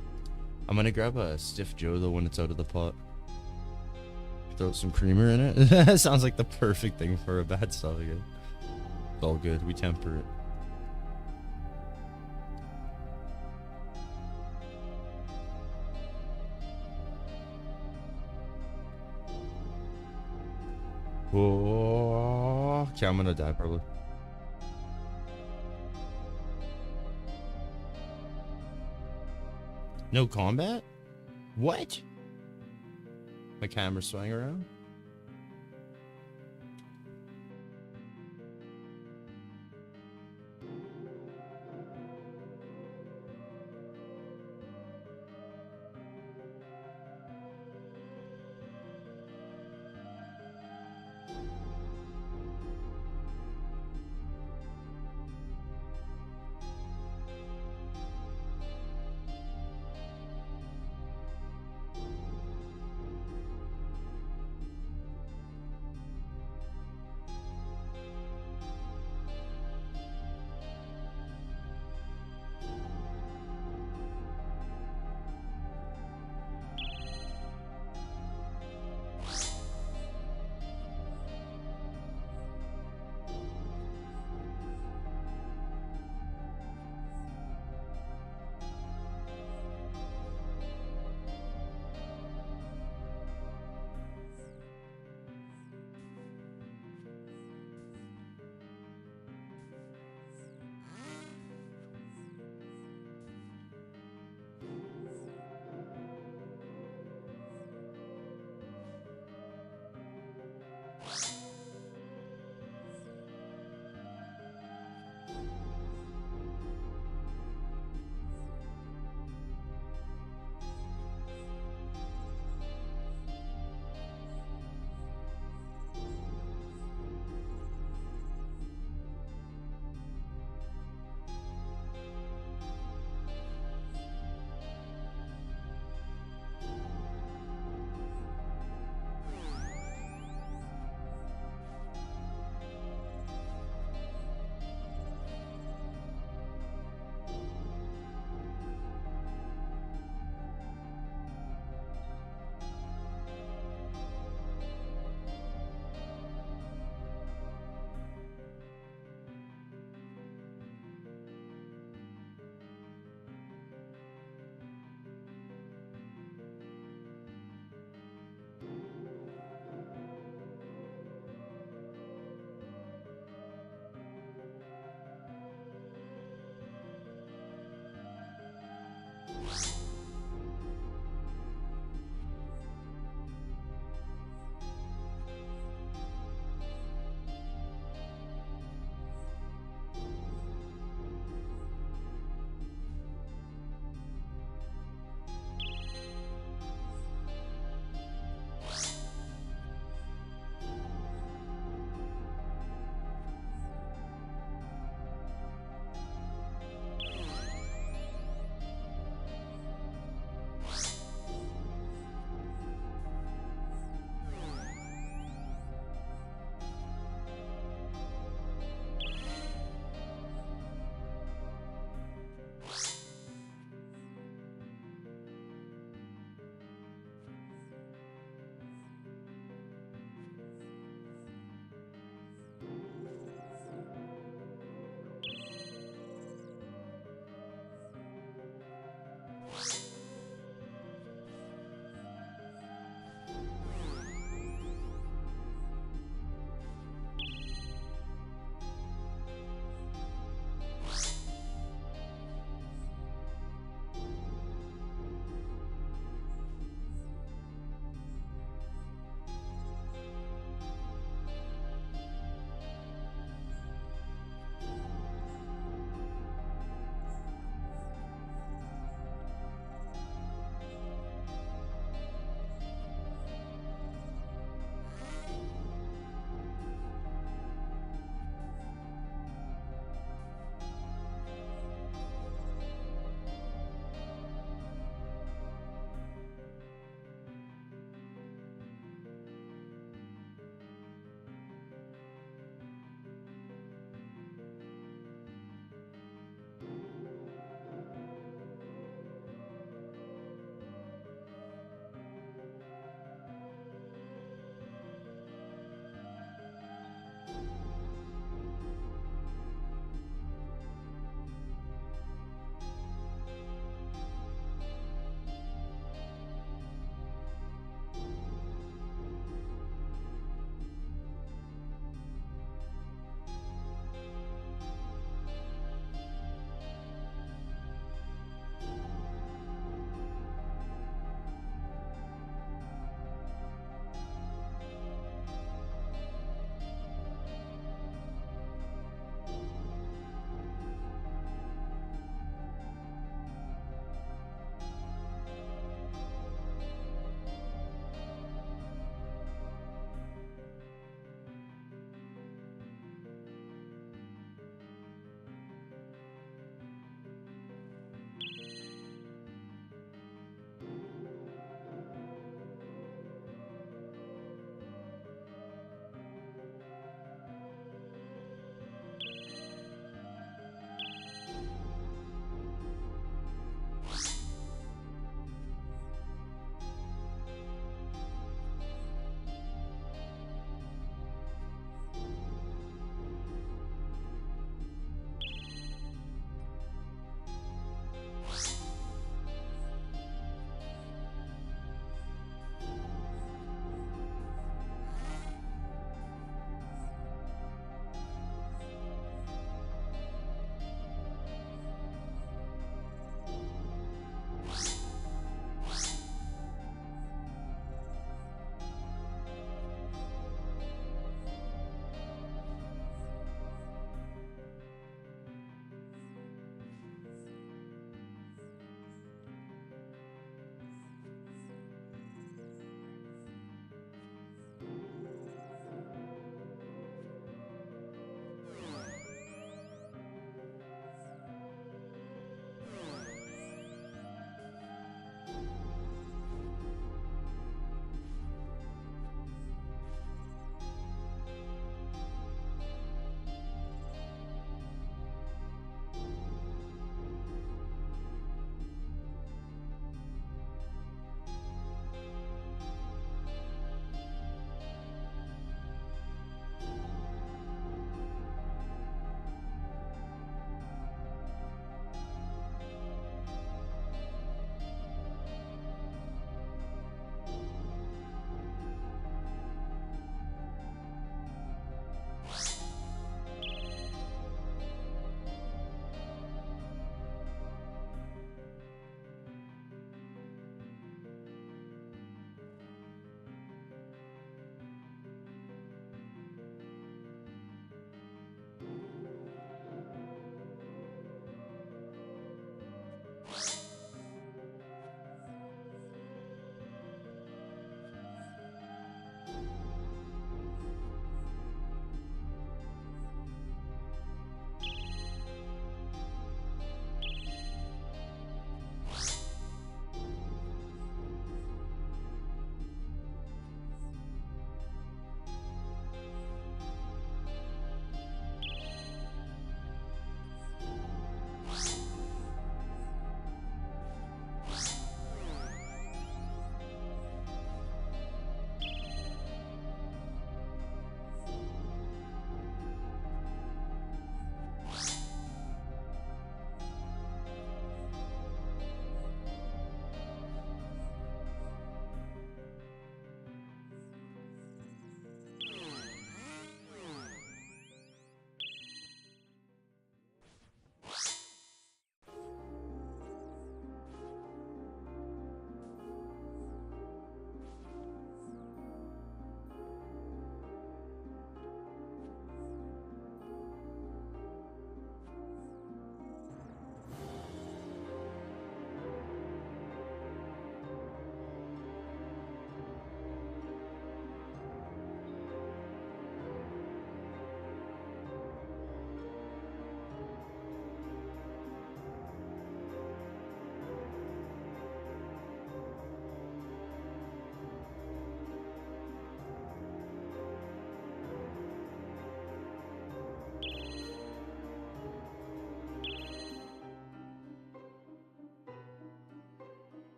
I'm gonna grab a stiff Joe though when it's out of the pot. Throw some creamer in it. Sounds like the perfect thing for a bad stomach. It's all good. We temper it. Whoa. Okay, I'm gonna die probably. No combat? What? My camera's swaying around?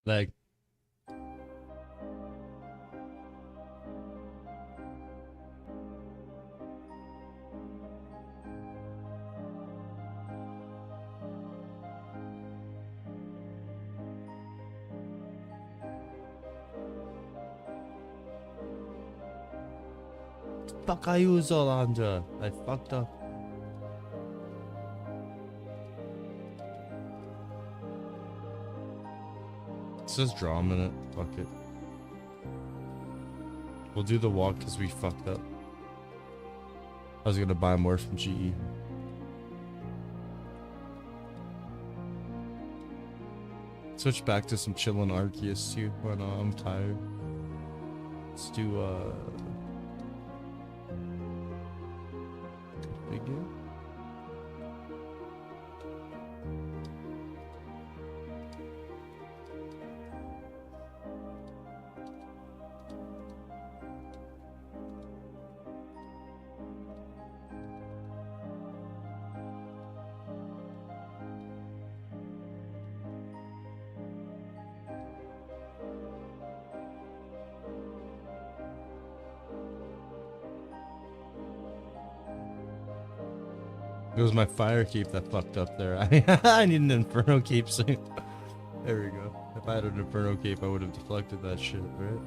Like, fuck I use Alondra. I fucked up. It says drama in it. Fuck it. We'll do the walk because we fucked up. I was gonna buy more from GE. Switch back to some chillin' Arceus too when I'm tired. Let's do configure. It was my fire cape that fucked up there. I need an Inferno cape soon. There we go. If I had an Inferno cape, I would have deflected that shit, right?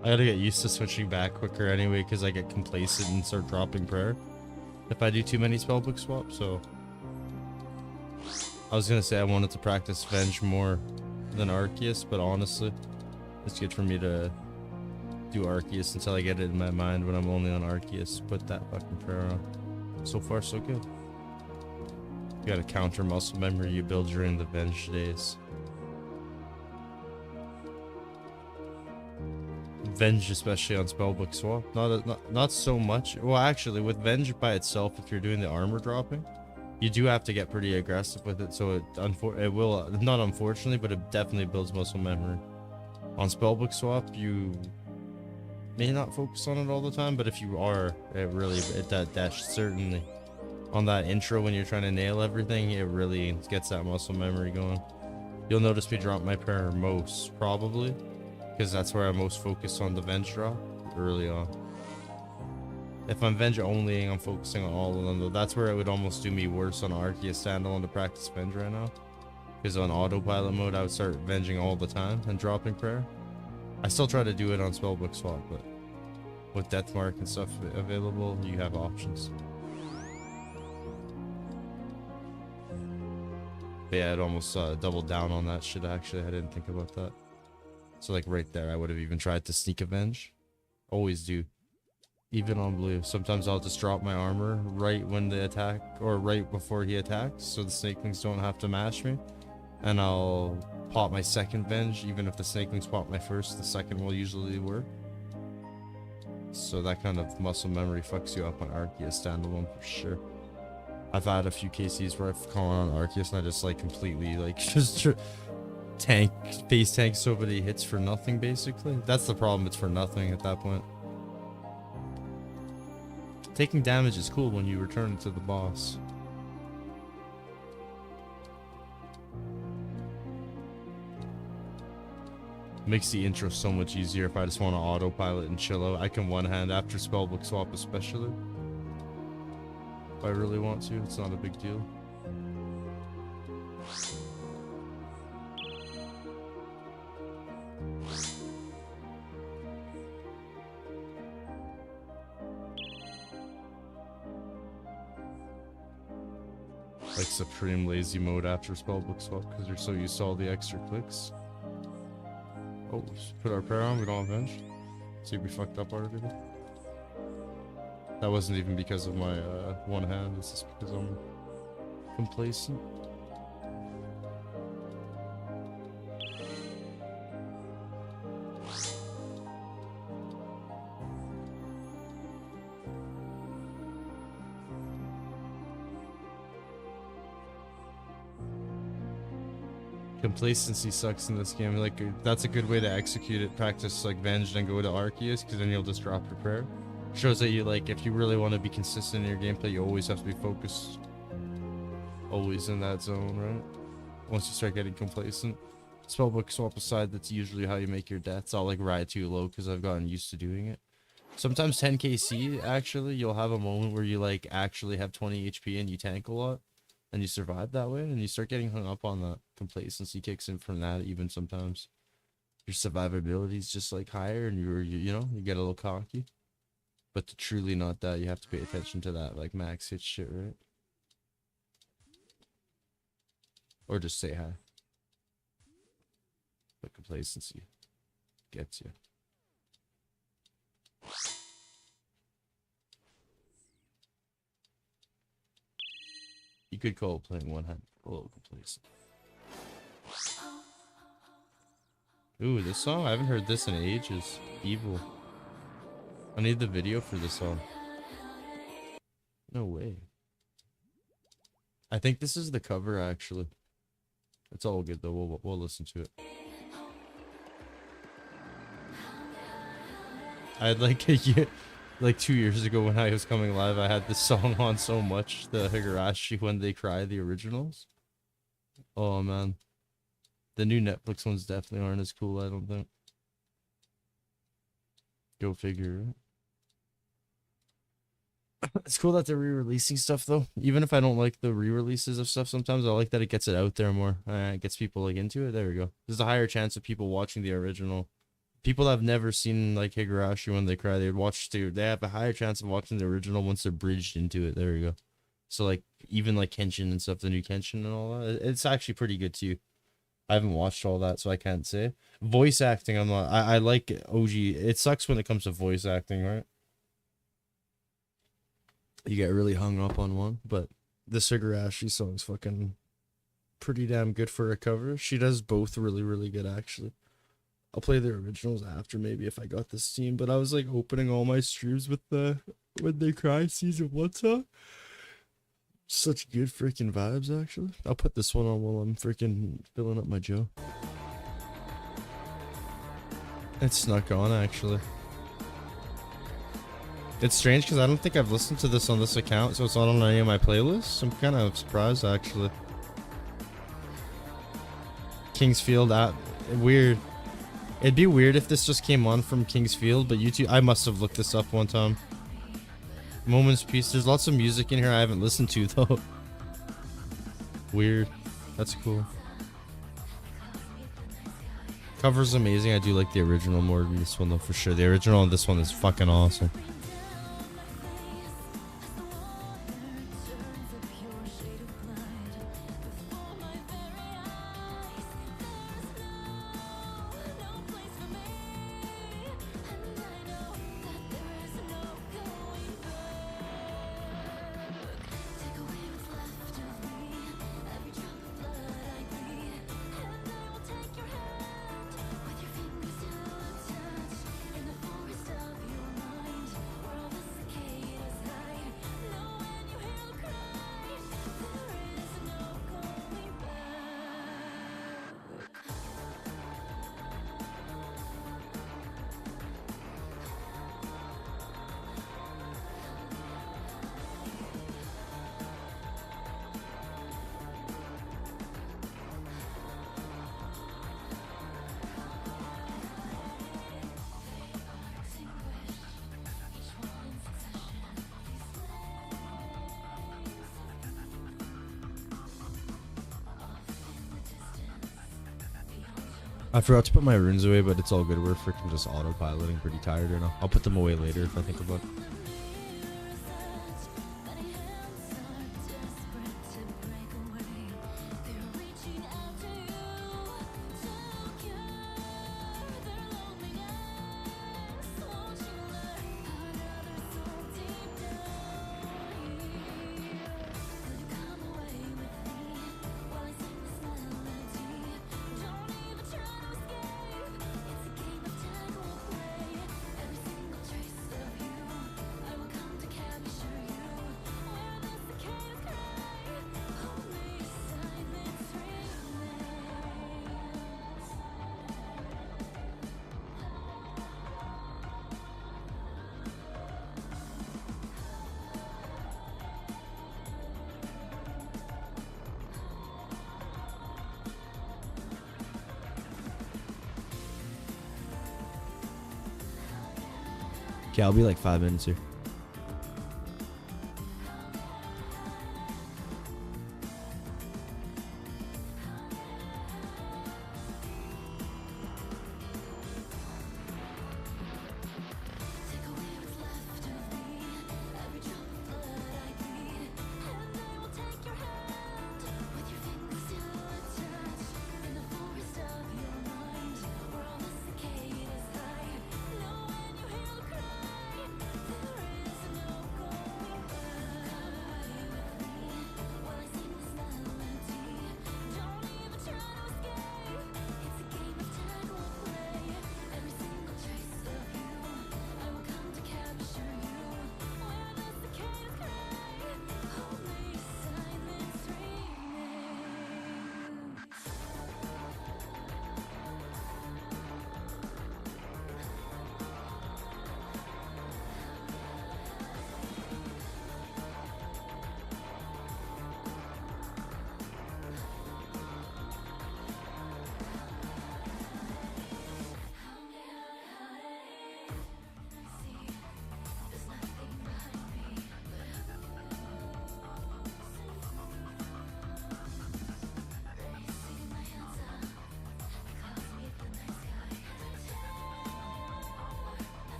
I gotta get used to switching back quicker anyway, because I get complacent and start dropping prayer if I do too many spellbook swaps. So I was gonna say I wanted to practice Venge more than Arceus, but honestly, it's good for me to do Arceus until I get it in my mind when I'm only on Arceus. Put that fucking prayer on. So far, so good. You gotta counter muscle memory you build during the Venge days. Venge, especially on spellbook swap, not so much. Well, actually, with Venge by itself, if you're doing the armor dropping, you do have to get pretty aggressive with it. So it will, not unfortunately, but it definitely builds muscle memory. On spellbook swap, you may not focus on it all the time, but if you are, that certainly on that intro when you're trying to nail everything, it really gets that muscle memory going. You'll notice me drop my prayer most probably, because that's where I'm most focused on the Venge drop early on. If I'm Venge only, I'm focusing on all of them though. That's where it would almost do me worse on Arceus standalone to practice Venge right now. Because on autopilot mode, I would start Venging all the time and dropping prayer. I still try to do it on spellbook swap, but with Death Mark and stuff available, you have options. But yeah, I'd almost double down on that shit actually. I didn't think about that. So like right there, I would have even tried to sneak Avenge. Always do. Even on blue. Sometimes I'll just drop my armor right when they attack, or right before he attacks, so the Snakelings don't have to mash me. And I'll pop my second Venge, even if the Snakelings pop my first, the second will usually work. So that kind of muscle memory fucks you up on Arceus standalone for sure. I've had a few KCs where I've gone on Arceus and I just like completely like just face tank so many hits for nothing basically. That's the problem, it's for nothing at that point. Taking damage is cool when you return to the boss. Makes the intro so much easier if I just want to autopilot and chill out. I can one hand after spellbook swap especially. If I really want to, it's not a big deal. like supreme lazy mode after spellbook swap because you're so used to all the extra clicks. Oh, let's put our prayer on. We don't have bench. See if we fucked up already. That wasn't even because of my one hand. It's just because I'm complacent. Complacency sucks in this game. Like, that's a good way to execute it. Practice like Venge and go to Arceus, because then you'll just drop your prayer. Shows that you, like, if you really want to be consistent in your gameplay, you always have to be focused. Always in that zone, right? Once you start getting complacent. Spellbook swap aside, that's usually how you make your deaths. I'll like ride too low because I've gotten used to doing it. Sometimes 10kc, actually, you'll have a moment where you like actually have 20 HP and you tank a lot. And you survive that way, and you start getting hung up on that. Complacency kicks in from that even sometimes. Your survivability is just like higher, and you know, you get a little cocky. But to truly not that, you have to pay attention to that like max hit shit, right? Or just say hi. But complacency gets you. You could call it playing one hand a little complacent. Ooh, this song? I haven't heard this in ages. Evil. I need the video for this song. No way. I think this is the cover, actually. It's all good, though. We'll listen to it. I had like a year... Like 2 years ago when I was coming live, I had this song on so much, the Higurashi When They Cry, the originals. Oh man. The new Netflix ones definitely aren't as cool, I don't think. Go figure. It's cool that they're re-releasing stuff though. Even if I don't like the re-releases of stuff sometimes, I like that it gets it out there more. It gets people like into it. There we go. There's a higher chance of people watching the original. People that have never seen like Higurashi When They Cry, they have a higher chance of watching the original once they're bridged into it. There we go. So like even like Kenshin and stuff, the new Kenshin and all that, it's actually pretty good too. I haven't watched all that, so I can't say. Voice acting, I'm not. I like OG. It sucks when it comes to voice acting, right? You get really hung up on one, but this Higurashi song's fucking pretty damn good for a cover. She does both really, really good actually. I'll play the originals after maybe if I got this Steam, but I was like opening all my streams with the When They Cry season 1 song. Such good freaking vibes actually. I'll put this one on while I'm freaking filling up my Joe. It snuck on actually. It's strange because I don't think I've listened to this on this account, so it's not on any of my playlists. I'm kind of surprised actually. Kingsfield, weird. It'd be weird if this just came on from Kingsfield, but YouTube, I must have looked this up one time. Moment's Peace. There's lots of music in here I haven't listened to though. Weird. That's cool. Cover's amazing. I do like the original more than this one though, for sure. The original on this one is fucking awesome. I forgot to put my runes away, but it's all good. We're freaking just autopiloting, pretty tired right now. I'll put them away later if I think about it.
Okay, I'll be like 5 minutes here.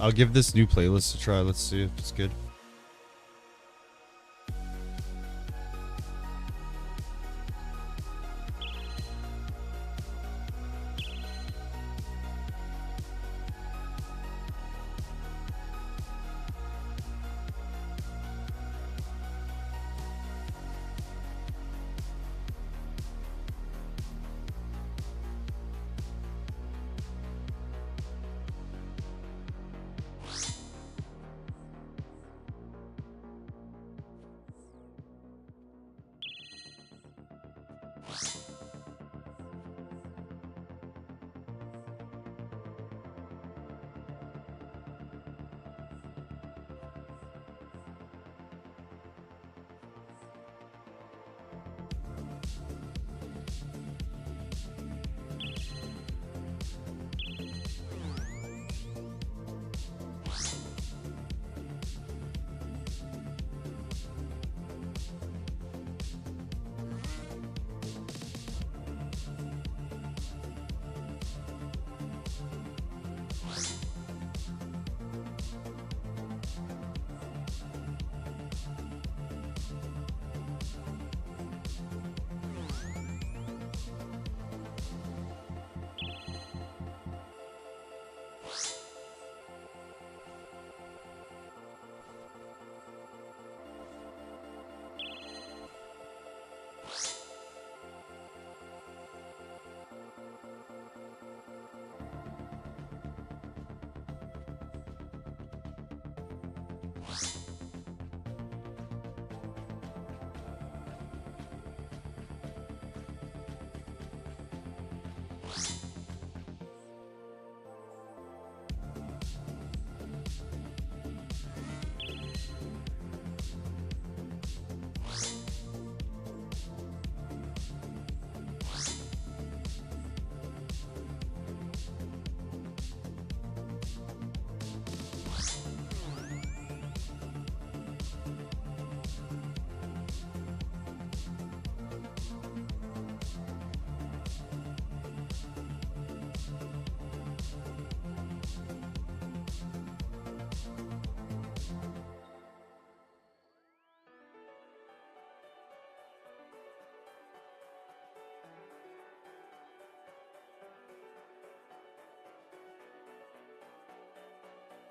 I'll give this new playlist a try. Let's see if it's good.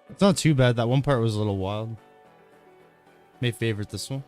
It's not too bad. That one part was a little wild. May favorite this one.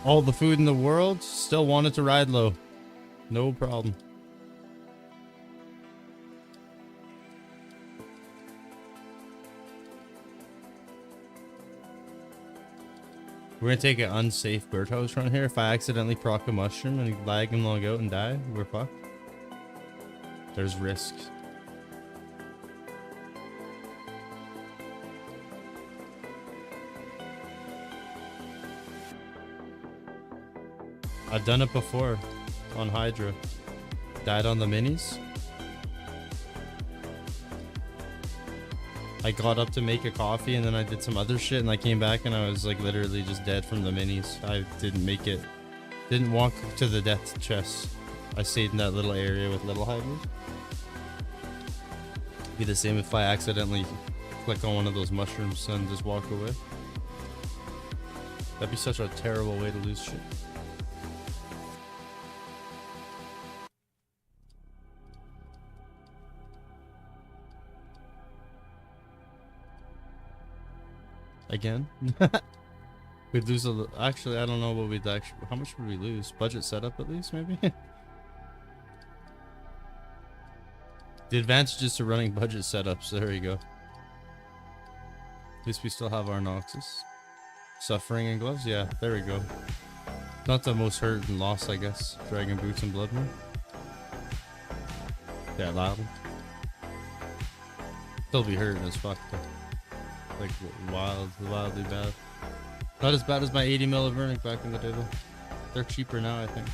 All the food in the world, still wanted to ride low. No problem. We're gonna take an unsafe birdhouse run here. If I accidentally proc a mushroom and lag him long out and die, we're fucked. There's risks. I've done it before on Hydra. Died on the minis. I got up to make a coffee and then I did some other shit and I came back and I was like literally just dead from the minis. I didn't make it. Didn't walk to the death chest. I stayed in that little area with little hydras. Be the same if I accidentally click on one of those mushrooms and just walk away. That'd be such a terrible way to lose shit. Again? We'd lose a actually, I don't know what we'd actually, how much would we lose? Budget setup at least, maybe? The advantages to running budget setups, there you go. At least we still have our Noxus. Suffering and gloves, yeah, there we go. Not the most hurt and loss, I guess. Dragon boots and blood moon. Yeah, loud. Still be hurting as fuck though. Like wildly bad. Not as bad as my 80 mil of Vernic back in the day though. They're cheaper now, I think.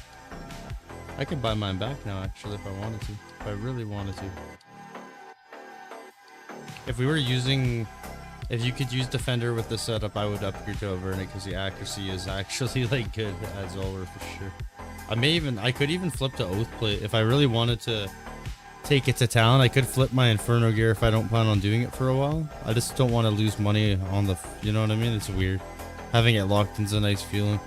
I could buy mine back now actually if I wanted to. If I really wanted to. If we were using, if you could use Defender with the setup, I would upgrade to a Vernic because the accuracy is actually like good as Ulver for sure. I could even flip to Oathplate if I really wanted to take it to town. I could flip my Inferno gear if I don't plan on doing it for a while. I just don't want to lose money on the, you know what I mean? It's weird. Having it locked in's a nice feeling.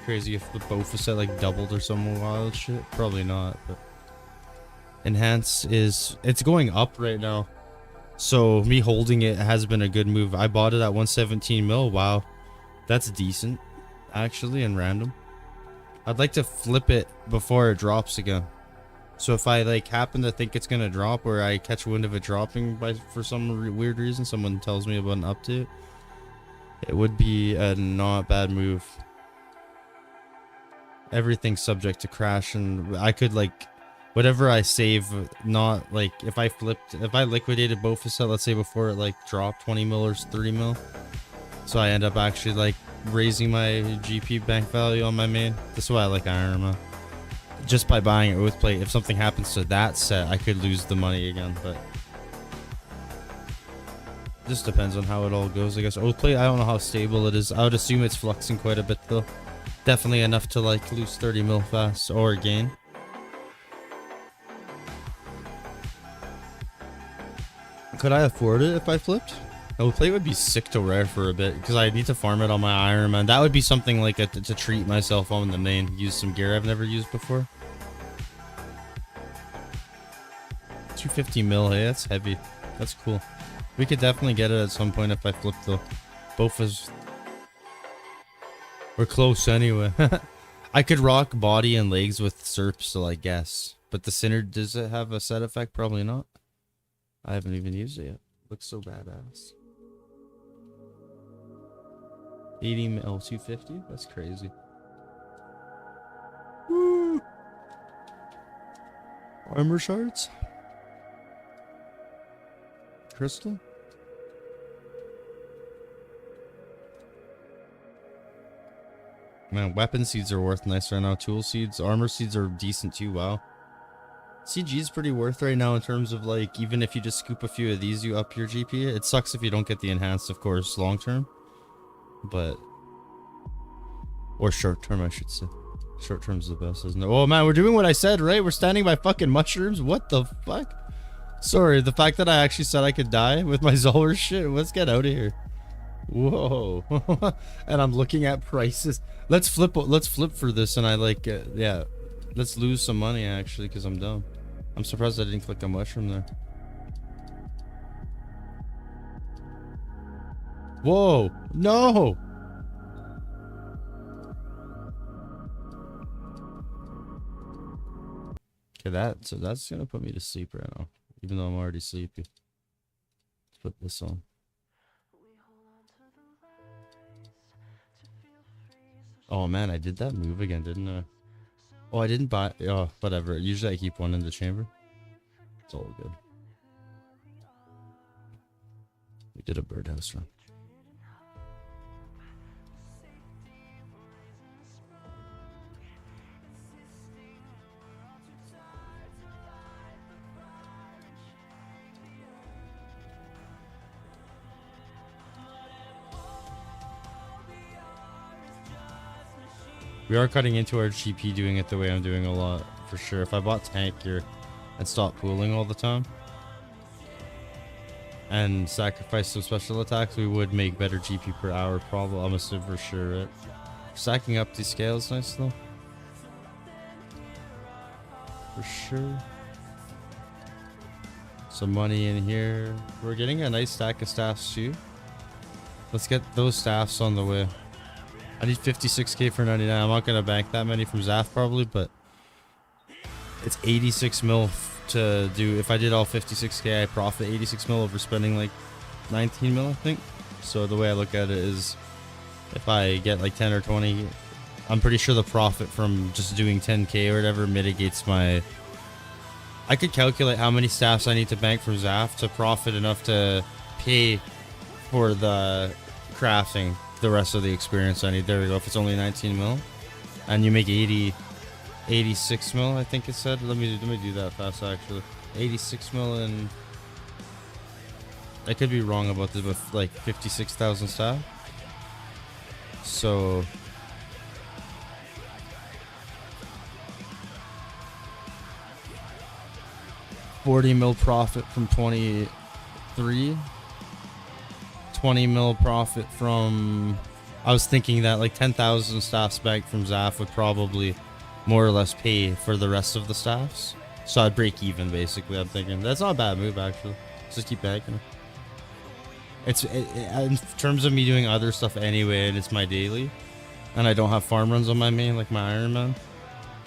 Crazy if the Bofa set like doubled or some wild shit. Probably not, but Enhance is, it's going up right now. So me holding it has been a good move. I bought it at 117 mil. Wow. That's decent actually and random. I'd like to flip it before it drops again. So if I like happen to think it's gonna drop or I catch wind of it dropping for some weird reason, someone tells me about an update, it would be a not bad move. Everything's subject to crash and I could like, whatever I save, not like if I liquidated Bofa set, let's say before it like dropped 20 mil or 30 mil. So I end up actually like raising my GP bank value on my main. That's why I like Iron Man. Just by buying it with plate, if something happens to that set, I could lose the money again, but just depends on how it all goes, I guess. Oathplate, I don't know how stable it is. I would assume it's fluxing quite a bit though. Definitely enough to like lose 30 mil fast or gain. Could I afford it if I flipped? No, plate would be sick to rare for a bit because I need to farm it on my Iron Man. That would be something like to treat myself on the main. Use some gear I've never used before. 250 mil, hey, that's heavy. That's cool. We could definitely get it at some point if I flip though. Both is... We're close anyway. I could rock body and legs with Serp still, I guess. But the Sinner, does it have a set effect? Probably not. I haven't even used it yet. Looks so badass. 80 mil, 250? That's crazy. Woo! Armor shards? Crystal? Man, weapon seeds are worth nice right now. Tool seeds, armor seeds are decent too. Wow. CG is pretty worth right now in terms of like, even if you just scoop a few of these, you up your GP. It sucks if you don't get the enhanced, of course, long term. But, or short term, I should say. Short term's the best, isn't it? Oh man, we're doing what I said, right? We're standing by fucking mushrooms. What the fuck? Sorry, the fact that I actually said I could die with my Zolwer shit. Let's get out of here. Whoa. And I'm looking at prices. Let's flip for this, and I like yeah, let's lose some money actually because I'm dumb. I'm surprised I didn't click a mushroom there. Whoa, no. Okay, so that's gonna put me to sleep right now, even though I'm already sleepy. Let's put this on. Oh man, I did that move again, didn't I? Oh, I didn't buy. Oh, whatever. Usually I keep one in the chamber. It's all good. We did a birdhouse run. We are cutting into our GP doing it the way I'm doing a lot, for sure. If I bought tank gear and stopped pooling all the time and sacrificed some special attacks, we would make better GP per hour, probably. I'm assuming for sure, right? Stacking up these scales nice though. For sure. Some money in here. We're getting a nice stack of staffs too. Let's get those staffs on the way. I need 56k for 99. I'm not gonna bank that many from Zaf probably, but it's 86 mil to do. If I did all 56k, I profit 86 mil over spending like 19 mil, I think. So the way I look at it is, if I get like 10 or 20, I'm pretty sure the profit from just doing 10k or whatever mitigates my. I could calculate how many staffs I need to bank from Zaf to profit enough to pay for the crafting. The rest of the experience I need. There we go. If it's only 19 mil and you make 86 mil, I think it said. Let me do that fast actually. 86 mil, and I could be wrong about this, but like 56,000 staff. So $40 mil profit from 23. 20 mil profit from. I was thinking that like 10,000 staffs back from Zaf would probably more or less pay for the rest of the staffs, so I'd break even basically. I'm thinking that's not a bad move actually. Just keep banking. It's in terms of me doing other stuff anyway, and it's my daily, and I don't have farm runs on my main like my Iron Man,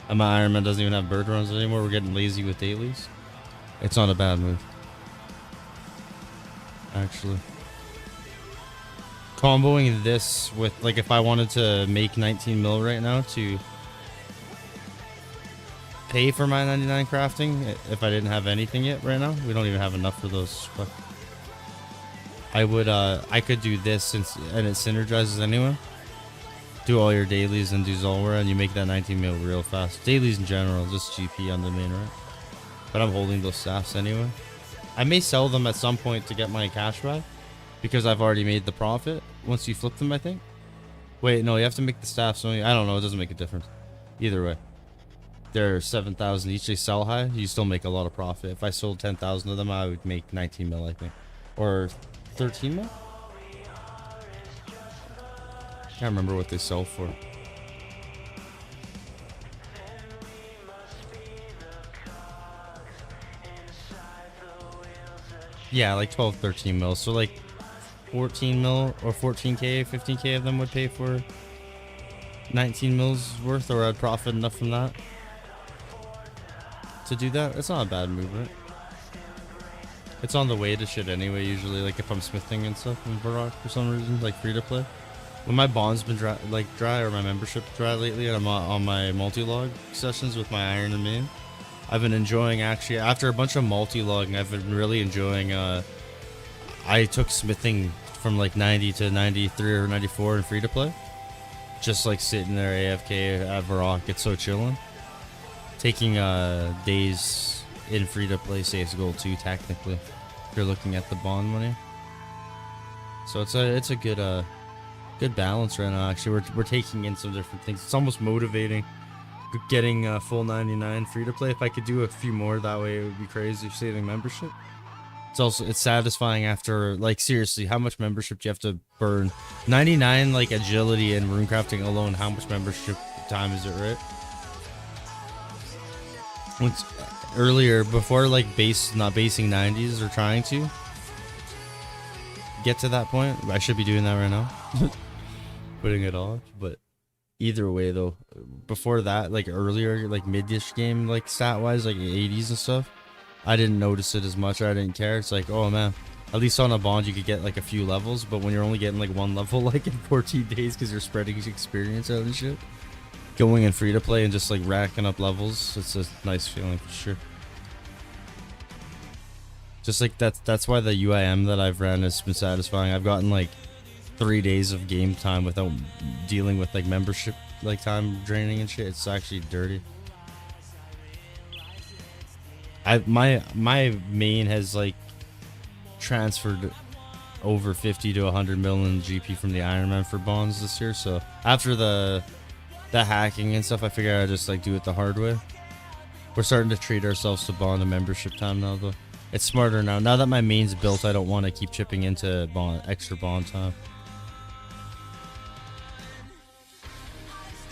and my Iron Man doesn't even have bird runs anymore. We're getting lazy with dailies. It's not a bad move actually. Comboing this with, like, if I wanted to make 19 mil right now to pay for my 99 crafting, if I didn't have anything yet right now, we don't even have enough for those. But I would, I could do this and it synergizes anyway. Do all your dailies and do Zolwer, and you make that 19 mil real fast. Dailies in general, just GP on the main, right? But I'm holding those staffs anyway. I may sell them at some point to get my cash back, because I've already made the profit once you flip them, I think. Wait, no, you have to make the staffs only. I don't know, it doesn't make a difference. Either way. They're 7,000 each. They sell high, you still make a lot of profit. If I sold 10,000 of them, I would make 19 mil, I think. Or 13 mil? Can't remember what they sell for. Yeah, like 12, 13 mil. So like 14 mil or 14k, 15k of them would pay for 19 mils worth, or I'd profit enough from that to do that. It's not a bad move, right? It's on the way to shit anyway, usually, like if I'm smithing and stuff in Varrock for some reason, like free to play. When my bond's been dry, or my membership dry lately, and I'm on my multi-log sessions with my iron and main, I've been enjoying, actually, after a bunch of multi-logging, I've been really enjoying, I took smithing from like 90 to 93 or 94 in free to play. Just like sitting there AFK at Varrock, it's so chilling. Taking days in free to play saves gold too, technically, if you're looking at the bond money. So it's a good good balance right now. Actually, we're taking in some different things. It's almost motivating getting full 99 free to play. If I could do a few more that way, it would be crazy saving membership. It's satisfying after, like, seriously, how much membership do you have to burn? 99 like agility and runecrafting alone, how much membership time is it, right? Once earlier, before like not basing 90s or trying to get to that point, I should be doing that right now. Putting it off, but either way though, before that, like earlier, like mid-ish game, like stat wise, like 80s and stuff, I didn't notice it as much, or I didn't care. It's like, oh man, at least on a bond you could get like a few levels, but when you're only getting like one level like in 14 days because you're spreading experience out and shit, going in free to play and just like racking up levels, it's a nice feeling for sure. Just like that's why the UIM that I've ran has been satisfying. I've gotten like 3 days of game time without dealing with like membership like time draining and shit. It's actually dirty. My main has like transferred over 50 to 100 million GP from the Ironman for bonds this year. So after the hacking and stuff, I figured I'd just like do it the hard way. We're starting to treat ourselves to bond and membership time now though. It's smarter now. Now that my main's built, I don't want to keep chipping into extra bond time.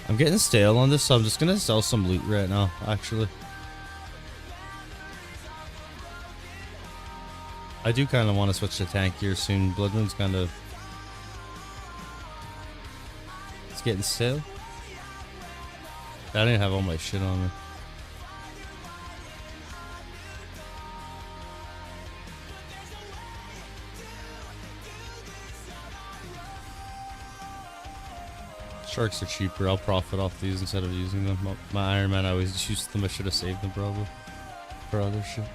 I'm getting stale on this, so I'm just gonna sell some loot right now, actually. I do kind of want to switch to tank gear soon. Blood Moon's kind of... It's getting stale. I didn't have all my shit on me. Sharks are cheaper. I'll profit off these instead of using them. My Iron Man, I always used them. I should have saved them probably for other shit.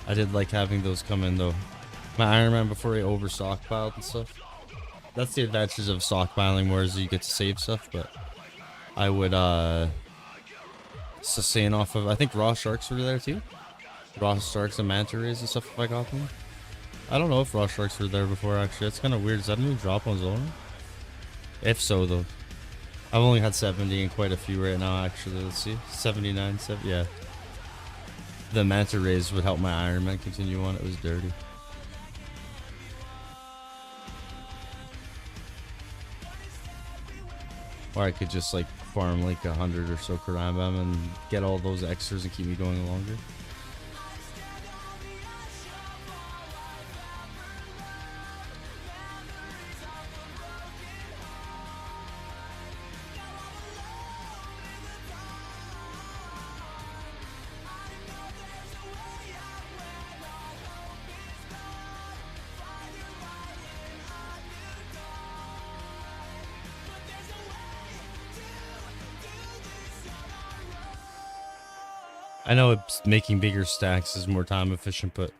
I did like having those come in though. My Iron Man before he over stockpiled and stuff. That's the advantages of stockpiling, whereas you get to save stuff. But I would sustain off of. I think raw sharks were there too. Raw sharks and manta rays and stuff. If I got them, I don't know if raw sharks were there before. Actually, it's kind of weird. Is that a new drop on Zone? If so, though, I've only had 70 and quite a few right now, actually. Let's see. 79, 70, yeah. The manta rays would help my Iron Man continue on. It was dirty. Or I could just, like, farm, like, 100 or so Karambam and get all those extras and keep me going longer. I know making bigger stacks is more time efficient, but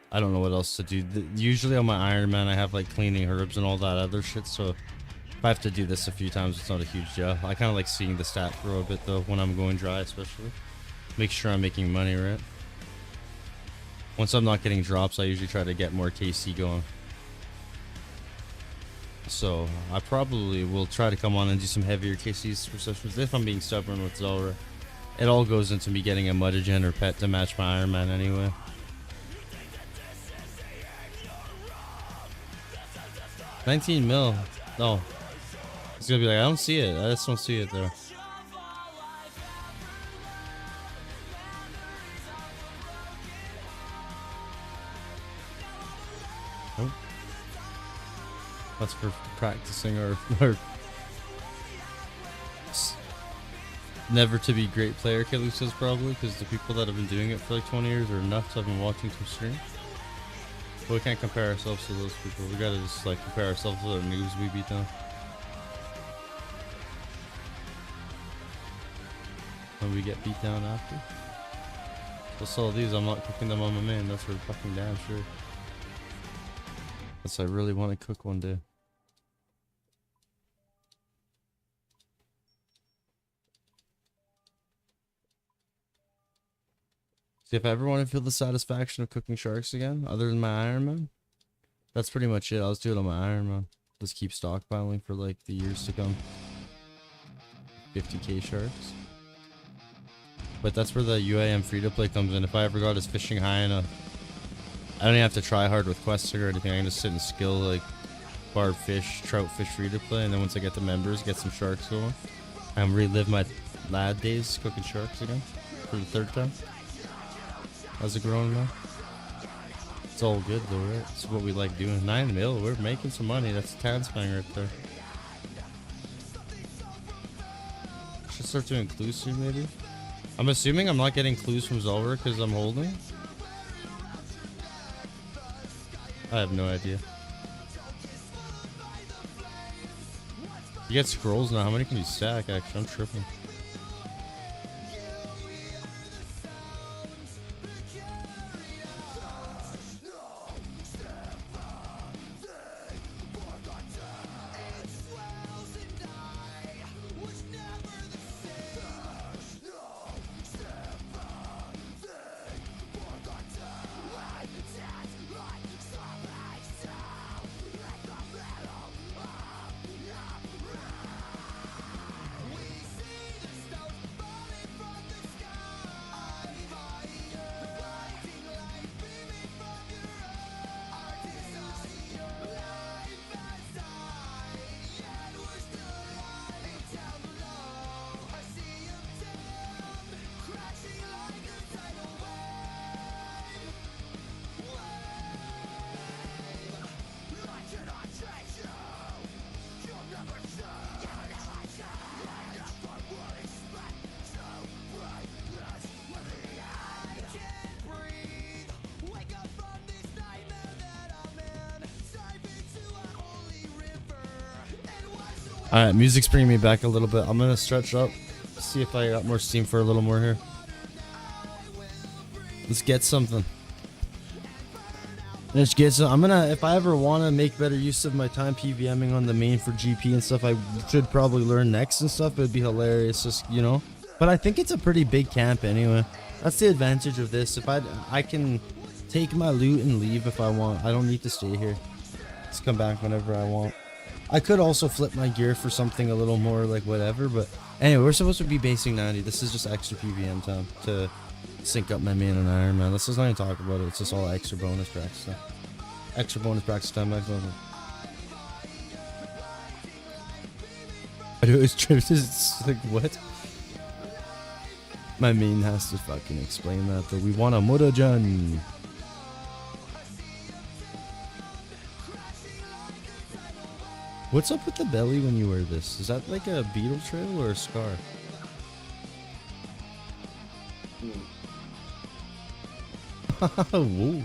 I don't know what else to do. Usually on my Iron Man, I have like cleaning herbs and all that other shit, so if I have to do this a few times, it's not a huge deal. I kind of like seeing the stat grow a bit though when I'm going dry, especially. Make sure I'm making money, right? Once I'm not getting drops, I usually try to get more KC going. So I probably will try to come on and do some heavier KCs for sessions if I'm being stubborn with Zelra. It all goes into me getting a mutagen or pet to match my Iron Man anyway. 19 mil. No. It's gonna be like, I don't see it. I just don't see it there. Nope. That's for practicing or never to be great player, Kelly says probably, because the people that have been doing it for like 20 years are nuts. I've been watching some streams. But we can't compare ourselves to those people. We gotta just like compare ourselves to the noobs we beat down. When we get beat down after. Plus all these, I'm not cooking them on my main, that's for fucking damn sure. Unless I really want to cook one day. See, if I ever want to feel the satisfaction of cooking sharks again, other than my Iron Man, that's pretty much it. I'll just do it on my Iron Man. Just keep stockpiling for like the years to come. 50k sharks. But that's where the UAM free-to-play comes in. If I ever got his fishing high enough, I don't even have to try hard with quests or anything. I can just sit and skill like barb fish, trout fish free-to-play, and then once I get the members, get some sharks going, and relive my lad days cooking sharks again for the third time. How's it growing now? It's all good though, right? It's what we like doing. 9 mil, we're making some money. That's Tanspang right there. Should start doing clues soon maybe. I'm assuming I'm not getting clues from Zolver because I'm holding. I have no idea. You get scrolls now. How many can you stack actually? I'm tripping. Alright, music's bringing me back a little bit. I'm gonna stretch up, see if I got more steam for a little more here. Let's get something. Let's get some. I'm gonna, if I ever want to make better use of my time PVMing on the main for GP and stuff, I should probably learn next and stuff. It'd be hilarious, just, you know. But I think it's a pretty big camp anyway. That's the advantage of this. If I can take my loot and leave if I want. I don't need to stay here. Just come back whenever I want. I could also flip my gear for something a little more like whatever, but anyway, we're supposed to be basing 90. This is just extra PVM time to sync up my main and Iron Man. Let's just not even talk about it. It's just all extra bonus practice time. Extra bonus practice time, next level. I do his trips. It's like, what? My main has to fucking explain that, though. We want a Murajan. What's up with the belly when you wear this? Is that like a beetle trail or a scar? Whoa.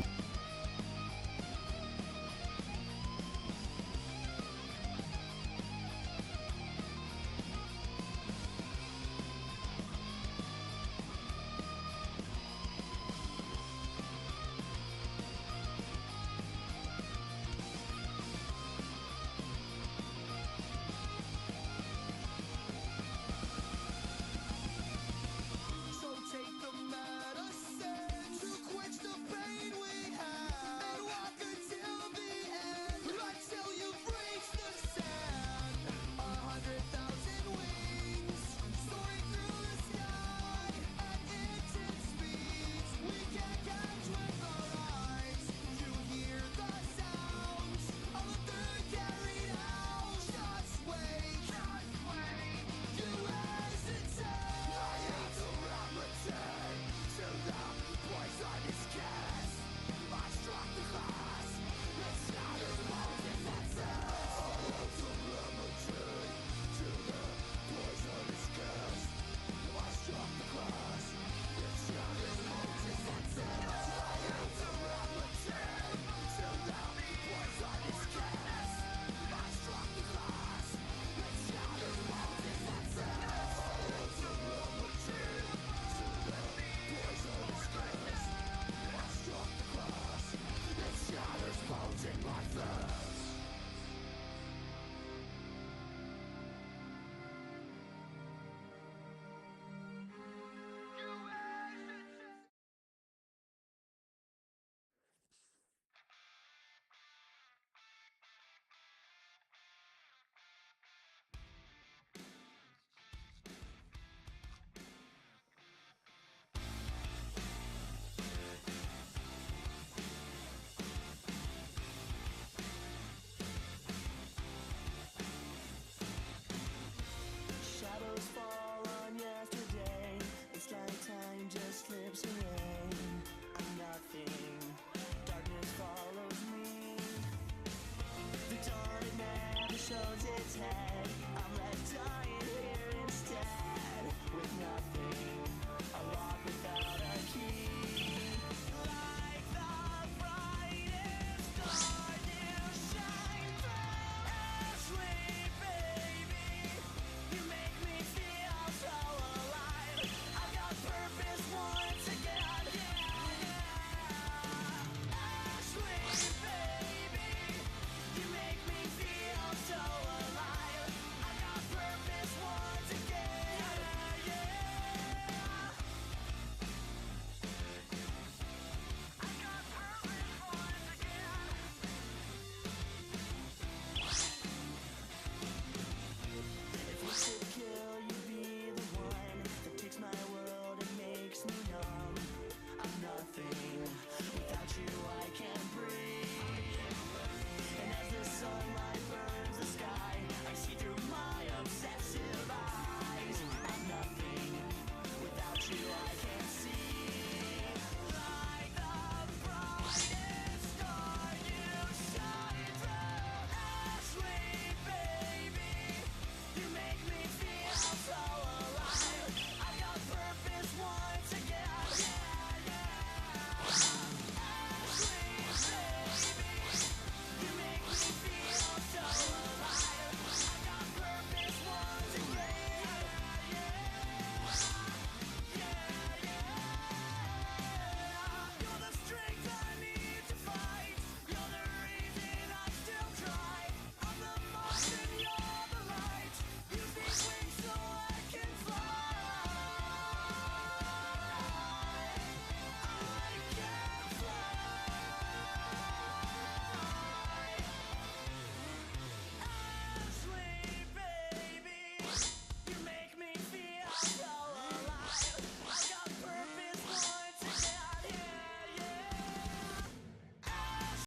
head. I'm left dying.